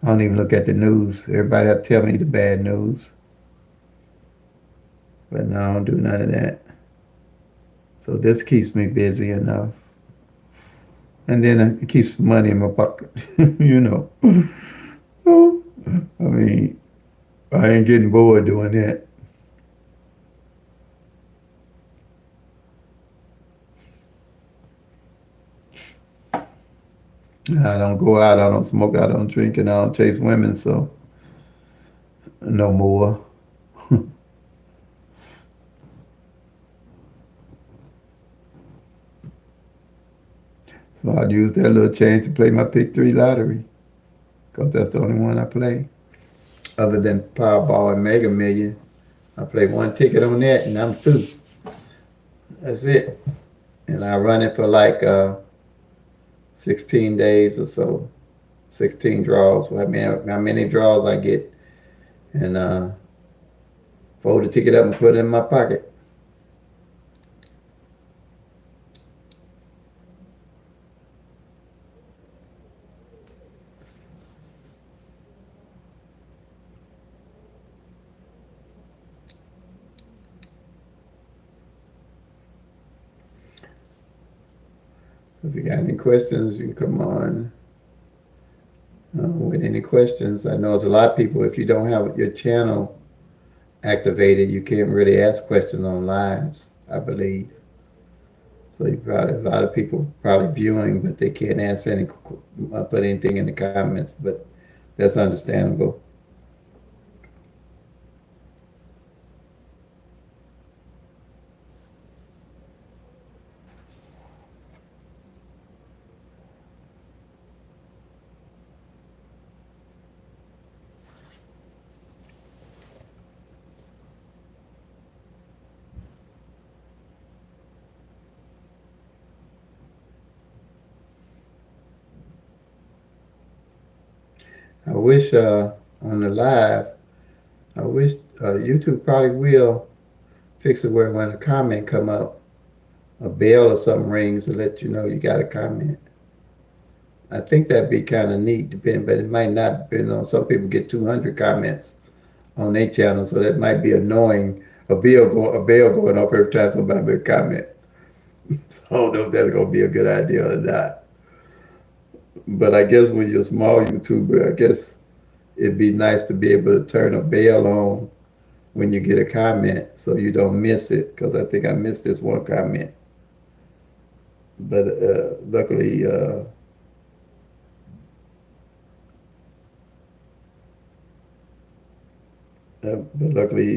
I don't even look at the news. Everybody have to tell me the bad news, but no, I don't do none of that. So this keeps me busy enough. And then it keeps money in my pocket, you know. I mean, I ain't getting bored doing that. I don't go out, I don't smoke, I don't drink, and I don't chase women, so no more. So I'd use that little change to play my PICK-3 lottery, because that's the only one I play. Other than Powerball and Mega Million, I play one ticket on that and I'm through. That's it. And I run it for like 16 days or so, 16 draws. How many draws I get, and fold the ticket up and put it in my pocket. So if you got any questions, you can come on with any questions. I know there's a lot of people, if you don't have your channel activated, you can't really ask questions on lives, I believe. So you probably, a lot of people probably viewing, but they can't answer any, put anything in the comments. But that's understandable. I wish on the live, I wish YouTube probably will fix it where when a comment come up, a bell or something rings to let you know you got a comment. I think that'd be kind of neat, but it might not depend on, some people get 200 comments on their channel, so that might be annoying. A bell going off every time somebody make a comment. So I don't know if that's gonna be a good idea or not. But I guess when you're a small YouTuber, I guess it'd be nice to be able to turn a bell on when you get a comment so you don't miss it. Because I think I missed this one comment. But luckily, but luckily he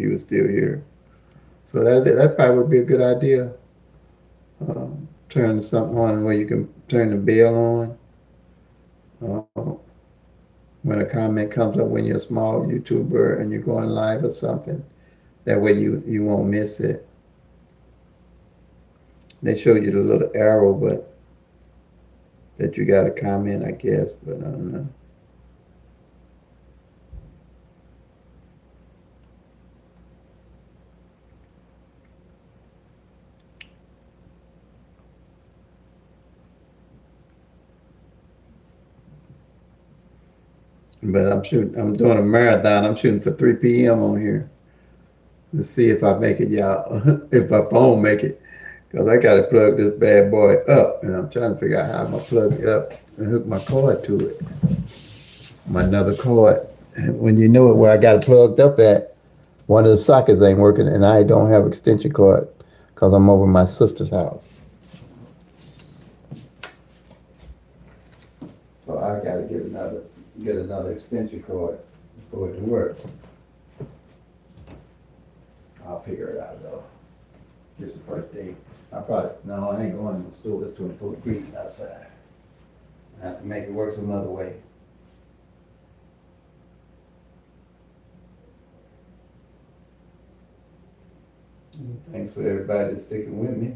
was still here. So that probably would be a good idea. Turn something on where you can turn the bell on when a comment comes up when you're a small YouTuber and you're going live or something. That way you won't miss it. They show you the little arrow, but that you got a comment, I guess, but I don't know. But I'm doing a marathon. I'm shooting for 3 p.m. on here. Let's see if I make it, y'all. If my phone make it. Because I got to plug this bad boy up. And I'm trying to figure out how I'm going to plug it up and hook my cord to it. My another cord. And when you know it where I got it plugged up at, one of the sockets ain't working and I don't have extension cord because I'm over my sister's house. So I got to get another extension cord for it to work. I'll figure it out though. This is the first day. No, I ain't going to the store. It's 24 degrees outside. I have to make it work some other way. Thanks for everybody that's sticking with me.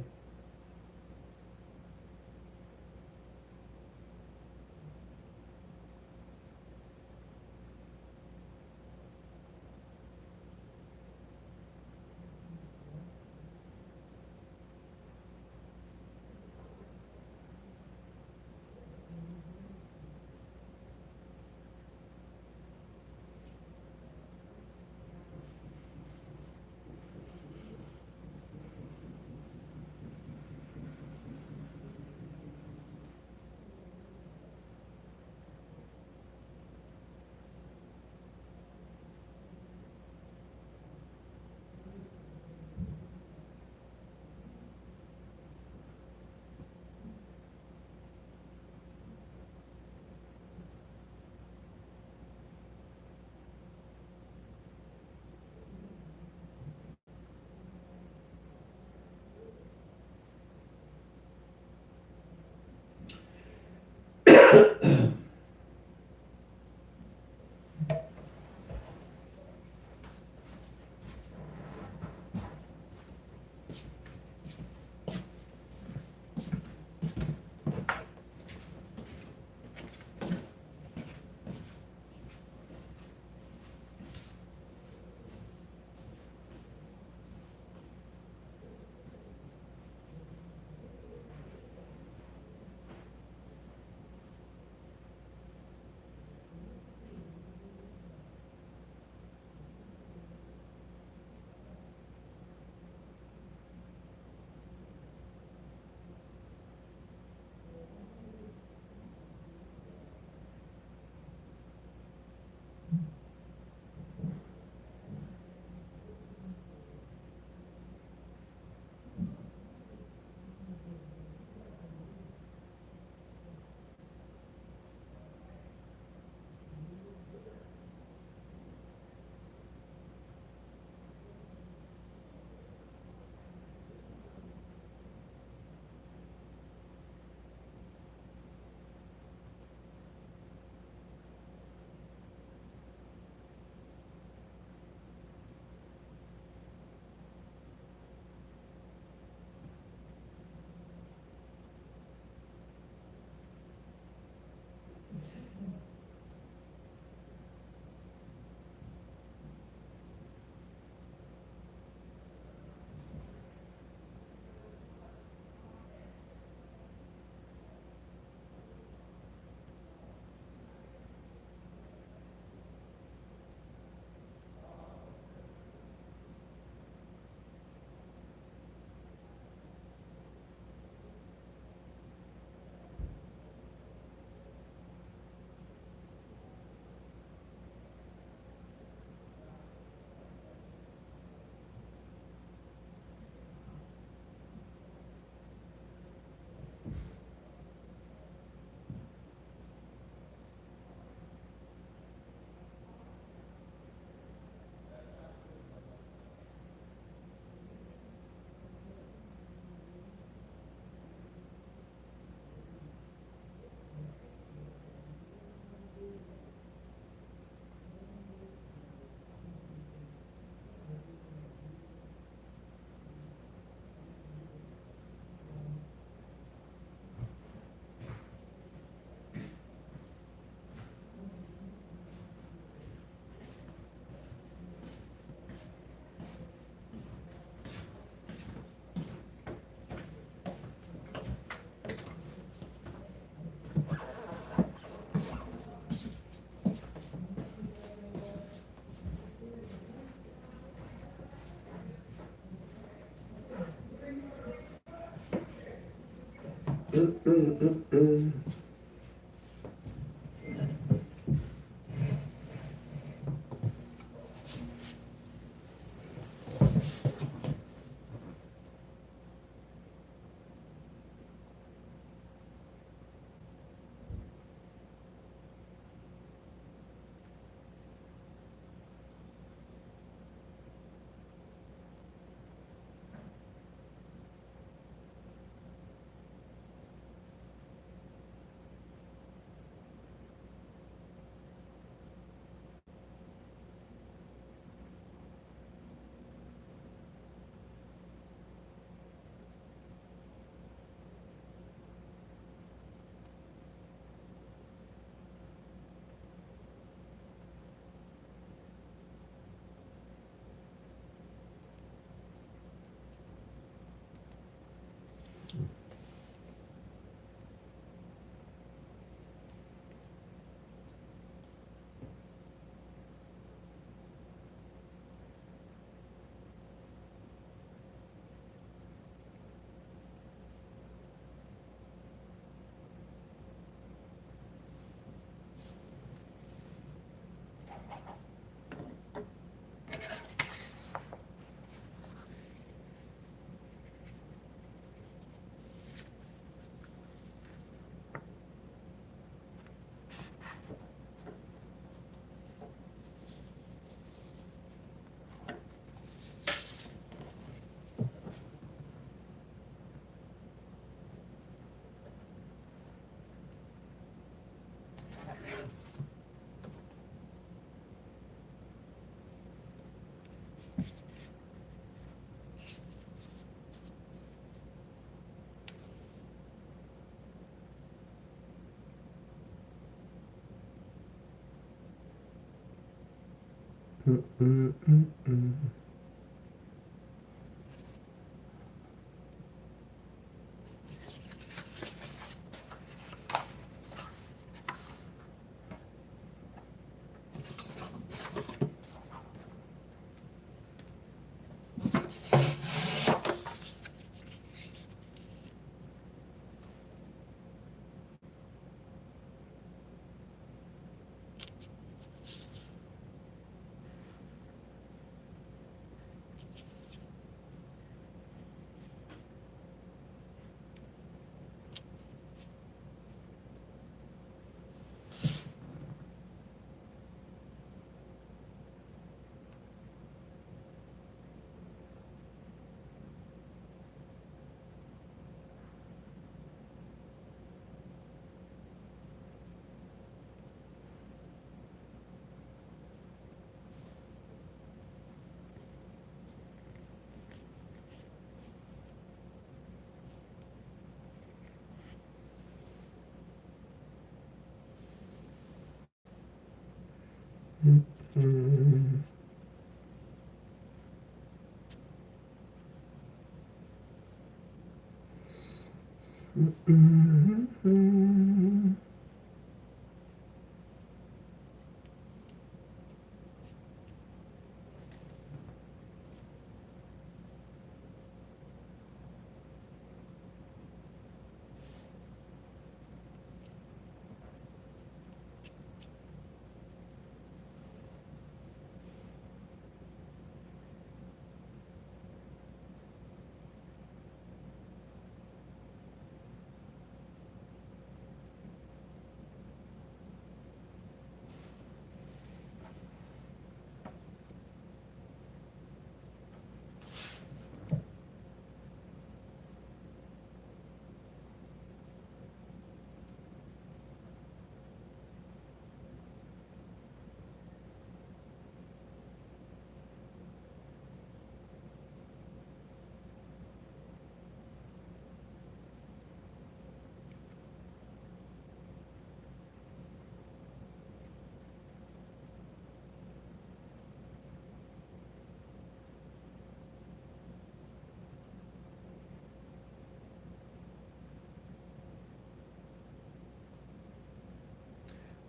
Mm, mm, mm, mm. Mm. Mm.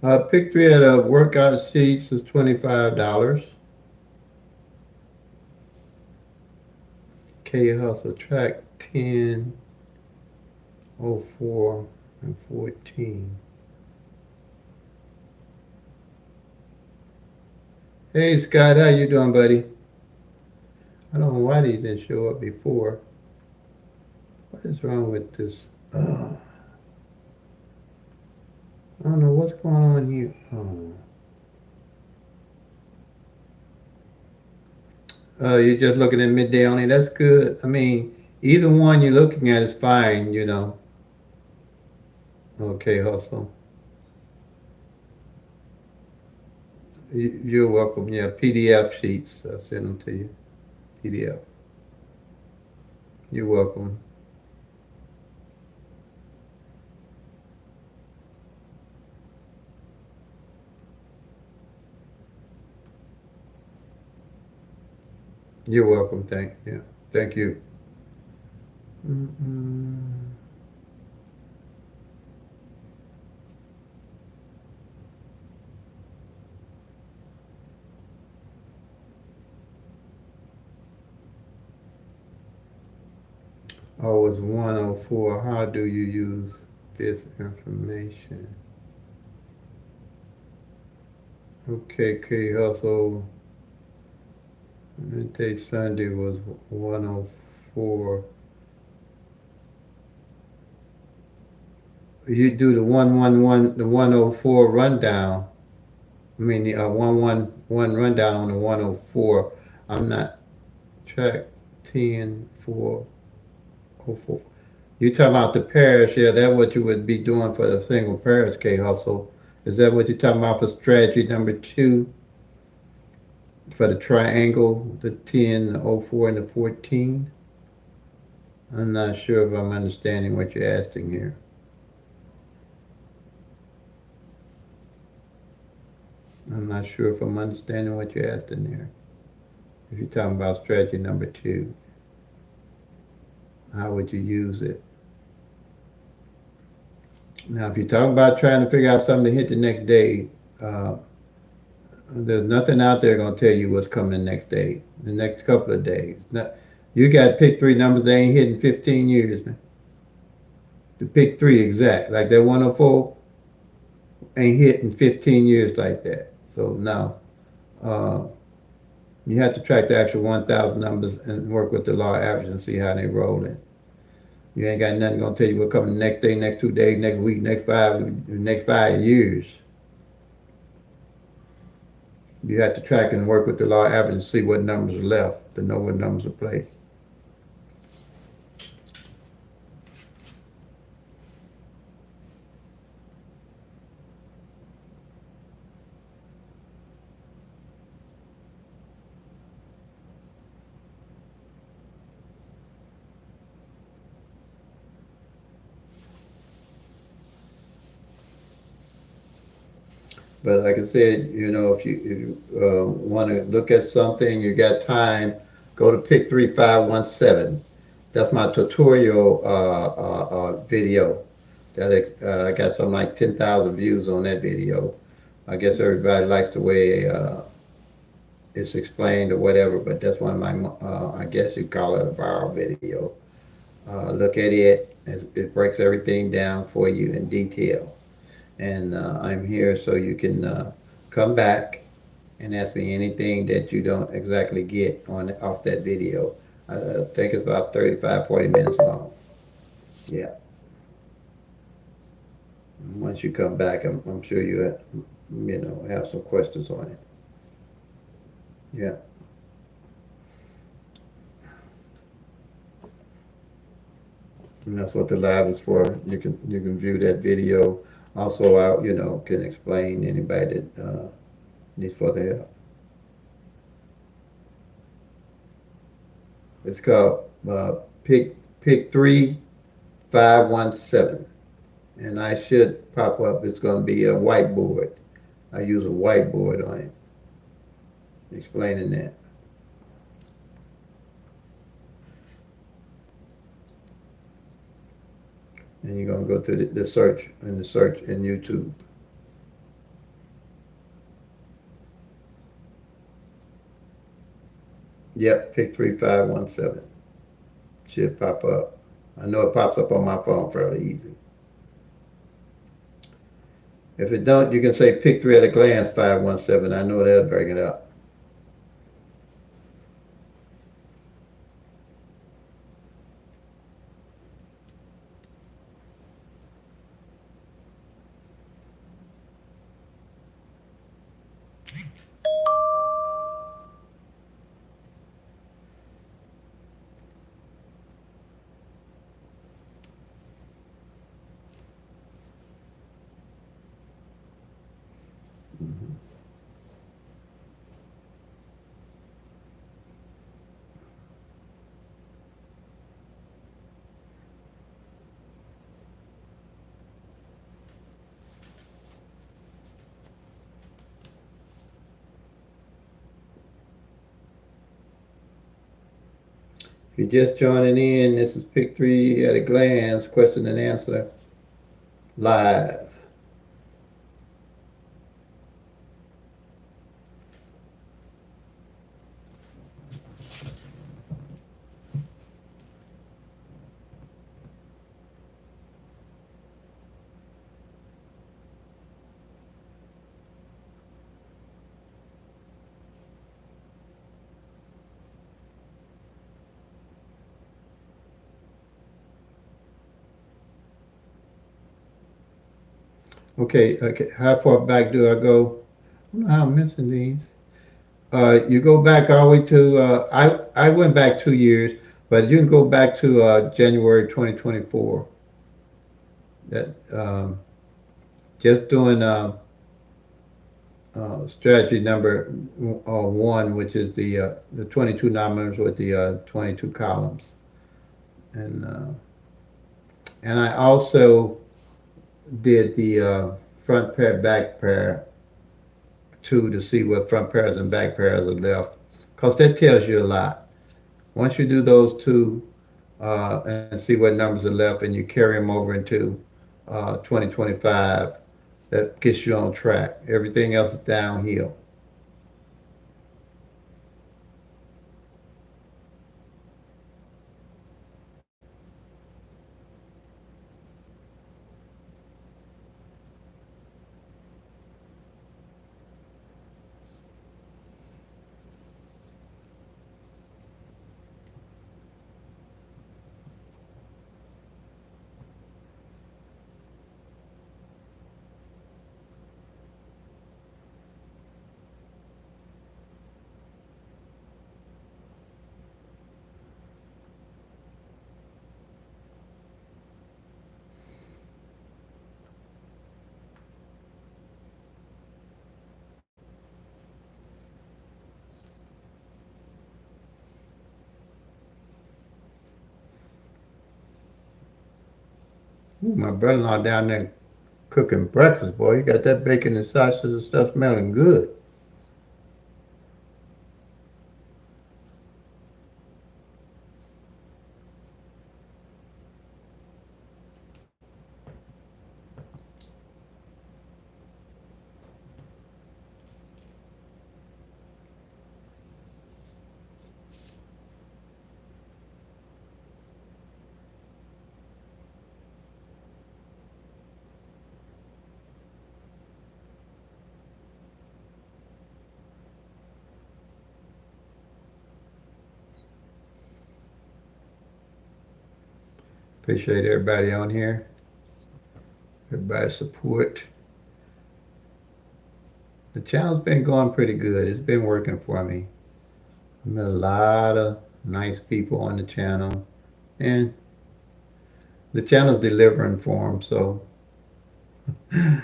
PICK-3 at a workout sheets is $25. K Hustle track 10, 04, and 14. Hey Scott, how you doing, buddy? I don't know why these didn't show up before. What is wrong with this? I don't know what's going on here. You're just looking at midday only. That's good. I mean, either one you're looking at is fine, you know. Okay, Hustle. You're welcome. Yeah, PDF sheets. I'll send them to you. PDF. You're welcome. You're welcome. Thank you. Mm-mm. Oh, it's 104. How do you use this information? Okay, K Hustle. Midday Sunday was 104. You do the 111, the 104 rundown. I mean, the 111 rundown on the 104. I'm not track 10 404. You talking about the parish? Yeah, that's what you would be doing for the single parish, K Hustle. Is that what you're talking about for strategy number two? For the triangle, the 10, the 04, and the 14? I'm not sure if I'm understanding what you're asking here. I'm not sure if I'm understanding what you asked in there. If you're talking about strategy number two, how would you use it? Now, if you're talking about trying to figure out something to hit the next day, uh, there's nothing out there going to tell you what's coming the next day, the next couple of days. Now, you got pick three numbers they ain't hitting 15 years, man. The pick three exact, like that 104 ain't hitting 15 years like that. So now, uh, you have to track the actual 1,000 numbers and work with the law of average and see how they roll in. You ain't got nothing gonna tell you what coming the next day, next 2 days, next week, next 5 years. You have to track and work with the law of average and see what numbers are left to know what numbers are played. But like I said, if you want to look at something, you got time, go to PICK-3 517. That's my tutorial video. That I got something like 10,000 views on that video. I guess everybody likes the way it's explained or whatever, but that's one of my, I guess you call it a viral video. Look at it. It breaks everything down for you in detail. And I'm here so you can come back and ask me anything that you don't exactly get on off that video. I think it's about 35, 40 minutes long. Yeah. Once you come back, I'm sure have some questions on it. Yeah. And that's what the live is for. You can view that video. Also, I can explain anybody that needs further help. It's called PICK-3 517, and I should pop up. It's going to be a whiteboard. I use a whiteboard on it, explaining that. And you're going to go through the search in YouTube. Yep, PICK-3 517 should pop up. I know it pops up on my phone fairly easy. If it don't, you can say PICK-3 at a glance 517. I know that'll bring it up. Mm-hmm. If you're just joining in, this is PICK-3 at a glance, question and answer live. Okay. How far back do I go? I don't know how I'm missing these. You go back all the way to, I went back 2 years, but you can go back to January 2024. That just doing strategy number one, which is the 22 numbers with the 22 columns, and and I also did the front pair, back pair two to see what front pairs and back pairs are left, because that tells you a lot. Once you do those two and see what numbers are left, and you carry them over into 2025, that gets you on track. Everything else is downhill. Ooh, my brother-in-law down there cooking breakfast, boy. He got that bacon and sausage and stuff smelling good. Appreciate everybody on here. Everybody's support. The channel's been going pretty good. It's been working for me. I met a lot of nice people on the channel, and the channel's delivering for them. So, and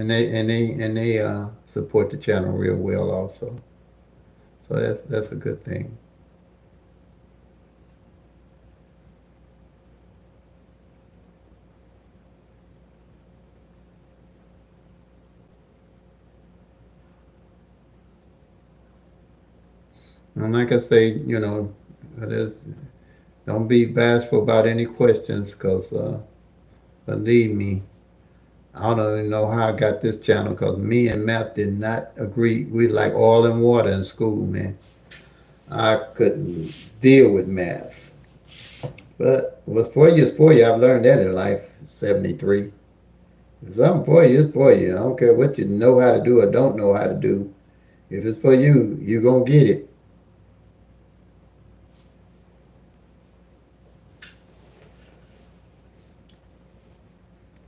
they support the channel real well also. So that's a good thing. And like I say, there's don't be bashful about any questions, because believe me, I don't even know how I got this channel, because me and math did not agree. We like oil and water in school, man. I couldn't deal with math. But what's for you is for you. I've learned that in life. 73. If something for you, it's for you. I don't care what you know how to do or don't know how to do. If it's for you, you're going to get it.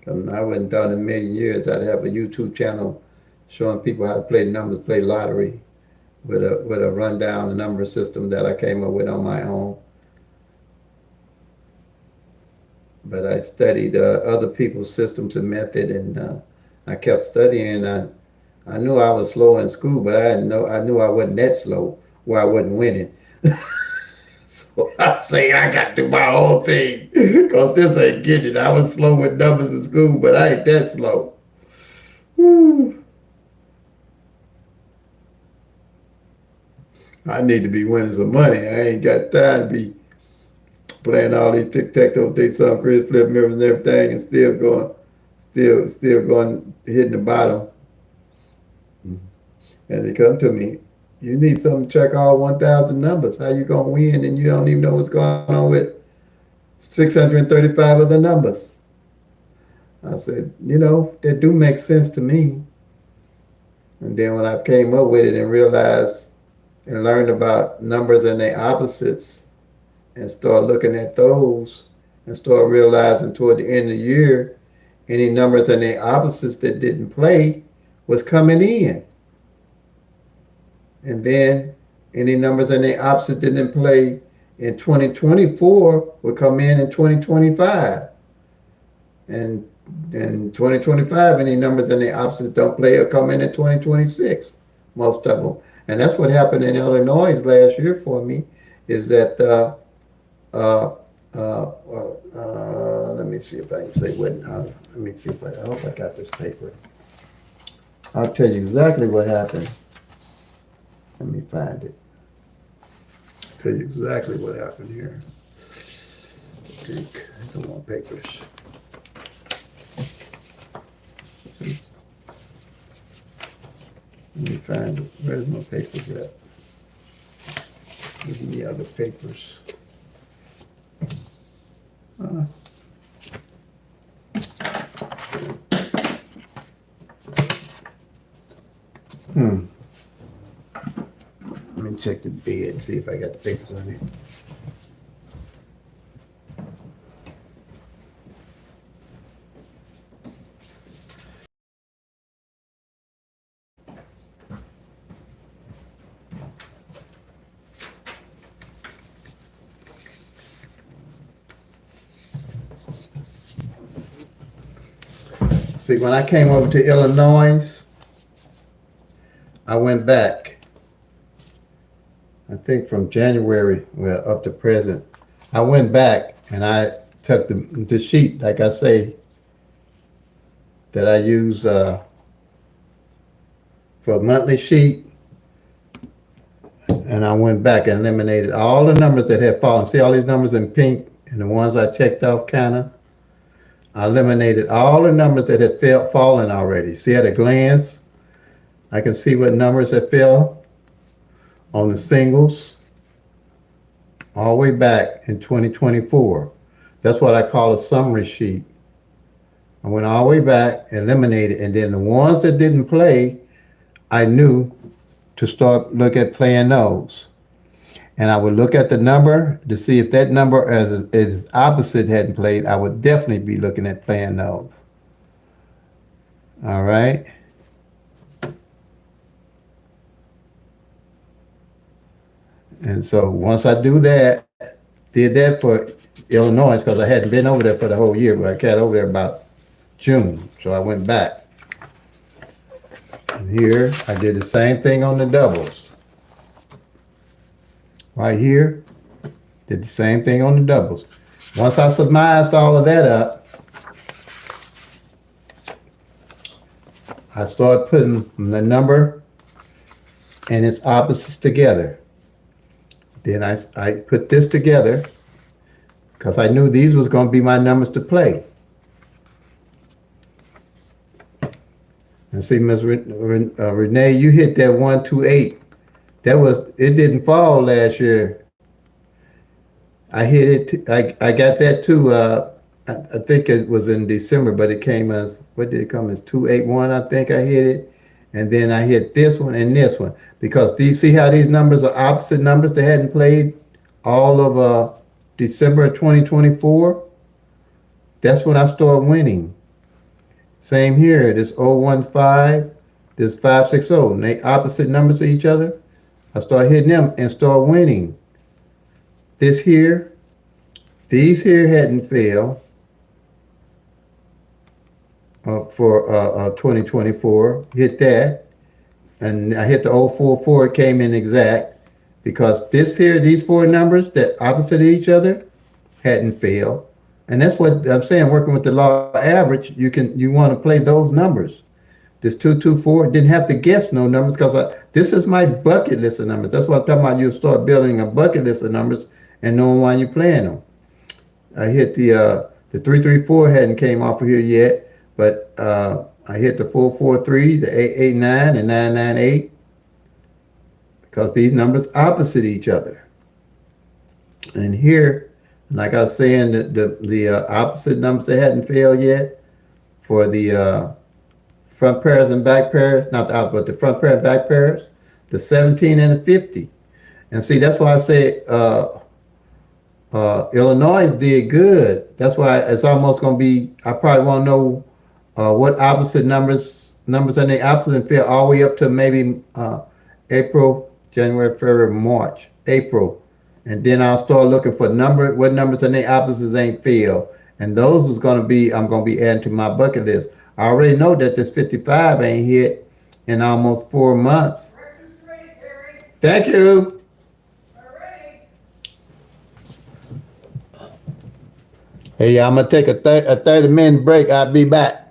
Cause I wouldn't thought in a million years I'd have a YouTube channel showing people how to play numbers, play lottery, with a rundown, a number system that I came up with on my own. But I studied other people's systems and method, and I kept studying. I knew I was slow in school, but I knew I wasn't that slow where I wasn't winning. So I say I got to do my whole thing, because this ain't getting it. I was slow with numbers in school, but I ain't that slow. Whew. I need to be winning some money. I ain't got time to be playing all these tic-tac-toe, some Chris flip mirrors and everything, and still going, hitting the bottom. And they come to me, you need something to check all 1,000 numbers. How you going to win and you don't even know what's going on with 635 other numbers? I said, that do make sense to me. And then when I came up with it and realized and learned about numbers and their opposites, and start looking at those, and start realizing toward the end of the year, any numbers and their opposites that didn't play was coming in. And then any numbers and their opposites that didn't play in 2024 would come in 2025. And in 2025, any numbers and their opposites don't play or come in 2026, most of them. And that's what happened in Illinois last year for me, is that Let me see if I can say what. Let me see if I hope I got this paper. I'll tell you exactly what happened. Let me find it. Tell you exactly what happened here. I don't want papers. Let me find it. Where's my papers at? Give me other papers. Uh, hmm. Let me check the bed and see if I got the papers on it. See, when I came over to Illinois, I went back. I think from January, well, up to present. I went back and I took the sheet, like I say, that I use for a monthly sheet, and I went back and eliminated all the numbers that had fallen. See all these numbers in pink and the ones I checked off kind of? I eliminated all the numbers that had fallen already. See at a glance, I can see what numbers have fell on the singles all the way back in 2024. That's what I call a summary sheet. I went all the way back, eliminated, and then the ones that didn't play, I knew to start look at playing those. And I would look at the number to see if that number as opposite hadn't played, I would definitely be looking at playing those. All right. And so once I did that for Illinois, because I hadn't been over there for the whole year, but I got over there about June. So I went back. And here, I did the same thing on the doubles. Right here, did the same thing on the doubles. Once I surmised all of that up, I started putting the number and its opposites together. Then I put this together because I knew these was going to be my numbers to play. And see, Ms. Renee, you hit that 128. It didn't fall last year. I hit it. I got that too. I think it was in December, but it came as, what did it come as? 281. I think I hit it, and then I hit this one and this one because do you see how these numbers are opposite numbers? They hadn't played all of December of 2024. That's when I started winning. Same here. This 015, this 560, and they opposite numbers of each other. I start hitting them and start winning. This here, these here hadn't failed for 2024. Hit that, and I hit the 044. It came in exact because this here, these four numbers that opposite of each other hadn't failed. And that's what I'm saying. Working with the law average, you want to play those numbers. This 224 didn't have to guess no numbers because this is my bucket list of numbers. That's what I'm talking about. You start building a bucket list of numbers and knowing why you're playing them. I hit the 334 hadn't came off of here yet, but I hit the 443, the 889, and 998 because these numbers opposite each other. And here, like I was saying, the opposite numbers that hadn't failed yet for the front pairs and back pairs, not the opposite, but the front pair and back pairs, the 17 and the 50. And see, that's why I say Illinois did good. That's why it's almost going to be, I probably want to know what opposite numbers and the opposite fail all the way up to maybe April, January, February, March, April. And then I'll start looking for what numbers and the opposites ain't fail. And those is going to be, I'm going to be adding to my bucket list. I already know that this 55 ain't hit in almost 4 months. Breakfast ready, Terry. Thank you. Alrighty. Hey, I'm gonna take a 30-minute break. I'll be back.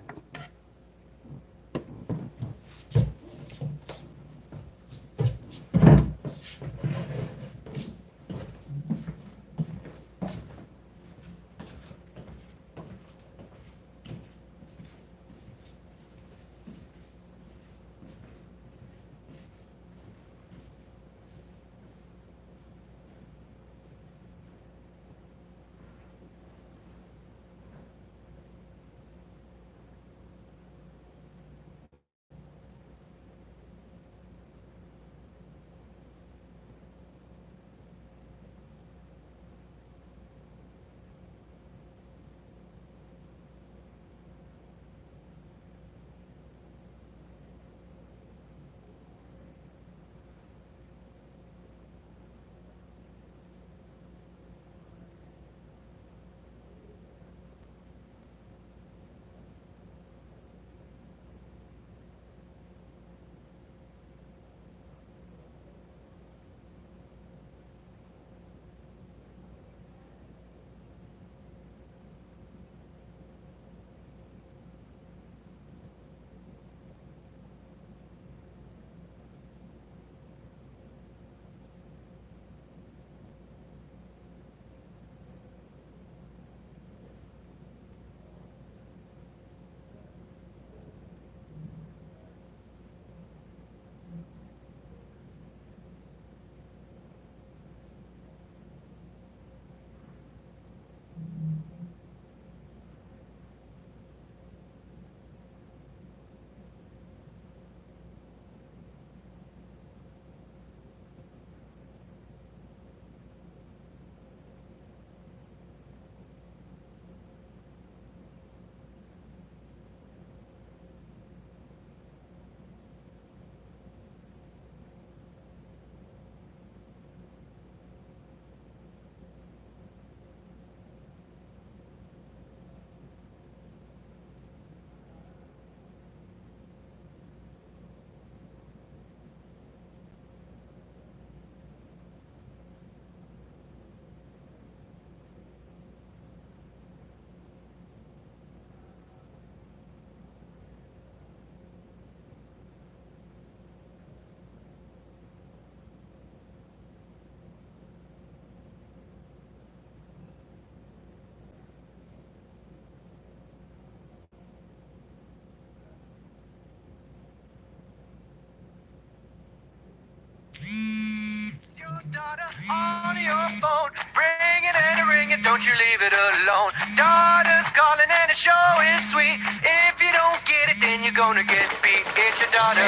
Daughter on your phone, ring it and a ring it, don't you leave it alone. Daughter's calling and the show is sweet. If you don't get it, then you're gonna get beat. It's your daughter.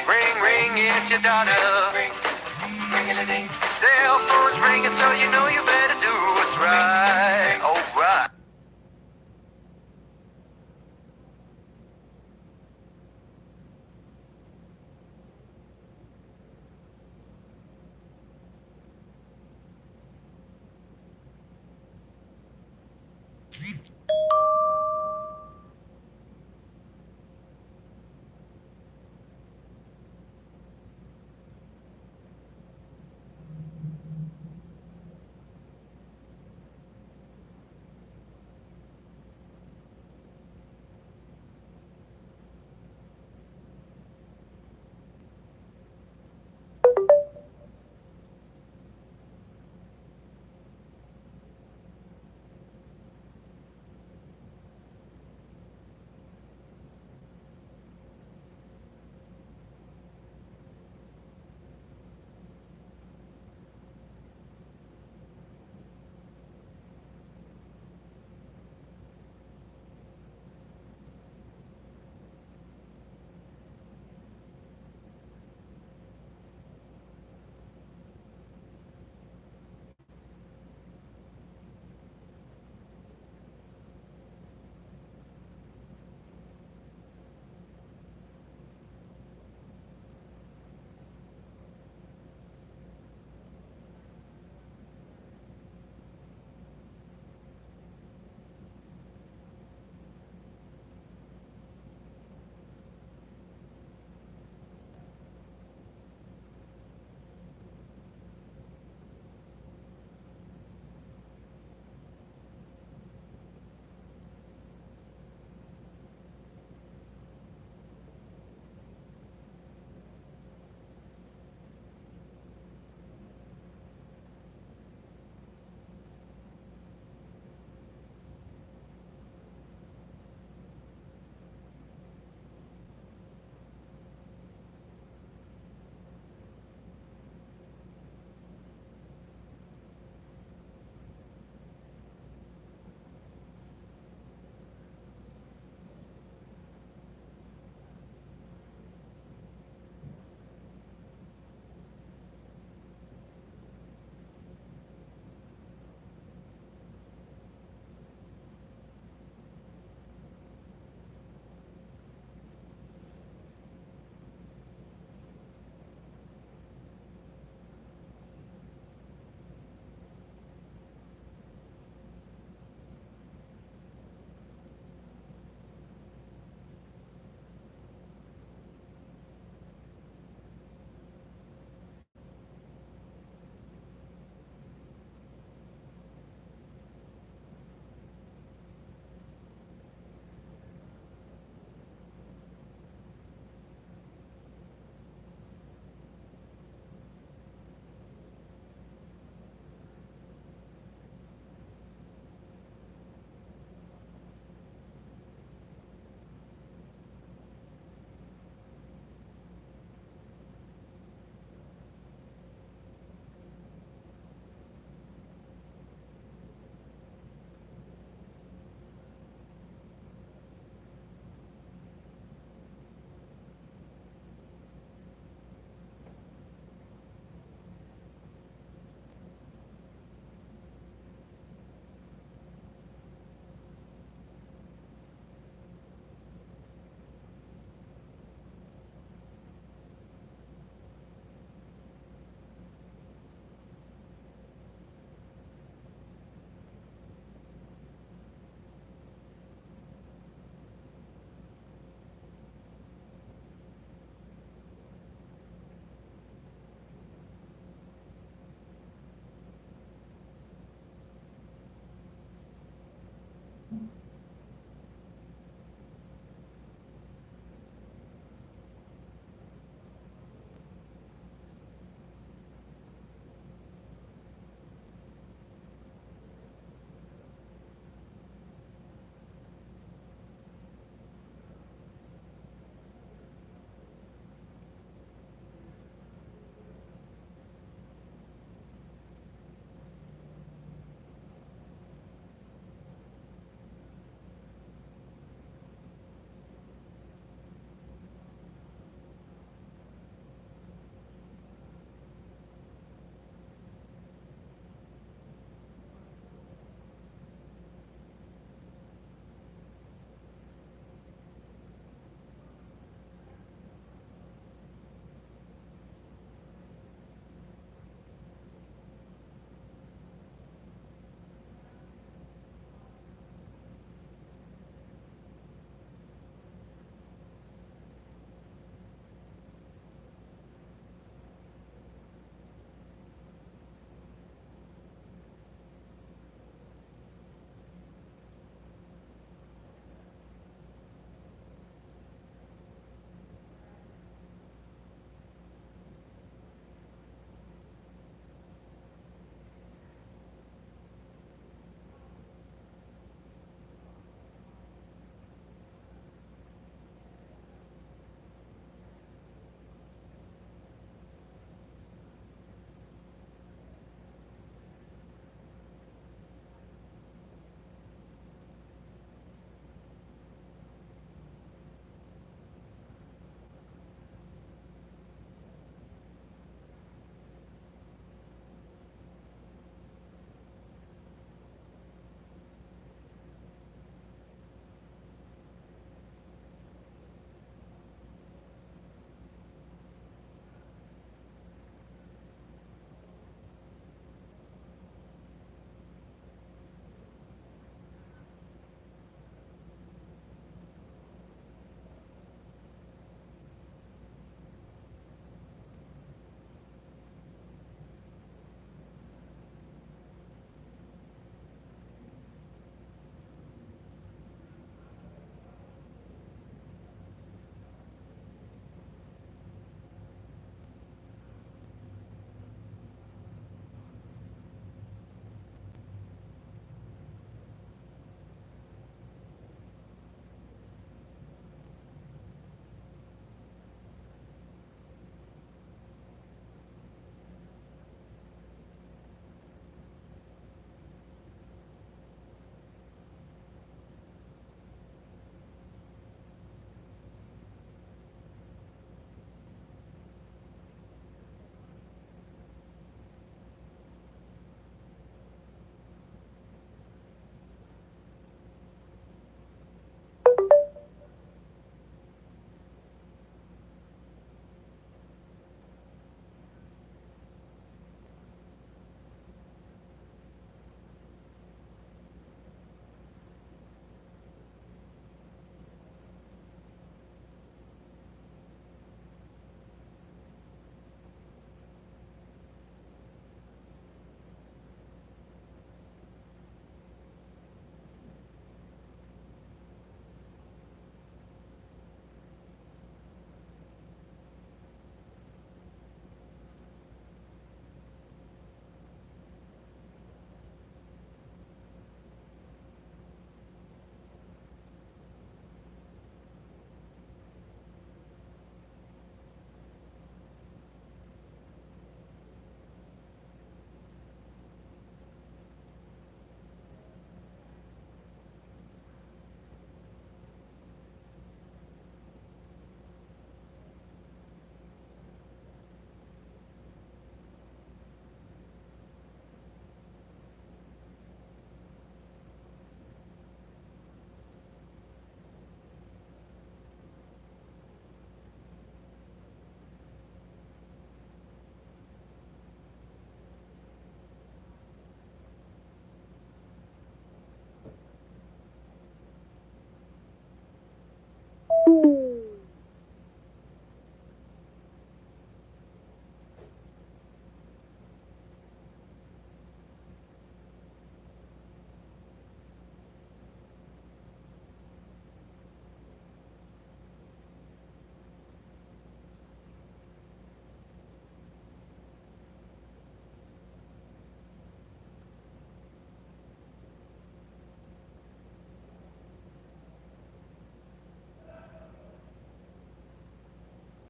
Ring, ring, it's your daughter. Ring-a-ding. Cell phone's ringing, so you know you better do what's right. Oh,